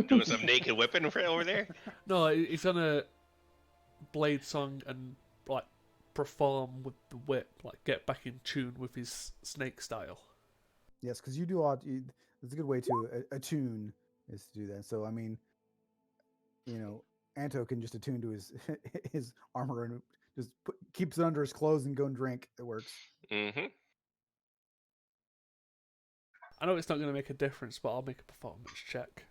doing some naked whipping over there. No, he's gonna blade song and like perform with the whip, like get back in tune with his snake style. Yes, because you do it's a good way to attune is to do that. So I mean, Anto can just attune to his his armor and just keeps it under his clothes and go and drink. It works. Mm-hmm. I know it's not going to make a difference, but I'll make a performance check.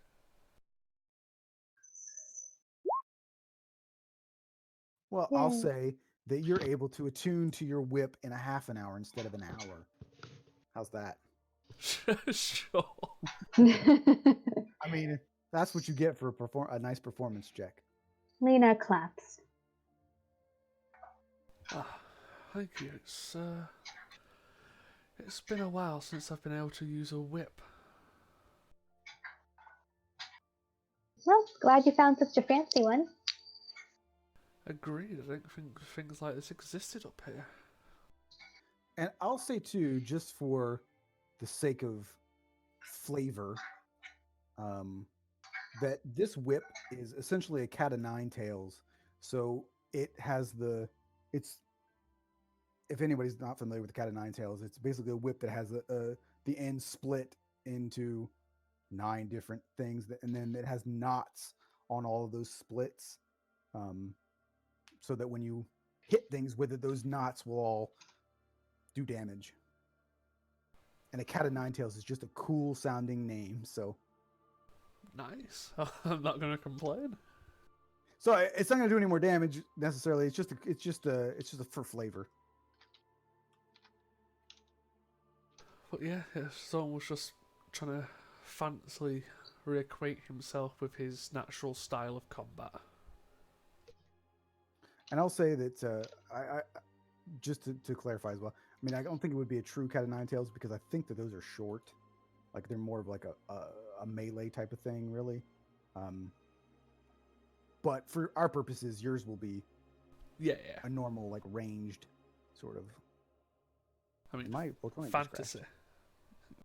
Well, I'll say that you're able to attune to your whip in a half an hour instead of an hour. How's that? Sure. I mean, that's what you get for a nice performance check. Lena claps. Thank you. It's been a while since I've been able to use a whip. Well, glad you found such a fancy one. Agreed. I don't think things like this existed up here. And I'll say too, just for the sake of flavor, that this whip is essentially a cat of nine tails. So it has if anybody's not familiar with the cat of nine tails, it's basically a whip that has the end split into 9 different things, and then it has knots on all of those splits, so that when you hit things with it, those knots will all do damage. And a cat of nine tails is just a cool sounding name, so Nice. I'm not going to complain. so it's not going to do any more damage necessarily. It's just for flavor. But yeah, someone was just trying to fancily reacquaint himself with his natural style of combat. And I'll say that I just to clarify as well. I mean, I don't think it would be a true cat of nine tails because I think that those are short. Like they're more of like a melee type of thing, really. but for our purposes, yours will be Yeah, yeah. a normal, like ranged sort of. I mean, My Bokoin just crashed. fantasy.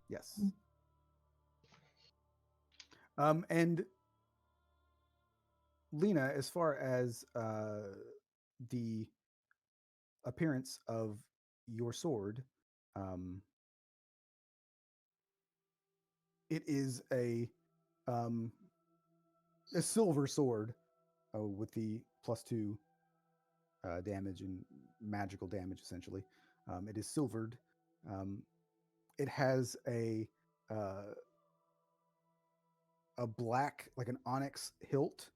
Yes. And Lena, as far as the appearance of your sword, um, it is a silver sword with the +2 damage and magical damage essentially. It is silvered. Um, it has uh, a black, like an onyx hilt,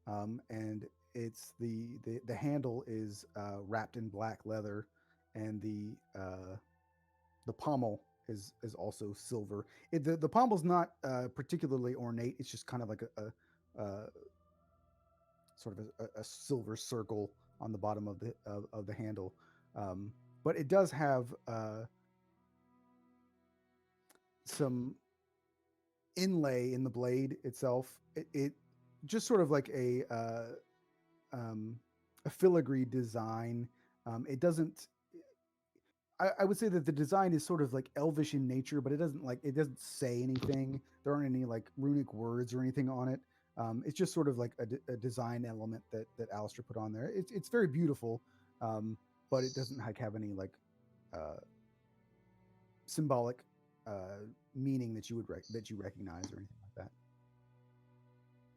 and it's the handle is wrapped in black leather, and the pommel is also silver. The pommel's not particularly ornate. It's just kind of like a sort of a silver circle on the bottom of the handle. But it does have some inlay in the blade itself. It just sort of like a filigree design. It doesn't. I would say that the design is sort of like elvish in nature, but it doesn't say anything. There aren't any like runic words or anything on it. It's just sort of like a design element that Alistair put on there. It's very beautiful, but it doesn't like have any like uh, symbolic meaning that that you recognize or anything like that.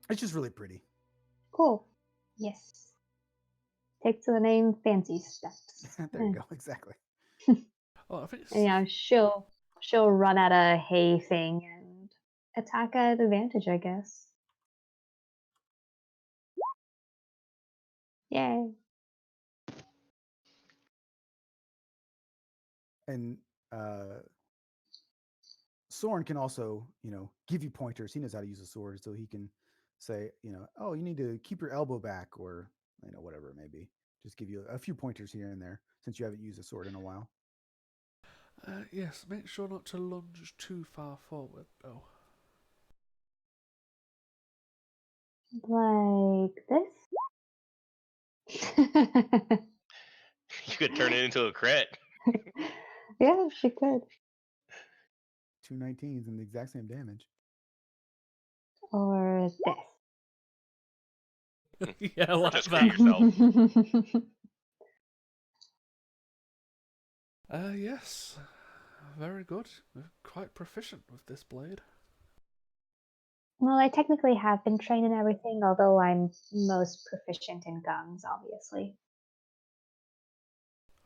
It's just really pretty. Cool. Yes. Take to the name fancy steps. There you go. Exactly. Oh, I think it's. And yeah, she'll run at a hay thing and attack at advantage, I guess. Yay. And Soren can also, give you pointers. He knows how to use a sword, so he can say, oh, you need to keep your elbow back, or whatever it may be. Just give you a few pointers here and there, since you haven't used a sword in a while. Yes, make sure not to lunge too far forward, though. Like this? You could turn it into a crit. Yeah, she could. 2 19s and the exact same damage. Or Yeah, I like Just that. crit yourself. this. Yes. Very good. Quite proficient with this blade. Well, I technically have been trained in everything, although I'm most proficient in guns, obviously.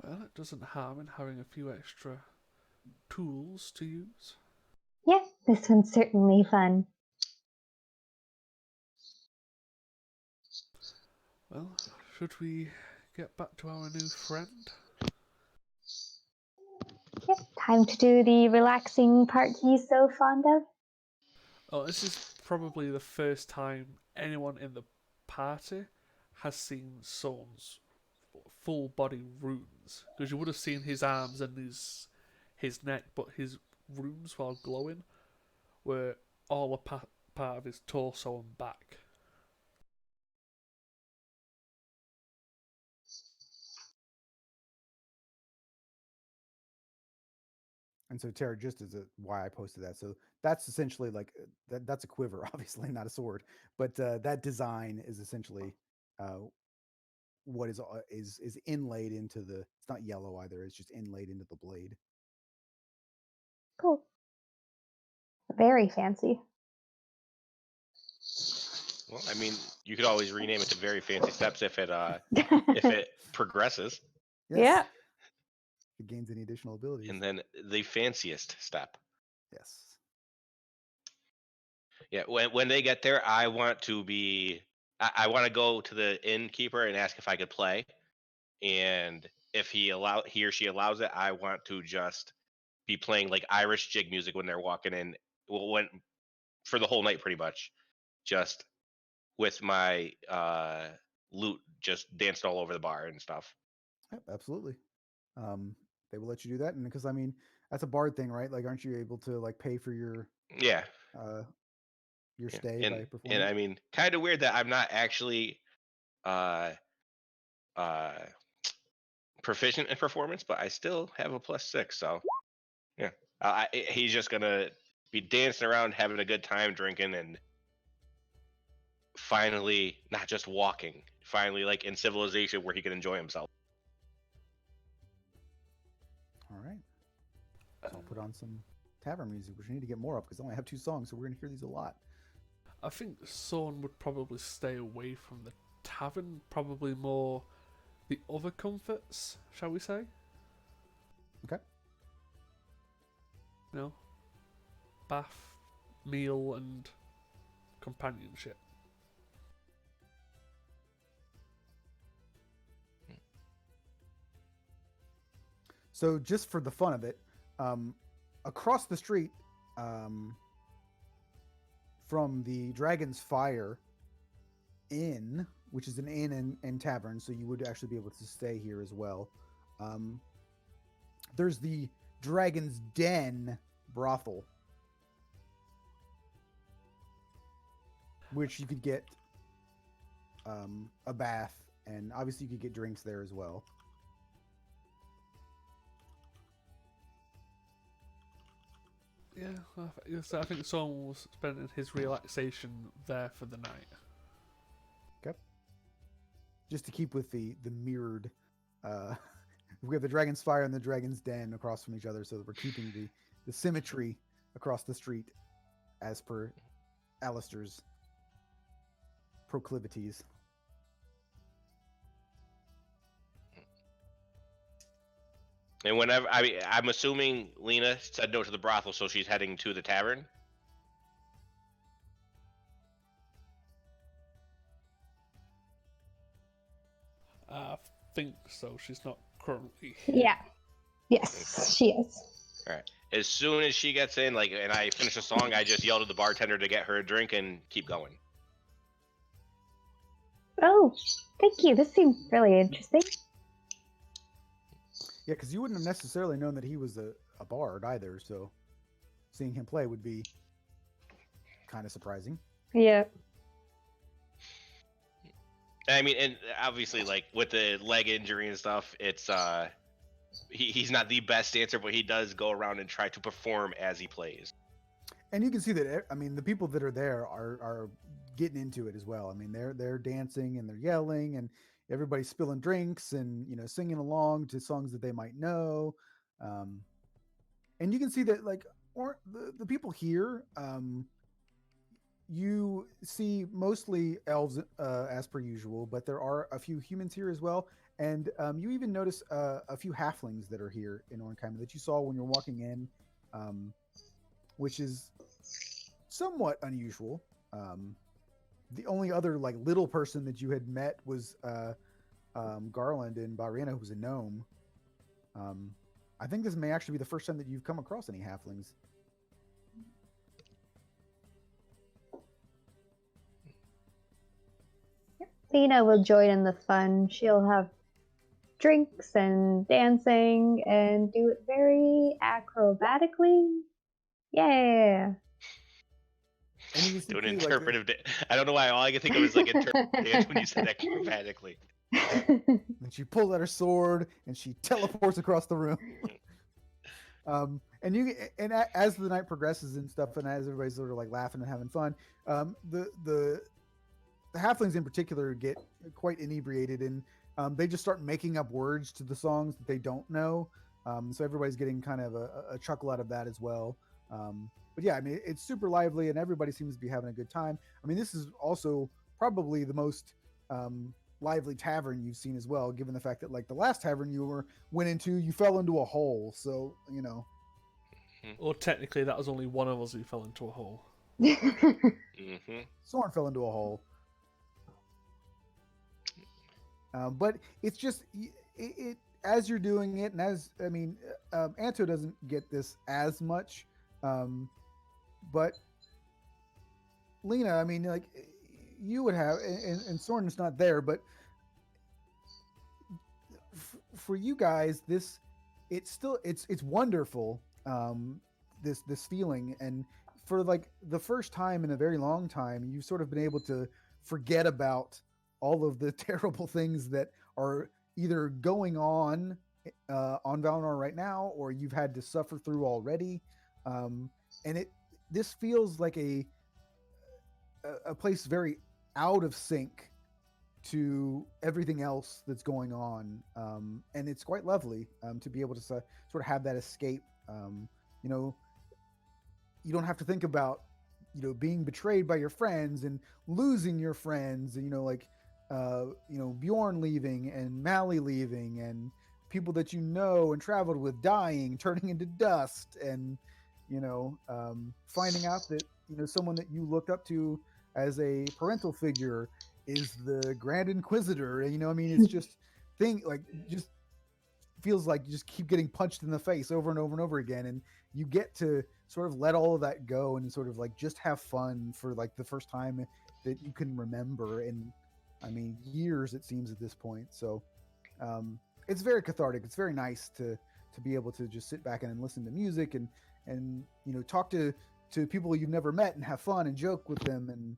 Well, it doesn't harm in having a few extra tools to use. Yeah, this one's certainly fun. Well, should we get back to our new friend? Yep, time to do the relaxing part he's so fond of. Oh, this is probably the first time anyone in the party has seen Sawn's full body runes. Because you would have seen his arms and his neck, but his runes, while glowing, were all a part of his torso and back. And so Tara, just as why I posted that, so that's essentially like that's a quiver, obviously not a sword, but that design is essentially uh, what is inlaid into the. It's not yellow either. It's just inlaid into the blade. Cool. Very fancy. Well, I mean, you could always rename it to Very Fancy Steps if it progresses. Yes. Yeah. If it gains any additional abilities. And then the fanciest step. Yes. Yeah, when they get there, I want to be. I want to go to the innkeeper and ask if I could play, and if he or she allows it, I want to just be playing like Irish jig music when they're walking in. Well, when for the whole night, pretty much, just with my lute, just dancing all over the bar and stuff. Yep, absolutely. They will let you do that, and because I mean that's a bard thing, right? Like, aren't you able to like pay for your Yeah. uh your Yeah. stay by performing. And I mean, kind of weird that I'm not actually uh proficient in performance, but I still have a +6. So yeah, he's just gonna be dancing around, having a good time, drinking, and finally not just walking. Finally, like in civilization, where he can enjoy himself. All right. So I'll put on some tavern music, which I need to get more of because I only have 2 songs, so we're gonna hear these a lot. I think Sorn would probably stay away from the tavern, probably more the other comforts, shall we say? Okay. You know, bath, meal, and companionship. So just for the fun of it, across the street um, from the Dragon's Fire Inn, which is an inn and tavern, so you would actually be able to stay here as well. There's the Dragon's Den brothel, which you could get a bath, and obviously you could get drinks there as well. Yeah, I think Sorn was spending his relaxation there for the night. Okay. Just to keep with the mirrored, we have the Dragon's Fire and the Dragon's Den across from each other, so that we're keeping the symmetry across the street as per Alistair's proclivities. And whenever I'm assuming Lena said no to the brothel, so she's heading to the tavern. I think so. She's not currently here. Yeah. Yes, she is. All right. As soon as she gets in, like, and I finish a song, I just yell to the bartender to get her a drink and keep going. Oh, thank you. This seems really interesting. Yeah, because you wouldn't have necessarily known that he was a bard either, so seeing him play would be kind of surprising. Yeah. I mean, and obviously, like with the leg injury and stuff, it's he's not the best dancer, but he does go around and try to perform as he plays. And you can see that. I mean, the people that are there are getting into it as well. I mean, they're dancing and they're yelling, and everybody's spilling drinks and singing along to songs that they might know. And you can see that like the people here. You see mostly elves as per usual, but there are a few humans here as well. And you even notice a few halflings that are here in Orn Kaima that you saw when you're walking in, which is somewhat unusual. The only other like little person that you had met was Garland in Baranor, who's a gnome. I think this may actually be the first time that you've come across any halflings. Lena will join in the fun. She'll have drinks and dancing and do it very acrobatically. Yeah. And you Do an see, interpretive. I don't know why all I can think of is like interpretive dance when you said acrobatically. And she pulls out her sword and she teleports across the room. And as the night progresses and stuff, and as everybody's sort of like laughing and having fun, the halflings in particular get quite inebriated, and they just start making up words to the songs that they don't know. So everybody's getting kind of a chuckle out of that as well. But yeah, I mean, it's super lively and everybody seems to be having a good time. I mean, this is also probably the most lively tavern you've seen as well, given the fact that like the last tavern you went into, you fell into a hole. So, Or technically, that was only one of us who fell into a hole. Mm-hmm. Sorn fell into a hole. But it's just it as you're doing it, and Anto doesn't get this as much, but Lena, I mean, like you would have, and Sorn's not there, but for you guys, it's wonderful. This feeling and for like the first time in a very long time, you've sort of been able to forget about all of the terrible things that are either going on Valinor right now, or you've had to suffer through already. And this feels like a place very out of sync to everything else that's going on, and it's quite lovely to be able to sort of have that escape. You know, you don't have to think about being betrayed by your friends and losing your friends, and Bjorn leaving and Mally leaving and people that you know and traveled with dying, turning into dust, and finding out that someone that you looked up to as a parental figure is the Grand Inquisitor. And I mean, it's just just feels like you just keep getting punched in the face over and over and over again, and you get to sort of let all of that go and sort of like just have fun for like the first time that you can remember in, I mean, years it seems at this point. So it's very cathartic. It's very nice to be able to just sit back and listen to music and talk to people you've never met and have fun and joke with them. And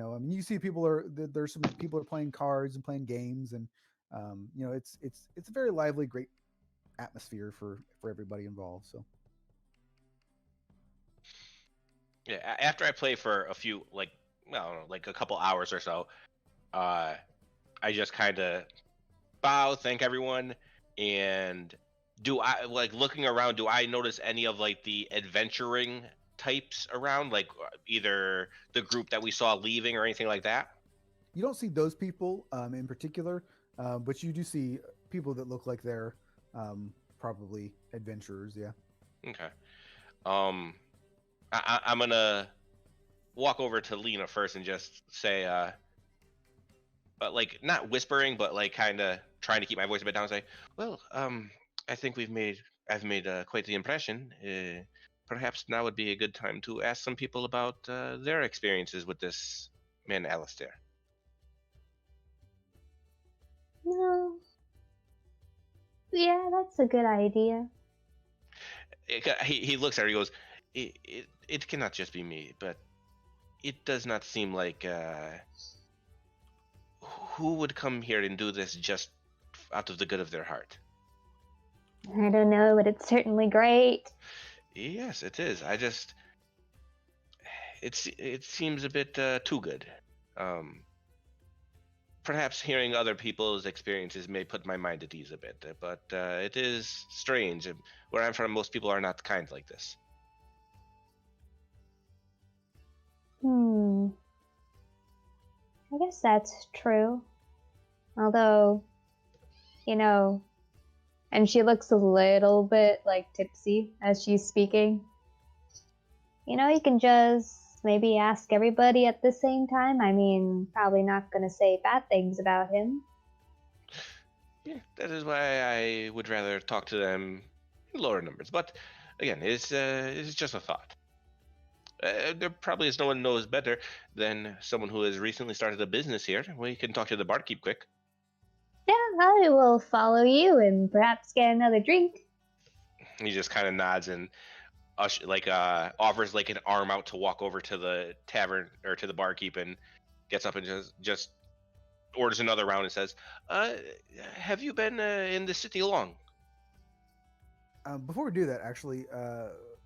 I mean, you see there's some people are playing cards and playing games, and it's a very lively, great atmosphere for everybody involved. So Yeah, after I play for a few, like, I don't know, like a couple hours or so, I just kind of bow, thank everyone, and do I, like, looking around, do I notice any of like the adventuring types around, like either the group that we saw leaving or anything like that? you don't see those people in particular, but you do see people that look like they're probably adventurers. Yeah. Okay. I'm gonna walk over to Lena first and just say, but like not whispering, but like kind of trying to keep my voice a bit down. And say, well, I think I've made quite the impression. Perhaps now would be a good time to ask some people about their experiences with this man, Alistair. No. Yeah, that's a good idea. He looks at her. He goes, it cannot just be me, but it does not seem like who would come here and do this just out of the good of their heart. I don't know, but it's certainly great. Yes, it is. It seems a bit too good. Perhaps hearing other people's experiences may put my mind at ease a bit, but it is strange. Where I'm from, most people are not kind like this. I guess that's true. Although, and she looks a little bit like tipsy as she's speaking. You can just maybe ask everybody at the same time. I mean, probably not going to say bad things about him. Yeah, that is why I would rather talk to them in lower numbers. But again, it's just a thought. There probably is no one knows better than someone who has recently started a business here. We can talk to the barkeep quick. Yeah, I will follow you and perhaps get another drink. He just kind of nods and offers like an arm out to walk over to the tavern or to the barkeep, and gets up and just orders another round and says, have you been in the city long? Before we do that, actually,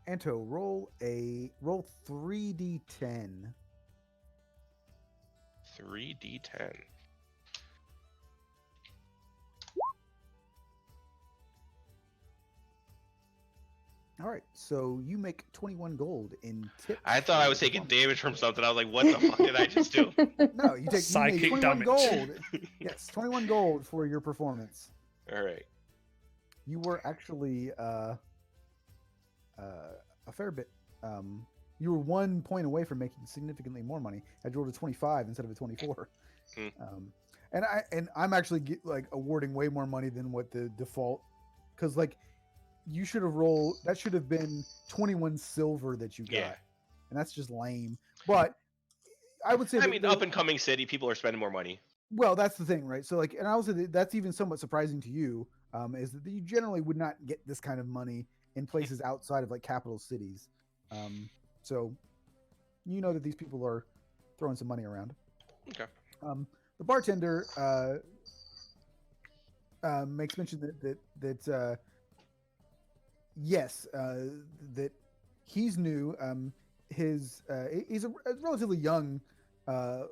Anto, roll 3d10. 3d10. All right, so you make 21 gold in tips. I thought I was taking damage from something. I was like, what the fuck did I just do? No, you made Psychic 21 damage. gold. Yes, 21 gold for your performance. All right. You were actually a fair bit. You were 1 point away from making significantly more money. I rolled a 25 instead of a 24. And I'm actually awarding way more money than what the default, because you should have rolled. That should have been 21 silver that you got, Yeah. and that's just lame. But I would say, up and coming city, people are spending more money. Well, that's the thing, right? So and I would say that's even somewhat surprising to you, is that you generally would not get this kind of money in places outside of capital cities. So you know that these people are throwing some money around. Okay. The bartender makes mention that yes, that he's new. He's a relatively young uh,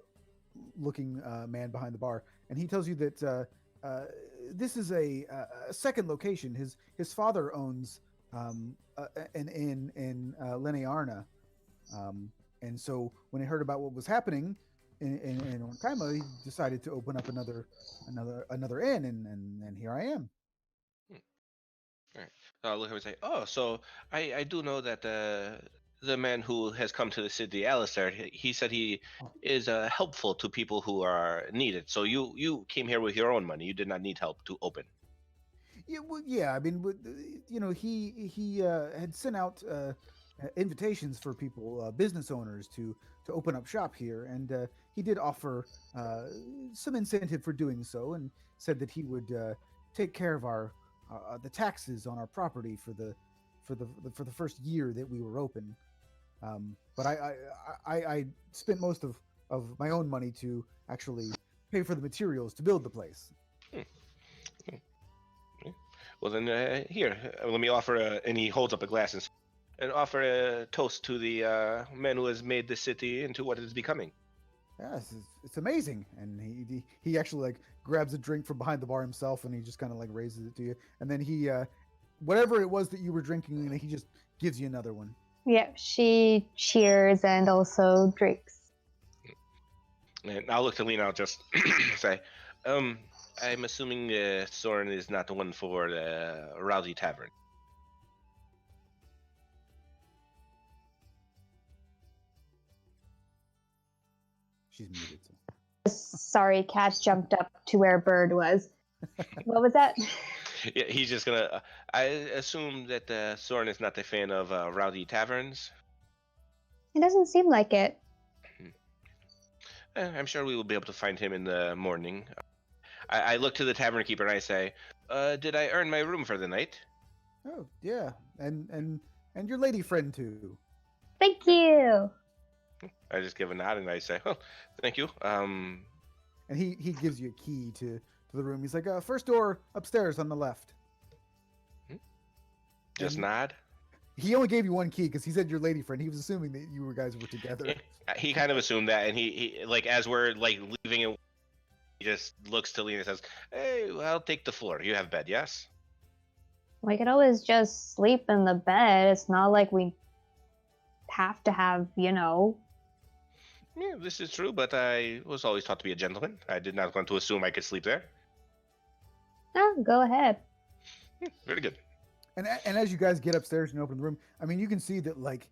looking man behind the bar, and he tells you that this is a second location. His father owns an inn in Linearna, and so when he heard about what was happening in Orn Kaima, he decided to open up another inn, and here I am. All right. So I'll look over and say, "Oh, so I do know that the man who has come to the city, Alistair, he said he is helpful to people who are needed. So you came here with your own money. You did not need help to open." Yeah, well, yeah. I mean, you know, he had sent out invitations for people, business owners, to open up shop here, and he did offer some incentive for doing so, and said that he would take care of our the taxes on our property for the first year that we were open. But I spent most of my own money to actually pay for the materials to build the place. Hmm. Hmm. Hmm. Well then, here, let me offer and he holds up a glass and offer a toast to the man who has made the city into what it is becoming. Yes, it's amazing. And he actually like grabs a drink from behind the bar himself, and he just kind of like raises it to you, and then he whatever it was that you were drinking, he just gives you another one. Yeah, she cheers and also drinks. And I'll look to Lena. I'll just say, I'm assuming Soren is not the one for the Rowdy Tavern. She's muted. So. Sorry, cat jumped up to where Bird was. What was that? Yeah, he's just gonna. I assume that Soren is not a fan of Rowdy Taverns. It doesn't seem like it. I'm sure we will be able to find him in the morning. I look to the tavern keeper and I say, "Did I earn my room for the night?" Oh yeah, and your lady friend too. Thank you. I just give a nod and I say, "Oh, thank you." And he gives you a key to the room. He's like, first door upstairs on the left. Just And nod. he only gave you one key because he said your lady friend. He was assuming that you guys were together. He kind of assumed that, and he like as we're like leaving, and he just looks to Lena and says, "Hey, well, I'll take the floor. You have bed, yes?" We could always just sleep in the bed. It's not like we have to have, Yeah, this is true, but I was always taught to be a gentleman. I did not want to assume I could sleep there. Go ahead. Very good. And as you guys get upstairs and open the room, I mean, you can see that like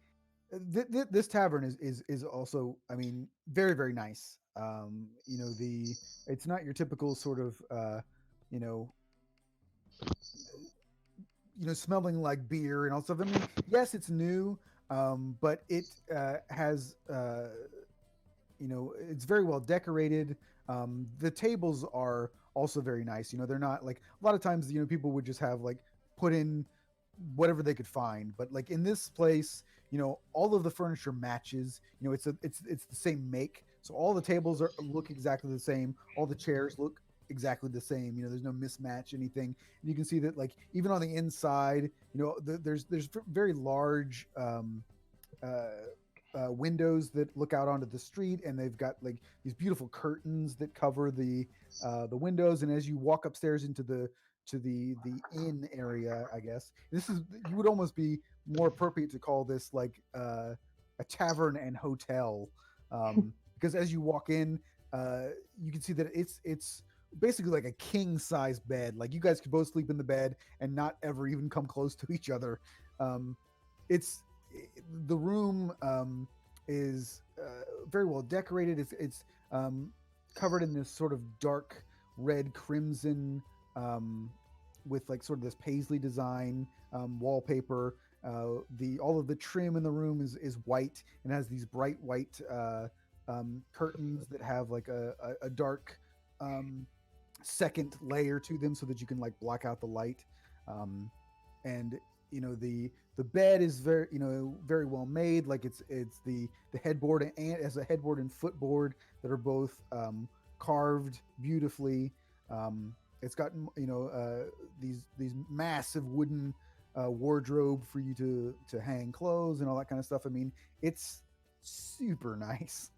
this tavern is also, I mean, very very nice. You know, it's not your typical sort of you know smelling like beer and all stuff. I mean, yes, it's new, but it has it's very well decorated. The tables are also very nice. You know, they're not like a lot of times. You know, people would just have like put in whatever they could find, but like in this place, you know, all of the furniture matches. You know, it's the same make, so all the tables look exactly the same. All the chairs look exactly the same. You know, there's no mismatch anything. And you can see that like even on the inside, you know, there's very large uh, windows that look out onto the street, and they've got like these beautiful curtains that cover the windows. And as you walk upstairs into the inn area, I guess this is you would almost be more appropriate to call this like a tavern and hotel, because as you walk in, you can see that it's basically like a king size bed. Like you guys could both sleep in the bed and not ever even come close to each other. It's the room is very well decorated. It's covered in this sort of dark red crimson, with like sort of this paisley design wallpaper. The all of the trim in the room is white and has these bright white curtains that have like a dark second layer to them so that you can like block out the light. And you know The bed is very well made. Like it's the headboard and as a headboard and footboard that are both carved beautifully. It's got these massive wooden wardrobe for you to hang clothes and all that kind of stuff. I mean, it's super nice.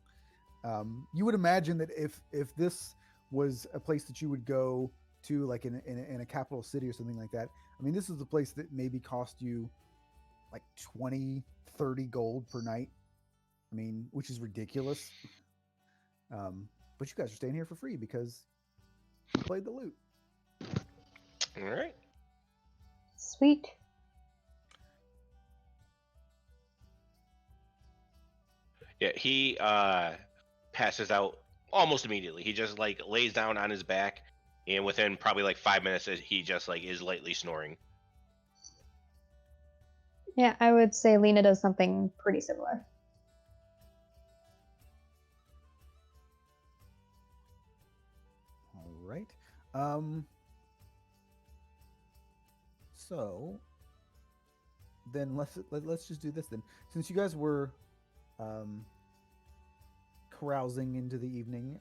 You would imagine that if this was a place that you would go to, like in a capital city or something like that. I mean, this is a place that maybe cost you like 20, 30 gold per night. I mean, which is ridiculous. But you guys are staying here for free because you played the loot. All right. Sweet. Yeah, he passes out almost immediately. He just like lays down on his back, and within probably like 5 minutes, he just like is lightly snoring. Yeah, I would say Lena does something pretty similar. All right. So then let's just do this then. Since you guys were carousing into the evening,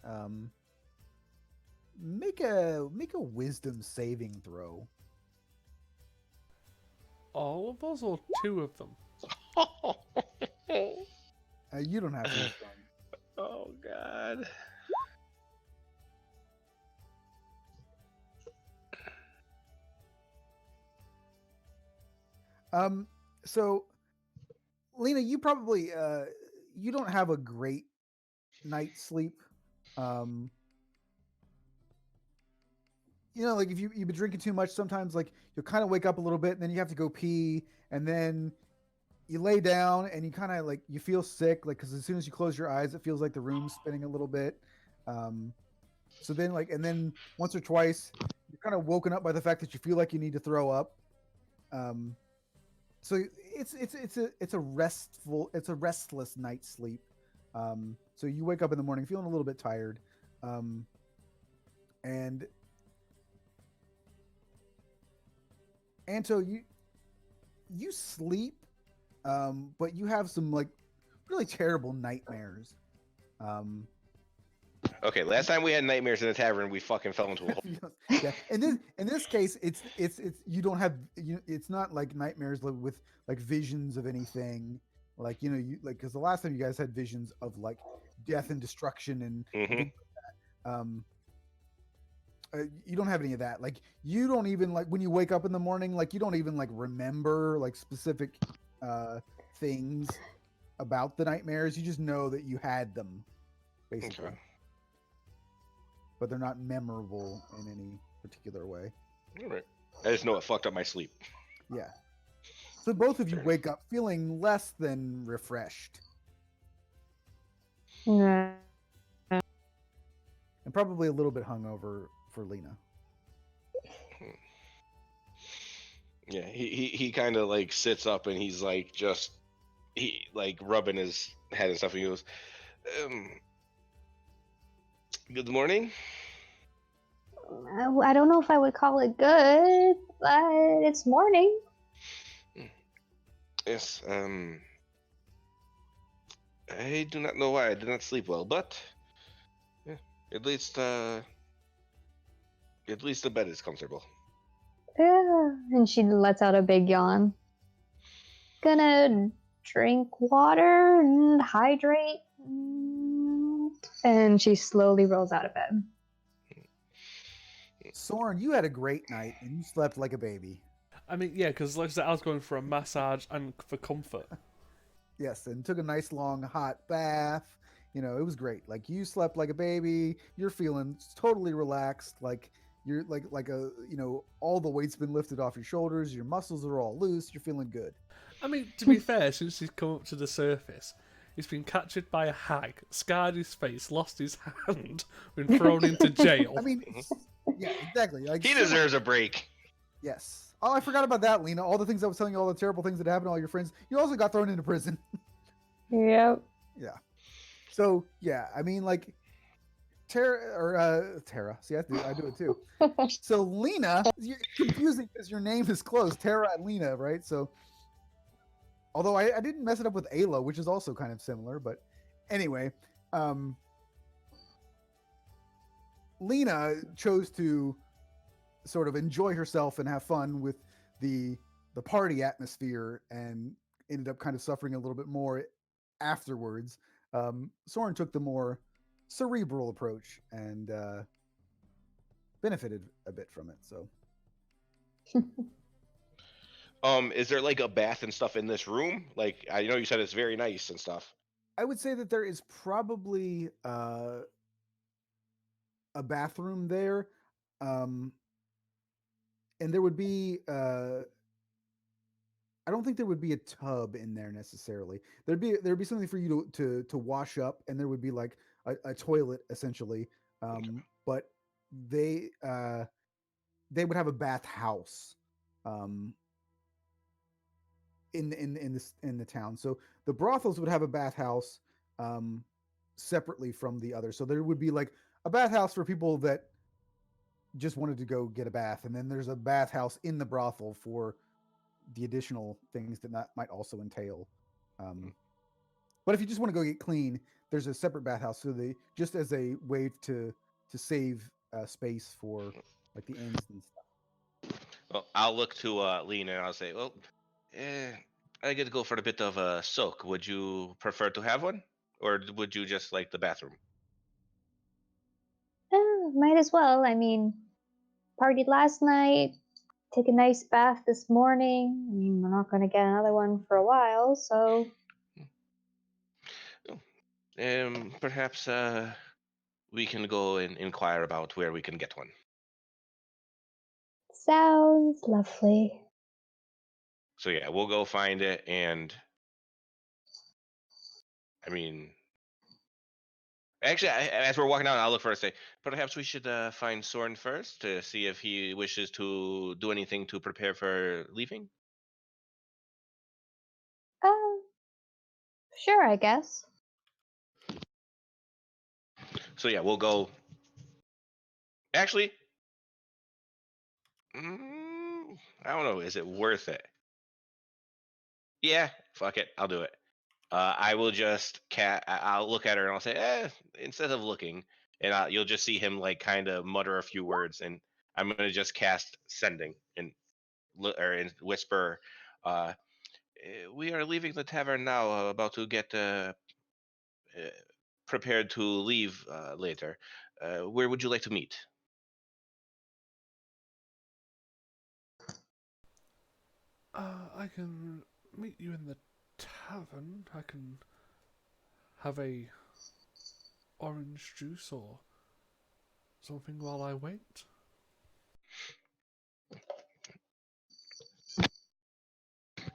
make a wisdom saving throw. All of us or two of them? You don't have to. Oh God. So Lena, you probably you don't have a great night's sleep. Like if you've been drinking too much, sometimes like you'll kind of wake up a little bit and then you have to go pee and then you lay down and you kind of like you feel sick, like because as soon as you close your eyes, it feels like the room's spinning a little bit. So then like and then once or twice you're kind of woken up by the fact that you feel like you need to throw up. So it's a restless night's sleep. So you wake up in the morning feeling a little bit tired, and so you sleep, but you have some like really terrible nightmares. Okay, last time we had nightmares in the tavern, we fucking fell into a hole. Yeah, in this case, it's you don't have it's not like nightmares with like visions of anything, like you like because the last time you guys had visions of like death and destruction and Mhm. things like that. You don't have any of that. Like you don't even like when you wake up in the morning, like you don't even like remember like specific things about the nightmares. You just know that you had them, basically. Okay. But they're not memorable in any particular way. All right. I just know it fucked up my sleep. Yeah. So both of you wake up feeling less than refreshed. Yeah. And probably a little bit hungover for Lena. Yeah, he kind of like sits up and he's like he like rubbing his head and stuff. And he goes, "Good morning." I don't know if I would call it good, but it's morning. Yes. I do not know why I did not sleep well, but yeah, at least the bed is comfortable. Yeah. And she lets out a big yawn. Gonna drink water and hydrate. And she slowly rolls out of bed. Soren, you had a great night and you slept like a baby. I mean, yeah, because like I said, I was going for a massage and for comfort. Yes, and took a nice long hot bath. It was great. Like you slept like a baby. You're feeling totally relaxed. Like you're like a all the weight's been lifted off your shoulders. Your muscles are all loose. You're feeling good. I mean, to be fair, since he's come up to the surface, he's been captured by a hag, scarred his face, lost his hand, been thrown into jail. I mean, yeah, exactly. Like He deserves a break. Yes. Oh, I forgot about that, Lena. All the things I was telling you, all the terrible things that happened to all your friends. You also got thrown into prison. Yep. Yeah. So yeah, I mean, like Tara. See, I do it too. So Lena, you're confusing because your name is close, Tara and Lena, right? So Although I didn't mess it up with Ayla, which is also kind of similar. But anyway, um, Lena chose to sort of enjoy herself and have fun with the the party atmosphere, and ended up kind of suffering a little bit more afterwards. Soren took the more cerebral approach and benefited a bit from it. So Is there like a bath and stuff in this room? Like I know you said it's very nice and stuff. I would say that there is probably a bathroom there, um, and there would be. I don't think there would be a tub in there necessarily. There'd be something for you to wash up, and there would be like a toilet essentially. Okay. But they they would have a bath house um, in the town. So the brothels would have a bathhouse um, separately from the other. So there would be like a bathhouse for people that just wanted to go get a bath, and then there's a bathhouse in the brothel for the additional things that might also entail. Um, but if you just want to go get clean, there's a separate bathhouse. So they just as a way to save space for like the inns and stuff. Well, I'll look to Lena and I'll say, well, eh, I get to go for a bit of a soak. Would you prefer to have one, or would you just like the bathroom? Might as well. I mean, partied last night, take a nice bath this morning. I mean, we're not going to get another one for a while, so. Perhaps we can go and inquire about where we can get one. Sounds lovely. So yeah, we'll go find it, and I mean, actually, as we're walking out, I'll look for it and say, perhaps we should find Soren first to see if he wishes to do anything to prepare for leaving. Uh, sure, I guess. So yeah, we'll go. Actually, I don't know. Is it worth it? Yeah, fuck it. I'll do it. I will just I'll look at her and I'll say, instead of looking, and you'll just see him like kind of mutter a few words, and I'm gonna just cast sending and and whisper, we are leaving the tavern now, about to get uh, prepared to leave later. Where would you like to meet? I can meet you in the tavern. I can have a orange juice or something while I wait. All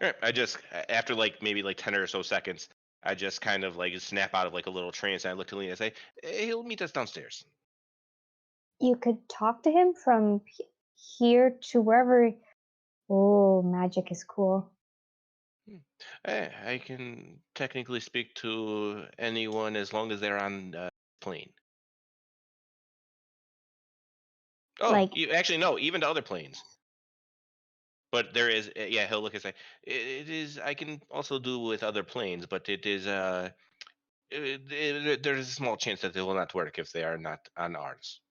right, I just after like maybe like 10 or so seconds, I just kind of like snap out of like a little trance, and I look to Lena and say, he'll meet us downstairs. You could talk to him from here to wherever. Oh, magic is cool. I can technically speak to anyone as long as they're on plane. Oh, Like, actually, no, even to other planes. But there is, yeah, he'll look and say, it is, I can also do with other planes, but it is, there's a small chance that they will not work if they are not on ours.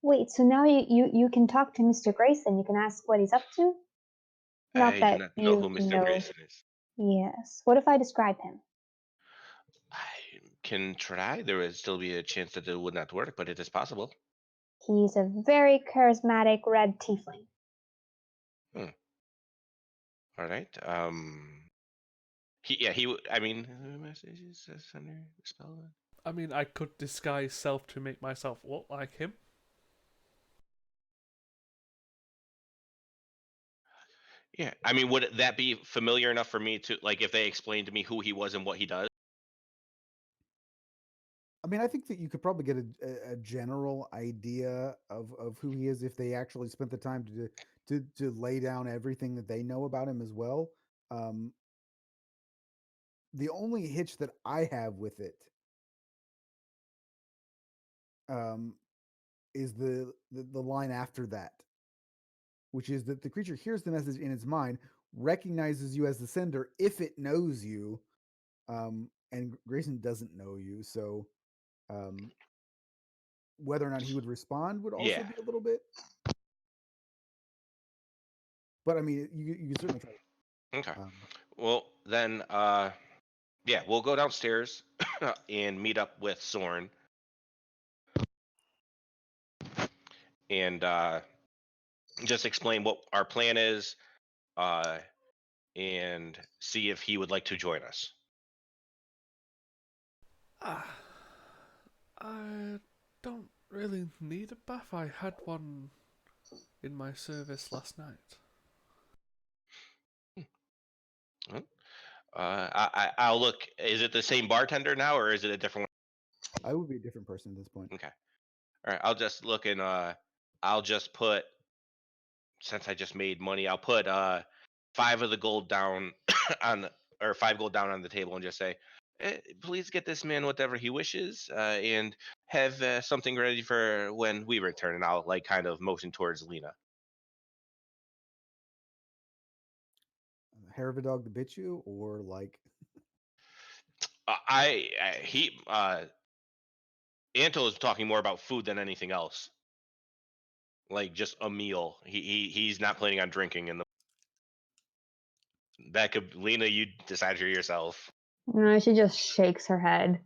wait, so now you can talk to Mr. Grayson. You can ask what he's up to? Not I do that not know who you Mr. know. Grayson is. Yes. What if I describe him? I can try. There would still be a chance that it would not work, but it is possible. He's a very charismatic red tiefling. Hmm. All right. I mean, messages, sender, spell. I mean, I could disguise self to make myself look like him. Yeah, I mean, would that be familiar enough for me to like if they explained to me who he was and what he does? I mean, I think that you could probably get a general idea of who he is if they actually spent the time to lay down everything that they know about him as well. Um, the only hitch that I have with it um, is the line after that, which is that the creature hears the message in its mind, recognizes you as the sender if it knows you, and Grayson doesn't know you. So um, whether or not he would respond would also Yeah. be a little bit. But I mean, you can certainly try. Okay. Um, Well, then, yeah, we'll go downstairs and meet up with Sorn, and just explain what our plan is, uh, and see if he would like to join us. Ah, I don't really need a bath. I had one in my service last night. Hmm. I'll look. Is it the same bartender now, or is it a different I would be a different person at this point. one? Okay. All right. I'll just look and I'll just put, since I just made money, I'll put 5 of the gold down on, or 5 gold down on the table, and just say, please get this man whatever he wishes, and have something ready for when we return. And I'll like kind of motion towards Lena. Hair of a dog to bit you, or like He Anto is talking more about food than anything else, like just a meal. He's not planning on drinking in the. That could, Lena, you decide for yourself. No, she just shakes her head.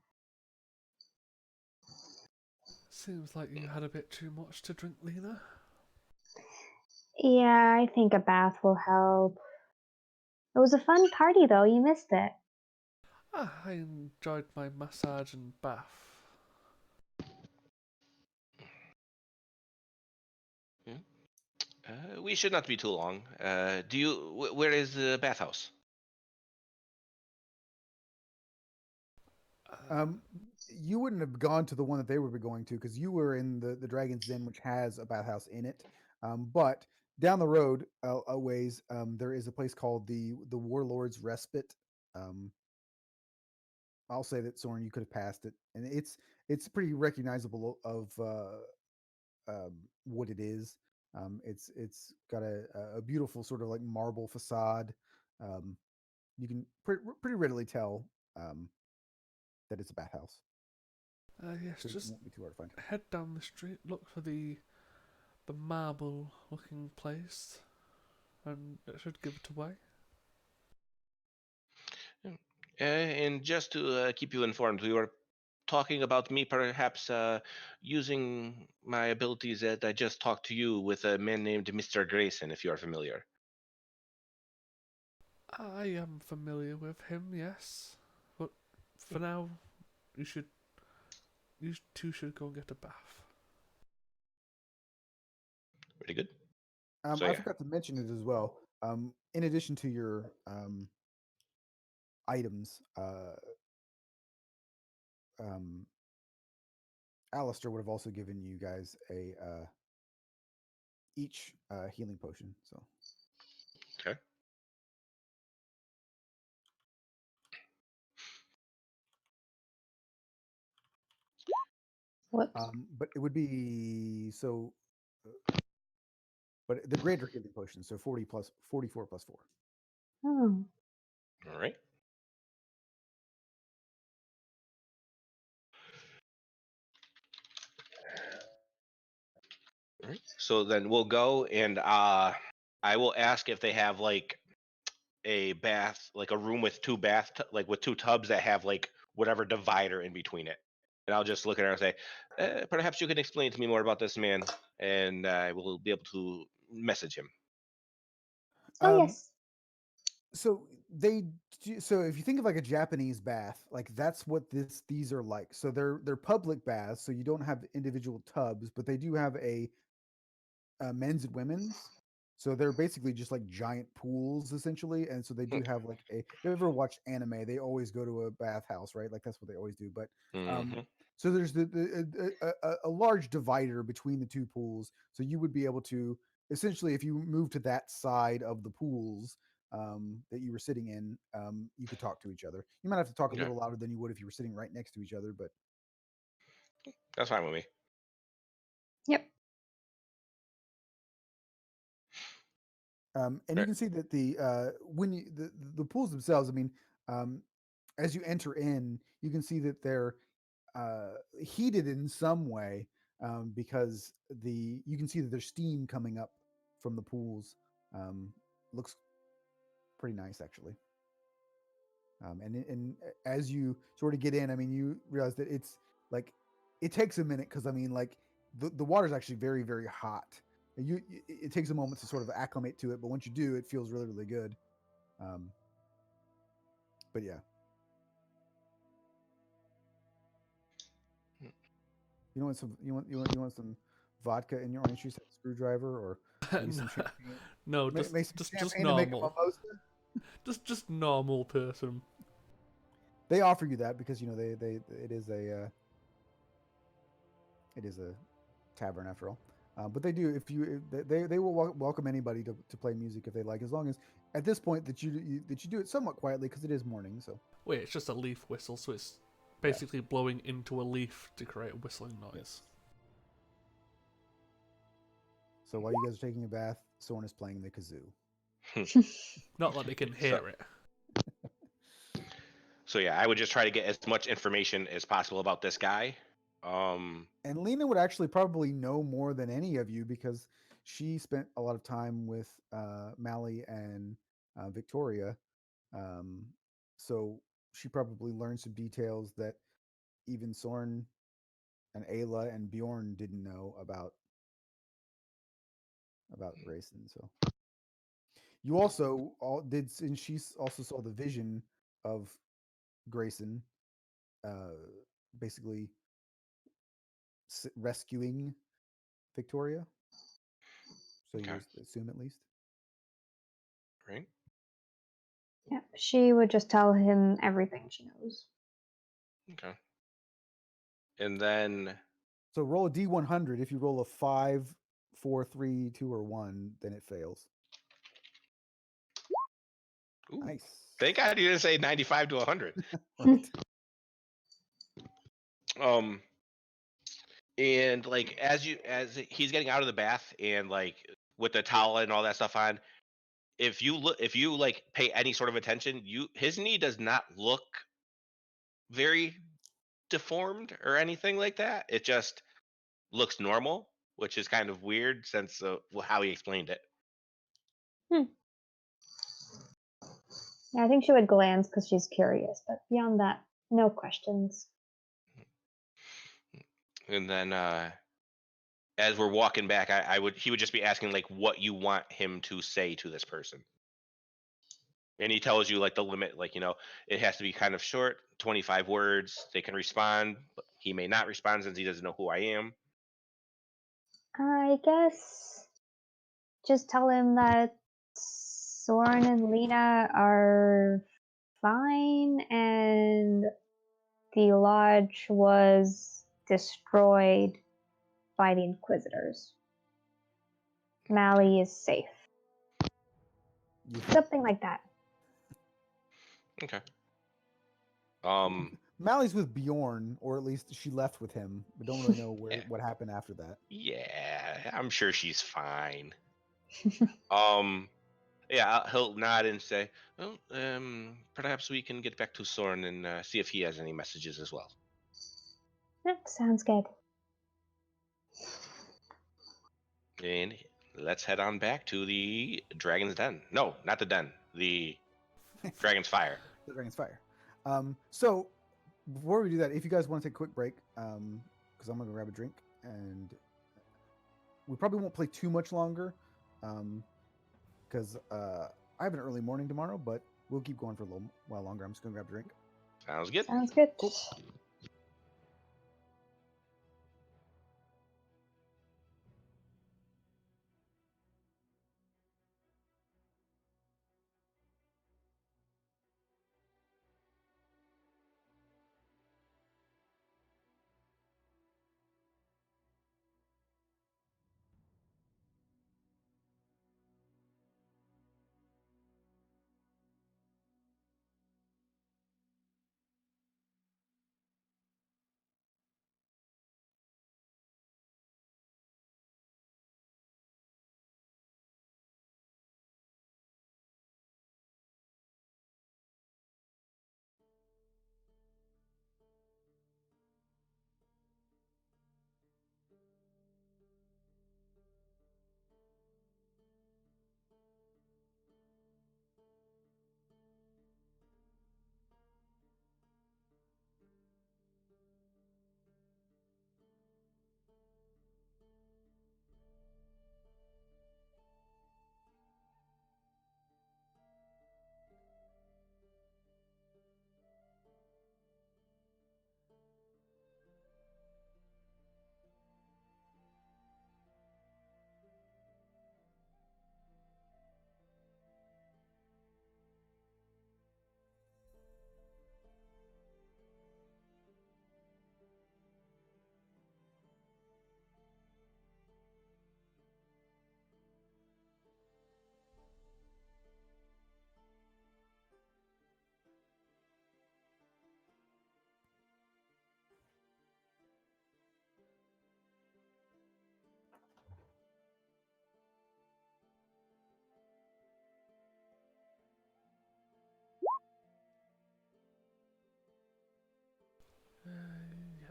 Seems like you had a bit too much to drink, Lena. Yeah, I think a bath will help. It was a fun party, though. You missed it. I enjoyed my massage and bath. Hmm? We should not be too long. Where is the bathhouse? um, you wouldn't have gone to the one that they would be going to because you were in the Dragon's Den, which has a bathhouse in it. But down the road a ways, there is a place called the Warlord's Respite. Um, I'll say that Soren, you could have passed it, and it's pretty recognizable of what it is. It's got a beautiful sort of like marble facade. Um, you can pretty readily tell that it's a bathhouse. Yes, So it just won't be too hard to find. head down the street, look for the marble-looking place, and it should give it away. And just to keep you informed, we were talking about me perhaps using my abilities that I just talked to you with a man named Mr. Grayson, if you are familiar. I am familiar with him, yes, but for now, you two should go and get a bath. Pretty good. So I yeah. forgot to mention it as well. In addition to your items, um, Alistair would have also given you guys a each healing potion. So, Okay. Whoops. but it would be so. uh, But the greater healing potion, so 40 plus 44 plus 4. Oh. All right. All right. So then we'll go, and I will ask if they have like a bath, like a room with like with 2 tubs that have like whatever divider in between it. And I'll just look at her and say, perhaps you can explain to me more about this man, and I will be able to message him. Oh, Um, yes. so so if you think of like a Japanese bath, like that's what these are like. So they're public baths, so you don't have individual tubs, but they do have a men's and women's. So they're basically just like giant pools essentially, and so they do have like a. If you ever watched anime, they always go to a bathhouse, right? Like that's what they always do. But um, Mm-hmm. so there's a large divider between the two pools, so you would be able to essentially, if you move to that side of the pools that you were sitting in, you could talk to each other. You might have to talk a Yeah, little louder than you would if you were sitting right next to each other, but that's fine with me. Yep. And you can see that when the pools themselves, I mean, um, as you enter in, you can see that they're heated in some way because you can see that there's steam coming up from the pools. Looks pretty nice actually. And as you sort of get in, I mean, you realize that it's like it takes a minute because I mean, like the water's actually very very hot. It takes a moment to sort of acclimate to it, but once you do, it feels really really good. Um, but yeah, you want some vodka in your orange juice, and a screwdriver, or maybe some champagne. No, Make some just champagne to make a normal. mimosa. Just normal person. They offer you that because they it is a tavern after all. But they do if you they will welcome anybody to play music if they like, as long as at this point that you do it somewhat quietly because it is morning. So Wait, it's just a leaf whistle, so it's yeah. basically blowing into a leaf to create a whistling noise. Yes. So while you guys are taking a bath, Sorn is playing the kazoo. Not that they can hear it. So yeah, I would just try to get as much information as possible about this guy. And Lena would actually probably know more than any of you because she spent a lot of time with Mally and Victoria. Um, so she probably learned some details that even Sorn and Ayla and Bjorn didn't know about Grayson. So you also all did, and she also saw the vision of Grayson, uh, basically rescuing Victoria. So you Okay. assume at least. Right. Yeah, she would just tell him everything she knows. Okay. And then So roll a D100. If you roll a 5, 4, 3, 2, or 1, then it fails. ooh, Nice. thank God you didn't say 95 to 100. Right. And like as he's getting out of the bath and like with the towel and all that stuff on, if you like pay any sort of attention, his knee does not look very deformed or anything like that. It just looks normal, which is kind of weird since how he explained it. Yeah, I think she would glance because she's curious, but beyond that, no questions. And then as we're walking back, he would just be asking like what you want him to say to this person. And he tells you like the limit, like, it has to be kind of short, 25 words. They can respond, but he may not respond since he doesn't know who I am. I guess just tell him that Soren and Lena are fine and the lodge was destroyed by the Inquisitors. Mally is safe. Something like that. Okay. Mally's with Bjorn, or at least she left with him. We don't really know Yeah. what happened after that. Yeah, I'm sure she's fine. Yeah, he'll nod and say, "Well, perhaps we can get back to Soren and see if he has any messages as well." That sounds good. And let's head on back to the Dragon's Den. No, not the Den. The Dragon's Fire. The Dragon's Fire. So before we do that, if you guys want to take a quick break, because I'm gonna grab a drink, and we probably won't play too much longer, because I have an early morning tomorrow, but we'll keep going for a little while longer. I'm just gonna grab a drink. Sounds good. Sounds good. Cool.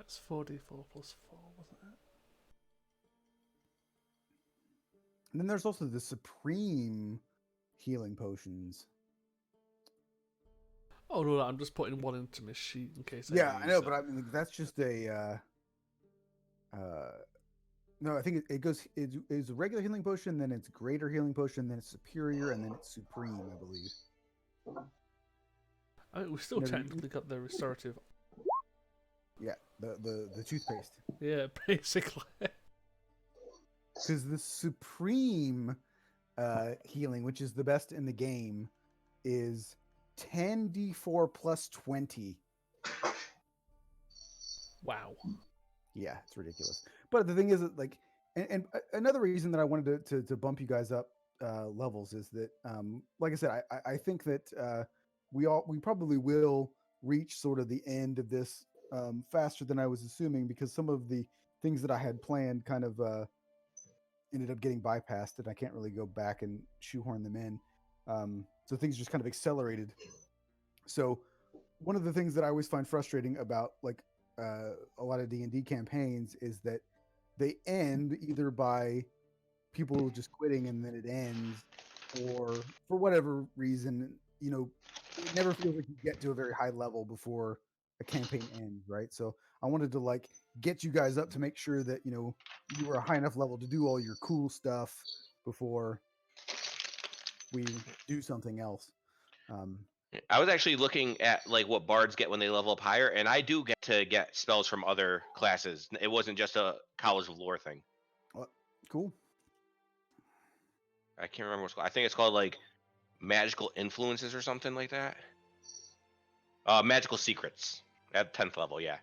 it's 4d4 plus 4, wasn't it? And then there's also the supreme healing potions. Oh no, I'm just putting one into my sheet in case I Yeah, ever I know, use but it. I mean, that's just a. No, I think it goes. It's a regular healing potion, then it's greater healing potion, then it's superior, and then it's supreme. I believe. I mean, we still No, technically got the restorative. Yeah, the toothpaste. Yeah, basically. Because the supreme healing, which is the best in the game, is 10d4 plus 20. Wow. Yeah, it's ridiculous. But the thing is that like, and another reason that I wanted to bump you guys up levels is that, like I said, I think that we probably will reach sort of the end of this faster than I was assuming, because some of the things that I had planned kind of ended up getting bypassed, and I can't really go back and shoehorn them in. So things just kind of accelerated. So one of the things that I always find frustrating about like a lot of D&D campaigns is that they end either by people just quitting and then it ends, or for whatever reason, it never feels like you get to a very high level before a campaign ends, right? So I wanted to like get you guys up to make sure that you were a high enough level to do all your cool stuff before we do something else. I was actually looking at like what bards get when they level up higher, and I do get to get spells from other classes. It wasn't just a College of Lore thing. Cool. I can't remember what's called. I think it's called like Magical Influences or something like that. Magical Secrets at 10th level, yeah.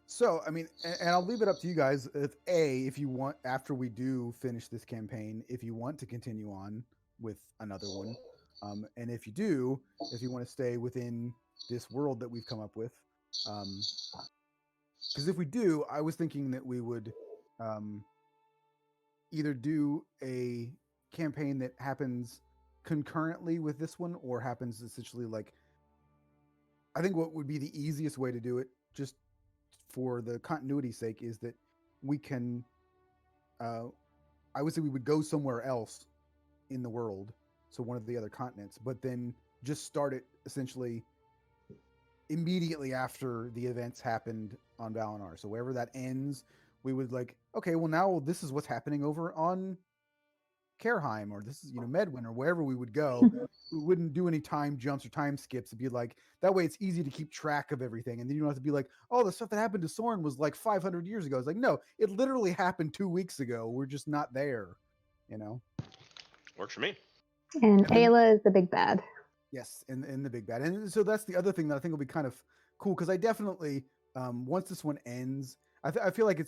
So, I mean, and I'll leave it up to you guys. If you want, after we do finish this campaign, if you want to continue on with another one, and if you do, if you want to stay within this world that we've come up with, because if we do, I was thinking that we would either do a campaign that happens concurrently with this one, or happens essentially like, I think what would be the easiest way to do it, just for the continuity's sake, is that we can I would say we would go somewhere else in the world, so one of the other continents, but then just start it essentially immediately after the events happened on Baranor. So wherever that ends, we would like, okay, well now this is what's happening over on Kerheim, or this is Medwin, or wherever we would go. We wouldn't do any time jumps or time skips. It'd be like that way it's easy to keep track of everything, and then you don't have to be like, oh, the stuff that happened to Soren was like 500 years ago. It's like, no, it literally happened 2 weeks ago. We're just not there. Works for me. And And then Ayla is the big bad. yes, in the big bad. And so that's the other thing that I think will be kind of cool, because I definitely once this one ends, I feel like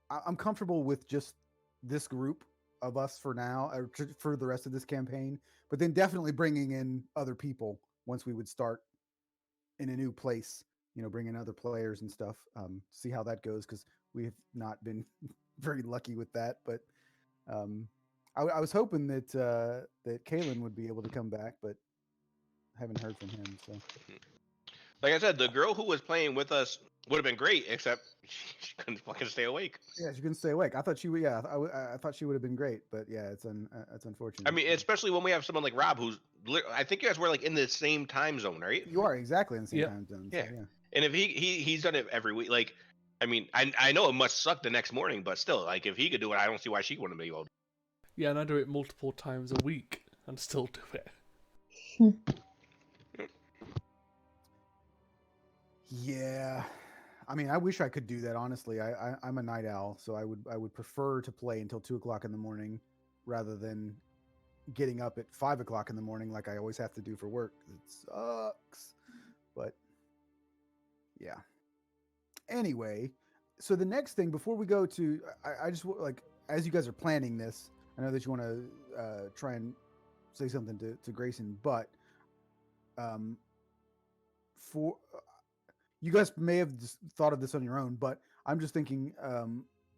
I'm comfortable with just this group of us for now, or for the rest of this campaign, but then definitely bringing in other people once we would start in a new place, bring in other players and stuff, see how that goes, because we have not been very lucky with that. But I was hoping that that Kalen would be able to come back, but haven't heard from him. So, Like I said, the girl who was playing with us would have been great, except she couldn't fucking stay awake. yeah, she couldn't stay awake. I thought she would. Yeah, I thought she would have been great, but yeah, it's unfortunate. I mean, especially when we have someone like Rob, who's I think you guys were like in the same time zone, right? You are exactly in the same Yep. time zone. Yeah. So, yeah. And if he's done it every week, like, I mean, I know it must suck the next morning, but still, like, if he could do it, I don't see why she wouldn't be able to. Yeah, and I do it multiple times a week and still do it. Yeah, I mean, I wish I could do that. Honestly, I'm a night owl, so I would prefer to play until 2 o'clock in the morning, rather than getting up at 5 o'clock in the morning like I always have to do for work. It sucks, but yeah. Anyway, so the next thing before we go to, I just like, as you guys are planning this, I know that you want to try and say something to Grayson, but for you guys may have just thought of this on your own, but I'm just thinking,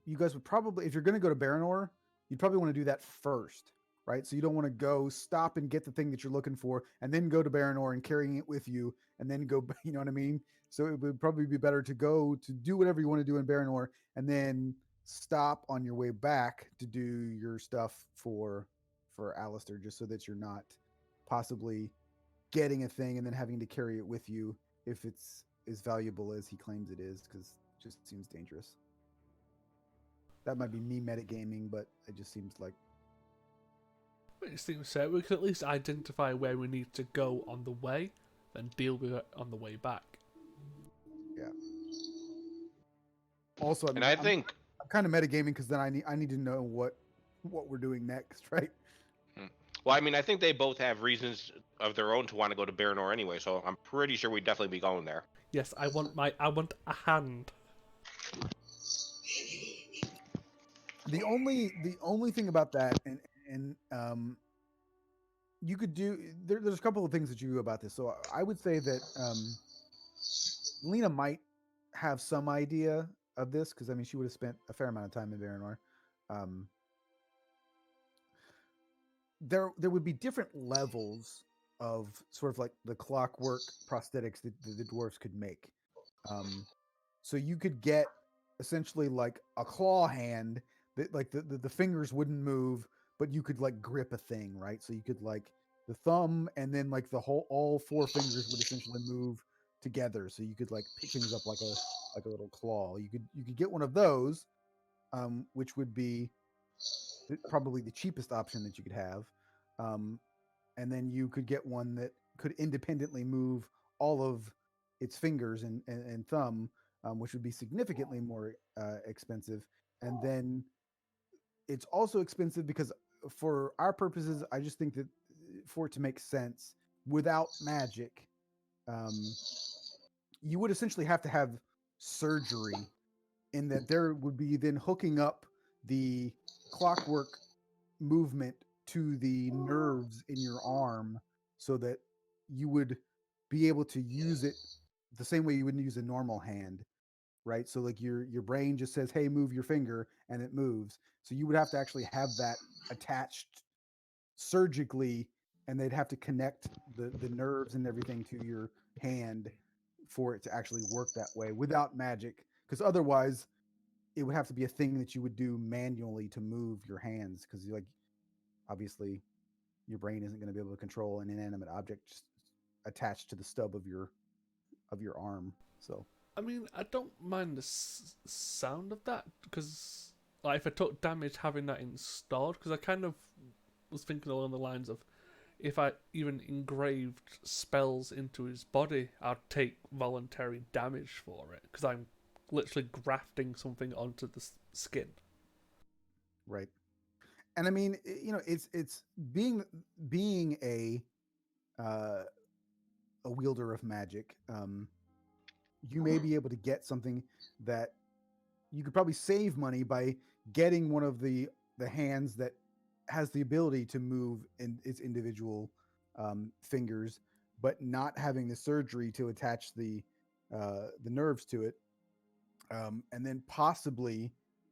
you guys would probably, if you're going to go to Baranor, you'd probably want to do that first, right? So you don't want to go stop and get the thing that you're looking for, and then go to Baranor and carrying it with you, and then go. You know what I mean? So it would probably be better to go to do whatever you want to do in Baranor, and then stop on your way back to do your stuff for Alistair, just so that you're not possibly getting a thing and then having to carry it with you if it's as valuable as he claims it is, because it just seems dangerous. That might be me metagaming, but it just seems like It seems so. We can at least identify where we need to go on the way, then deal with it on the way back. yeah. Also, I And mean, I I'm think, kind of metagaming because then I need to know what we're doing next, right? well, I mean, I think they both have reasons of their own to want to go to Baranor anyway. So I'm pretty sure we'd definitely be going there. Yes, I want a hand. The only thing about that, and you could do there's a couple of things that you do about this. So I would say that Lena might have some idea of this, because I mean she would have spent a fair amount of time in Baranor. Um, there would be different levels of sort of like the clockwork prosthetics that the dwarves could make. So you could get essentially like a claw hand that like the fingers wouldn't move, but you could like grip a thing, right? So you could like the thumb, and then like the whole all four fingers would essentially move together. So you could like pick things up like a little claw. You could get one of those, which would be probably the cheapest option that you could have. Um, and then you could get one that could independently move all of its fingers and thumb, which would be significantly more expensive. And then it's also expensive because, for our purposes, I just think that for it to make sense without magic, you would essentially have to have surgery, in that there would be then hooking up the clockwork movement to the nerves in your arm, so that you would be able to use it the same way you would use a normal hand, right? So like your brain just says, hey, move your finger, and it moves. So you would have to actually have that attached surgically, and they'd have to connect the nerves and everything to your hand for it to actually work that way without magic, because otherwise it would have to be a thing that you would do manually to move your hands, because like obviously your brain isn't going to be able to control an inanimate object just attached to the stub of your arm. So I mean, I don't mind the sound of that, because like if I took damage having that installed, because I kind of was thinking along the lines of, if I even engraved spells into his body, I'd take voluntary damage for it, because I'm literally grafting something onto the skin. right. And I mean, it's being being uh, a wielder of magic. You may be able to get something that you could probably save money by getting one of the hands that has the ability to move in its individual fingers, but not having the surgery to attach the nerves to it, and then possibly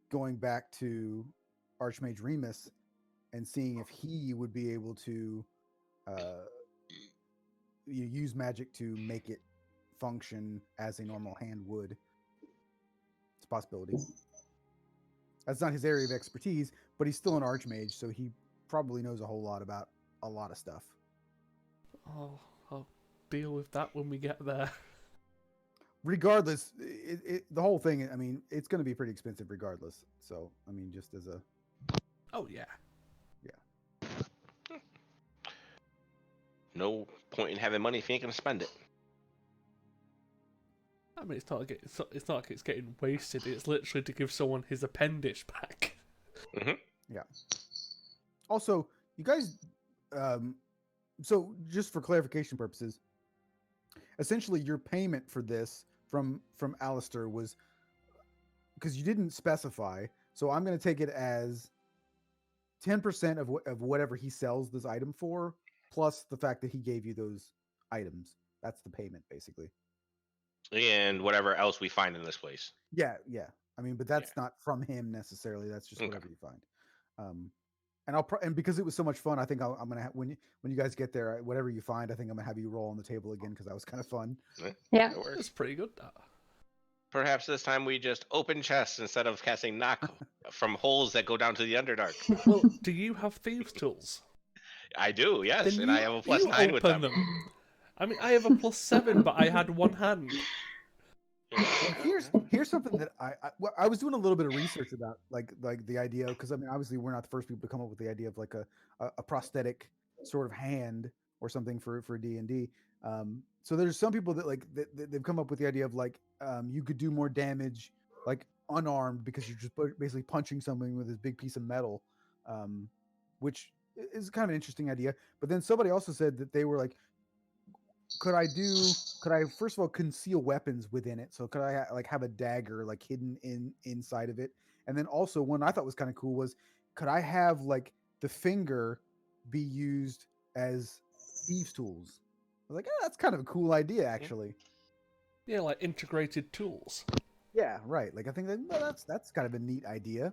going back to Archmage Remus and seeing if he would be able to uh, use magic to make it function as a normal hand would. It's a possibility. That's not his area of expertise, but he's still an archmage, so he probably knows a whole lot about a lot of stuff. I'll deal with that when we get there. Regardless, the whole thing, I mean, it's going to be pretty expensive regardless. So, I mean, just as a... Oh, yeah. No point in having money if you ain't gonna spend it. I mean, it's not like it's getting wasted. It's literally to give someone his appendage back. Mm-hmm. Yeah. Also, you guys... so, just for clarification purposes, essentially your payment for this from Alistair was... because you didn't specify, so I'm going to take it as 10% of whatever he sells this item for, plus the fact that he gave you those items. That's the payment, basically. And whatever else we find in this place. Yeah. I mean, but that's not from him necessarily. That's just whatever you find. And and because it was so much fun, I think I'm gonna when you guys get there, whatever you find, I think I'm gonna have you roll on the table again because that was kind of fun. Yeah. That works. That's pretty good. Perhaps this time we just open chests instead of casting knock from holes that go down to the Underdark. Well, do you have thieves' tools? I do, yes, Then and I have a you +9 with open them. I mean, I have a +7, but I had one hand. Well, here's something that well, I was doing a little bit of research about like the idea because I mean obviously we're not the first people to come up with the idea of like a prosthetic sort of hand or something for D&D. So there's some people that they've come up with the idea of like you could do more damage like unarmed because you're just basically punching something with this big piece of metal, which is kind of an interesting idea. But then somebody also said that they were like, could I first of all conceal weapons within it? So could I like have a dagger like hidden inside of it? And then also one I thought was kind of cool was could I have like the finger be used as thieves' tools? I was like, that's kind of a cool idea actually. Yeah, like integrated tools. Yeah, right. Like I think that's kind of a neat idea.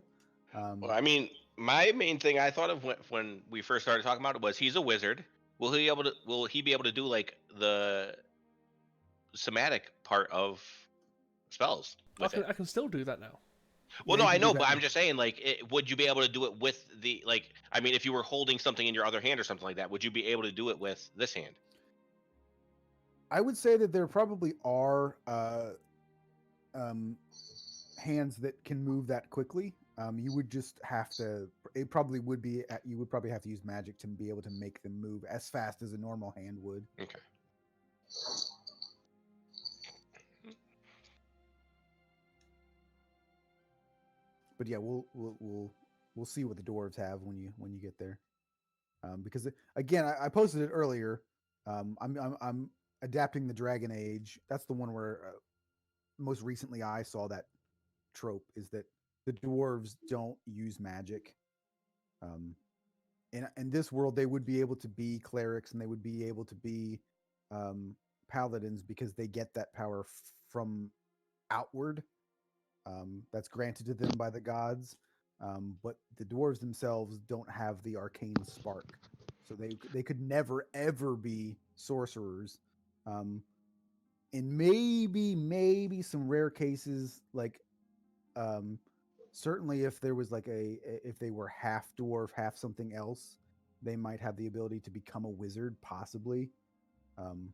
Well, I mean, my main thing I thought of when we first started talking about it was he's a wizard. Will he be able to do like the somatic part of spells with it? I can still do that now. Well, Yeah, no, you I can do know, that but now. I'm just saying, like, would you be able to do it with the like? I mean, if you were holding something in your other hand or something like that, would you be able to do it with this hand? I would say that there probably are hands that can move that quickly. You would just have to. It probably would be. You would probably have to use magic to be able to make them move as fast as a normal hand would. Okay. But yeah, we'll see what the dwarves have when you get there. Because again, I posted it earlier. I'm adapting the Dragon Age. That's the one where most recently I saw that trope is that the dwarves don't use magic. Um, in this world, they would be able to be clerics and they would be able to be paladins because they get that power from outward. That's granted to them by the gods. But the dwarves themselves don't have the arcane spark, so they could never ever be sorcerers. Um, in maybe some rare cases, like um, certainly if there was like if they were half dwarf, half something else, they might have the ability to become a wizard, possibly. Um,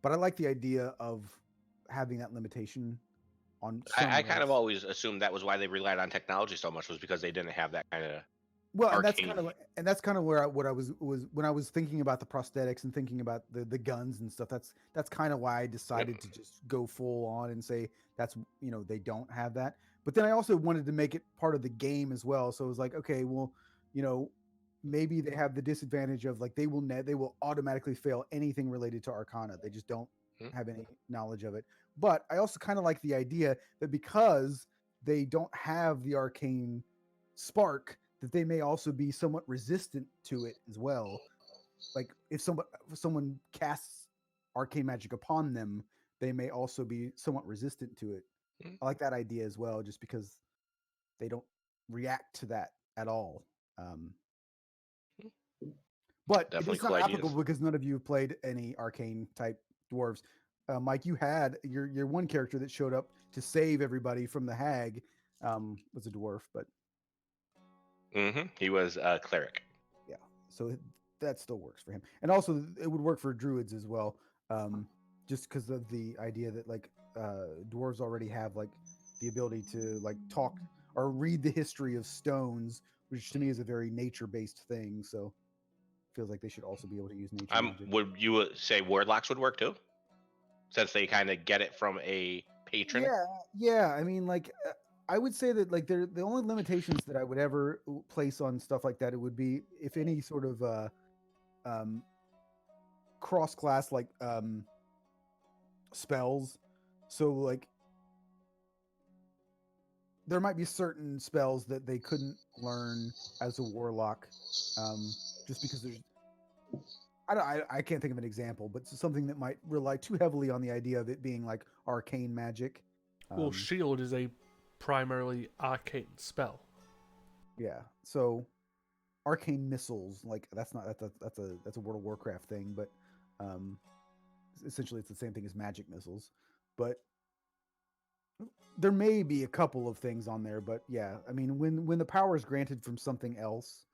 but I like the idea of having that limitation on I someone kind of else. always assumed that was why they relied on technology so much was because they didn't have that kind of Well, arcane. and that's kind of where what I was when I was thinking about the prosthetics and thinking about the guns and stuff. That's kind of why I decided to just go full on and say that's they don't have that. But then I also wanted to make it part of the game as well. So it was like, okay, well, you know, maybe they have the disadvantage of like they will automatically fail anything related to Arcana. They just don't Hmm? have any knowledge of it. But I also kind of like the idea that because they don't have the arcane spark, that they may also be somewhat resistant to it as well. Like if someone casts arcane magic upon them, they may also be somewhat resistant to it. Hmm? I like that idea as well, just because they don't react to that at all. Um, but Definitely it's cool not ideas. applicable because none of you have played any arcane type dwarves. Mike, you had your one character that showed up to save everybody from the hag was a dwarf, but He was a cleric. yeah, so that still works for him, and also it would work for druids as well, just because of the idea that like dwarves already have like the ability to like talk or read the history of stones, which to me is a very nature-based thing. So feels like they should also be able to use nature magic. Would you say warlocks would work too, since they kind of get it from a patron? Yeah. I mean, like, I would say that like they're the only limitations that I would ever place on stuff like that. It would be if any sort of um, cross class like spells. So like there might be certain spells that they couldn't learn as a warlock, just because there's I can't think of an example, but something that might rely too heavily on the idea of it being like arcane magic. Well, Um, shield is a primarily arcane spell. yeah, so arcane missiles. Like that's a World of Warcraft thing, but um, essentially it's the same thing as magic missiles. But there may be a couple of things on there, but yeah, I mean, when the power is granted from something else,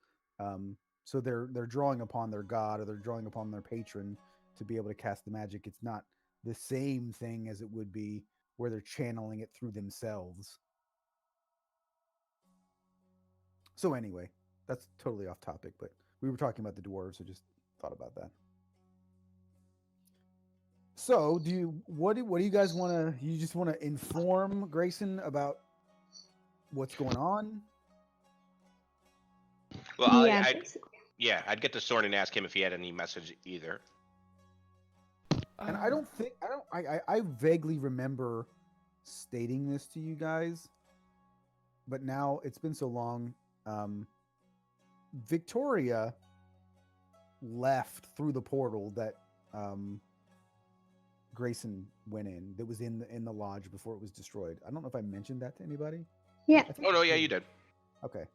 so they're drawing upon their god or they're drawing upon their patron to be able to cast the magic. It's not the same thing as it would be where they're channeling it through themselves. So anyway, that's totally off topic, but we were talking about the dwarves, so just thought about that. So, what do you guys want to? You just want to inform Grayson about what's going on? Well, Yeah, yeah, I'd get to Sorn and ask him if he had any message either. And I don't think I vaguely remember stating this to you guys, but now it's been so long. Victoria left through the portal that Grayson went in. That was in the lodge before it was destroyed. I don't know if I mentioned that to anybody. yeah. I think Oh no, yeah, you did. Okay.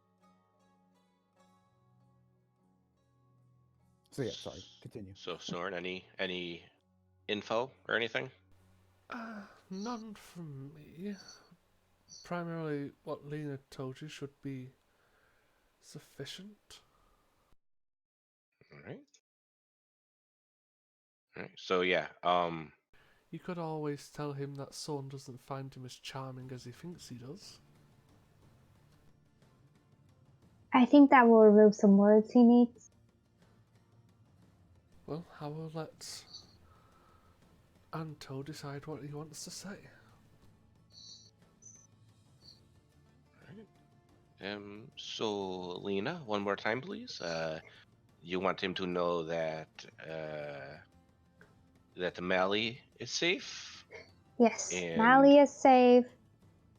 So yeah, sorry. Continue. So Sorn, any info or anything? None from me. Primarily, what Lena told you should be sufficient. All right. All right. So yeah, You could always tell him that Son doesn't find him as charming as he thinks he does. I think that will remove some words he needs. Well, I will let Anto decide what he wants to say. So Lena, one more time, please. You want him to know that that Mally is safe? Yes, And Mally is safe.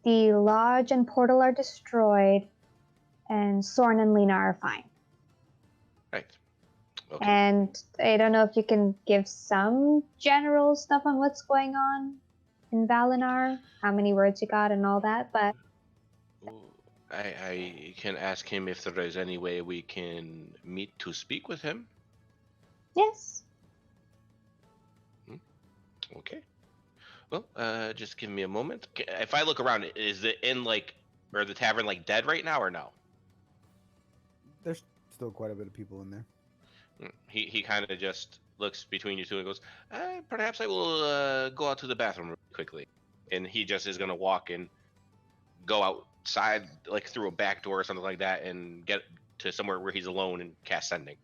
The lodge and portal are destroyed, and Sorn and Lena are fine. right. Okay. And I don't know if you can give some general stuff on what's going on in Valinor, how many words you got, and all that. But I can ask him if there is any way we can meet to speak with him. yes, Okay. Well, just give me a moment. If I look around, is the inn or the tavern dead right now or no? There's still quite a bit of people in there. He kind of just looks between you two and goes, perhaps I will go out to the bathroom really quickly. And he just is gonna walk and go outside through a back door or something like that and get to somewhere where he's alone and cast sending.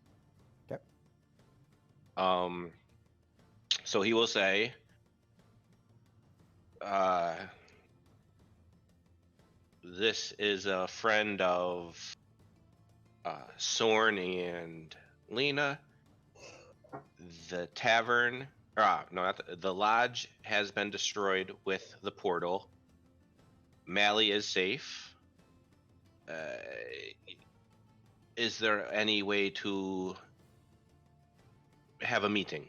Okay. So he will say, this is a friend of Sorn and Lena. The tavern, no, not the lodge has been destroyed with the portal. Mally is safe. Is there any way to have a meeting?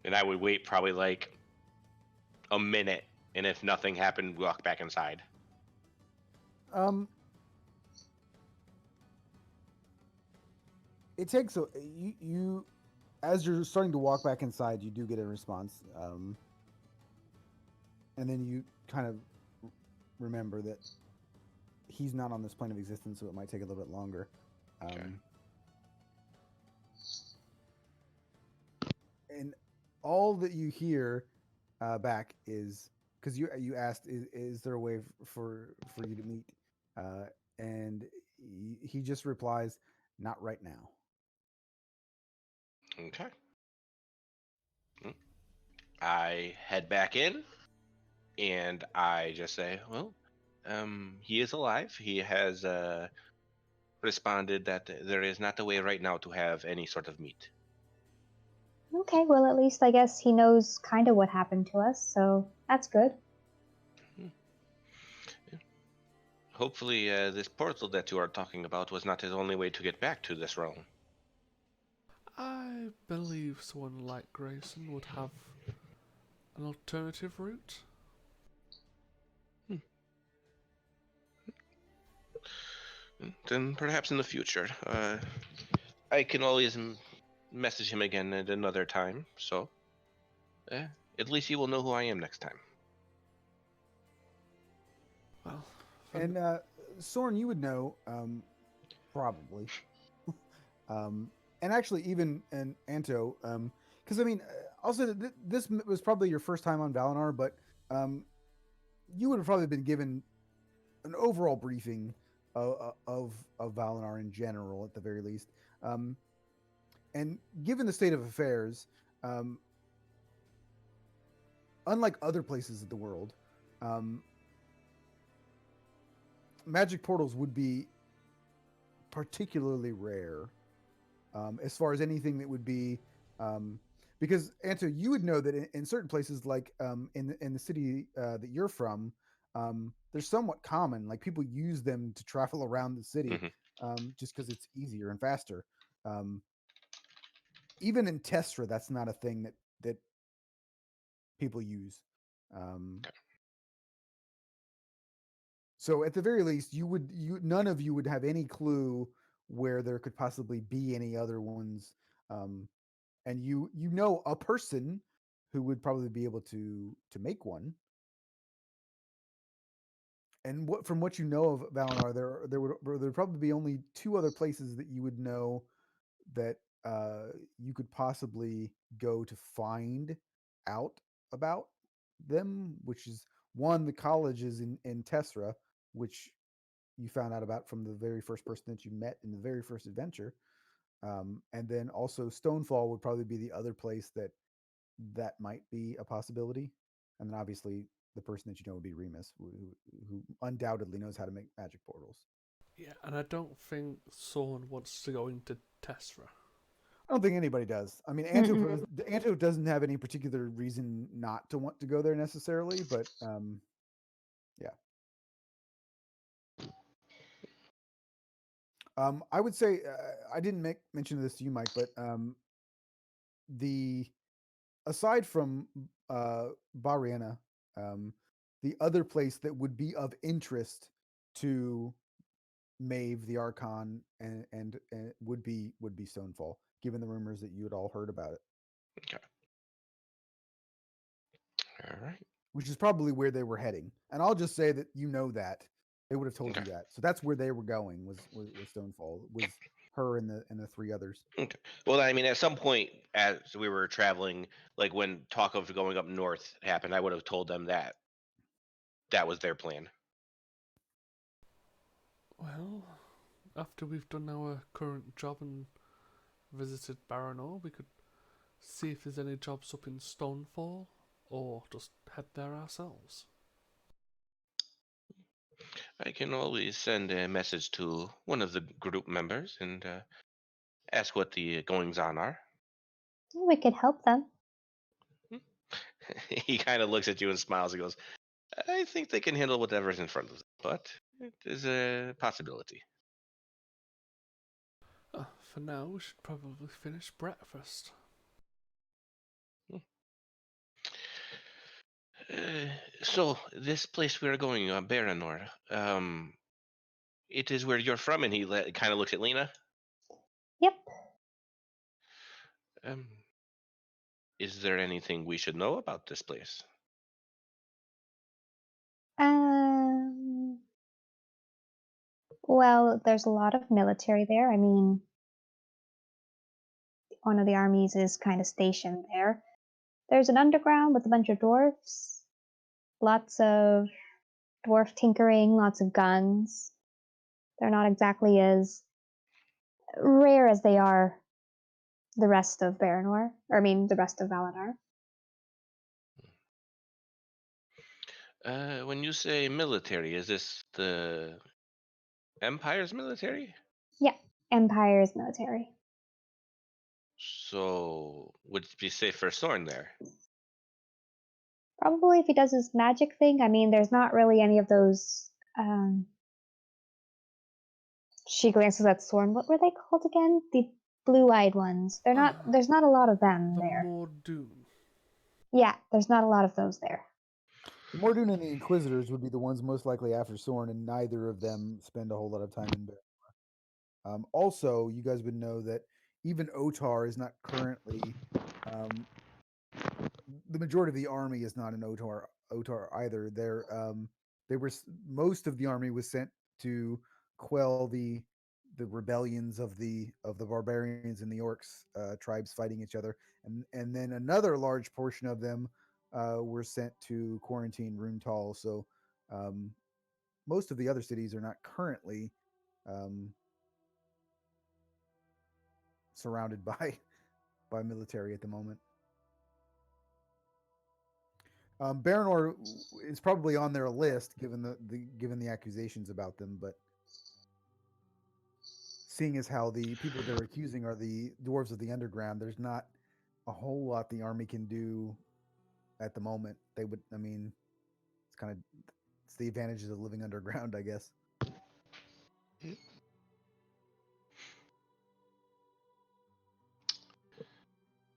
And I would wait probably a minute, and if nothing happened, walk back inside. It takes you as you're starting to walk back inside, you do get a response, and then you kind of remember that he's not on this plane of existence, so it might take a little bit longer. Okay. And all that you hear back is because you asked, is there a way for you to meet? And he just replies, not right now. Okay. I head back in, and I just say, well, he is alive. He has responded that there is not a way right now to have any sort of meat. okay, well, at least I guess he knows kind of what happened to us, so that's good. Hopefully, this portal that you are talking about was not his only way to get back to this realm. I believe someone like Grayson would have an alternative route. Then perhaps in the future. I can always message him again at another time, so at least he will know who I am next time. Well, And Soren, you would know, probably. And actually, even and Anto, because I mean, also this was probably your first time on Valinor, but you would have probably been given an overall briefing of Valinor in general, at the very least. And given the state of affairs, unlike other places of the world, magic portals would be particularly rare, as far as anything that would be, because Anto, you would know that in certain places, like in the city that you're from, they're somewhat common. Like people use them to travel around the city, just because it's easier and faster. Even in Testra, that's not a thing that people use. So at the very least, none of you would have any clue where there could possibly be any other ones, and you know a person who would probably be able to make one. And from what you know of Valinor, there would probably be only two other places that you would know that you could possibly go to find out about them, which is one, the colleges in Tessera, which you found out about from the very first person that you met in the very first adventure. And then also Stonefall would probably be the other place that might be a possibility. And then obviously the person that you know would be Remus, who undoubtedly knows how to make magic portals. yeah, and I don't think Soren wants to go into Tessera. I don't think anybody does. I mean, Anto doesn't have any particular reason not to want to go there necessarily, but yeah. I would say I didn't mention this to you, Mike, but the aside from Bariana, the other place that would be of interest to Maeve the Archon and would be Stonefall, given the rumors that you had all heard about it. Okay. All right. Which is probably where they were heading. And I'll just say that you know that they would have told you that. So that's where they were going was Stonefall, was her and the three others. Okay. Well, I mean, at some point as we were traveling, like when talk of going up north happened, I would have told them that was their plan. Well, after we've done our current job and visited Baranor, we could see if there's any jobs up in Stonefall, or just head there ourselves. I can always send a message to one of the group members and ask what the goings on are. We could help them. He kind of looks at you and smiles and goes, I think they can handle whatever's in front of them, but it is a possibility. For now, we should probably finish breakfast. So, this place we are going, Baranor, it is where you're from, and he kind of looks at Lena. Yep. Is there anything we should know about this place? Well, there's a lot of military there. I mean, one of the armies is kind of stationed there. There's an underground with a bunch of dwarfs. Lots of dwarf tinkering, lots of guns. They're not exactly as rare as they are the rest of Baranor. Or I mean, the rest of Valinor. When you say military, is this the Empire's military? Yeah, Empire's military. So, would it be safe for Soren there? Probably if he does his magic thing. I mean, there's not really any of those She glances at Sorn. What were they called again? The blue-eyed ones. They're not. There's not a lot of them The there. Mordoon. Yeah, there's not a lot of those there. The Mordoon and the Inquisitors would be the ones most likely after Sorn, and neither of them spend a whole lot of time in Baranor. Also, you guys would know that even Otar is not currently. The majority of the army is not in Otar either. Most of the army was sent to quell the rebellions of the barbarians and the orcs tribes fighting each other, and then another large portion of them were sent to quarantine Runtal. So um, most of the other cities are not currently um, surrounded by military at the moment. Baranor is probably on their list given given the accusations about them, but seeing as how the people they're accusing are the dwarves of the underground, there's not a whole lot the army can do at the moment. They would, I mean, it's the advantages of living underground, I guess.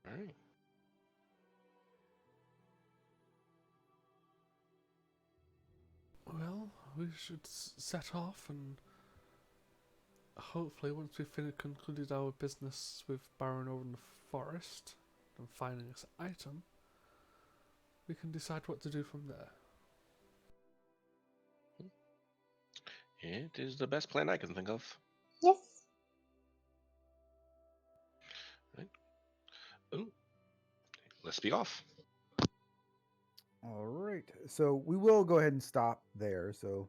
All right. Well, we should set off, and hopefully once we've concluded our business with Baranor in the forest and finding this item, we can decide what to do from there. It is the best plan I can think of. Yes. Right. Ooh. Let's be off. All right. So we will go ahead and stop there. So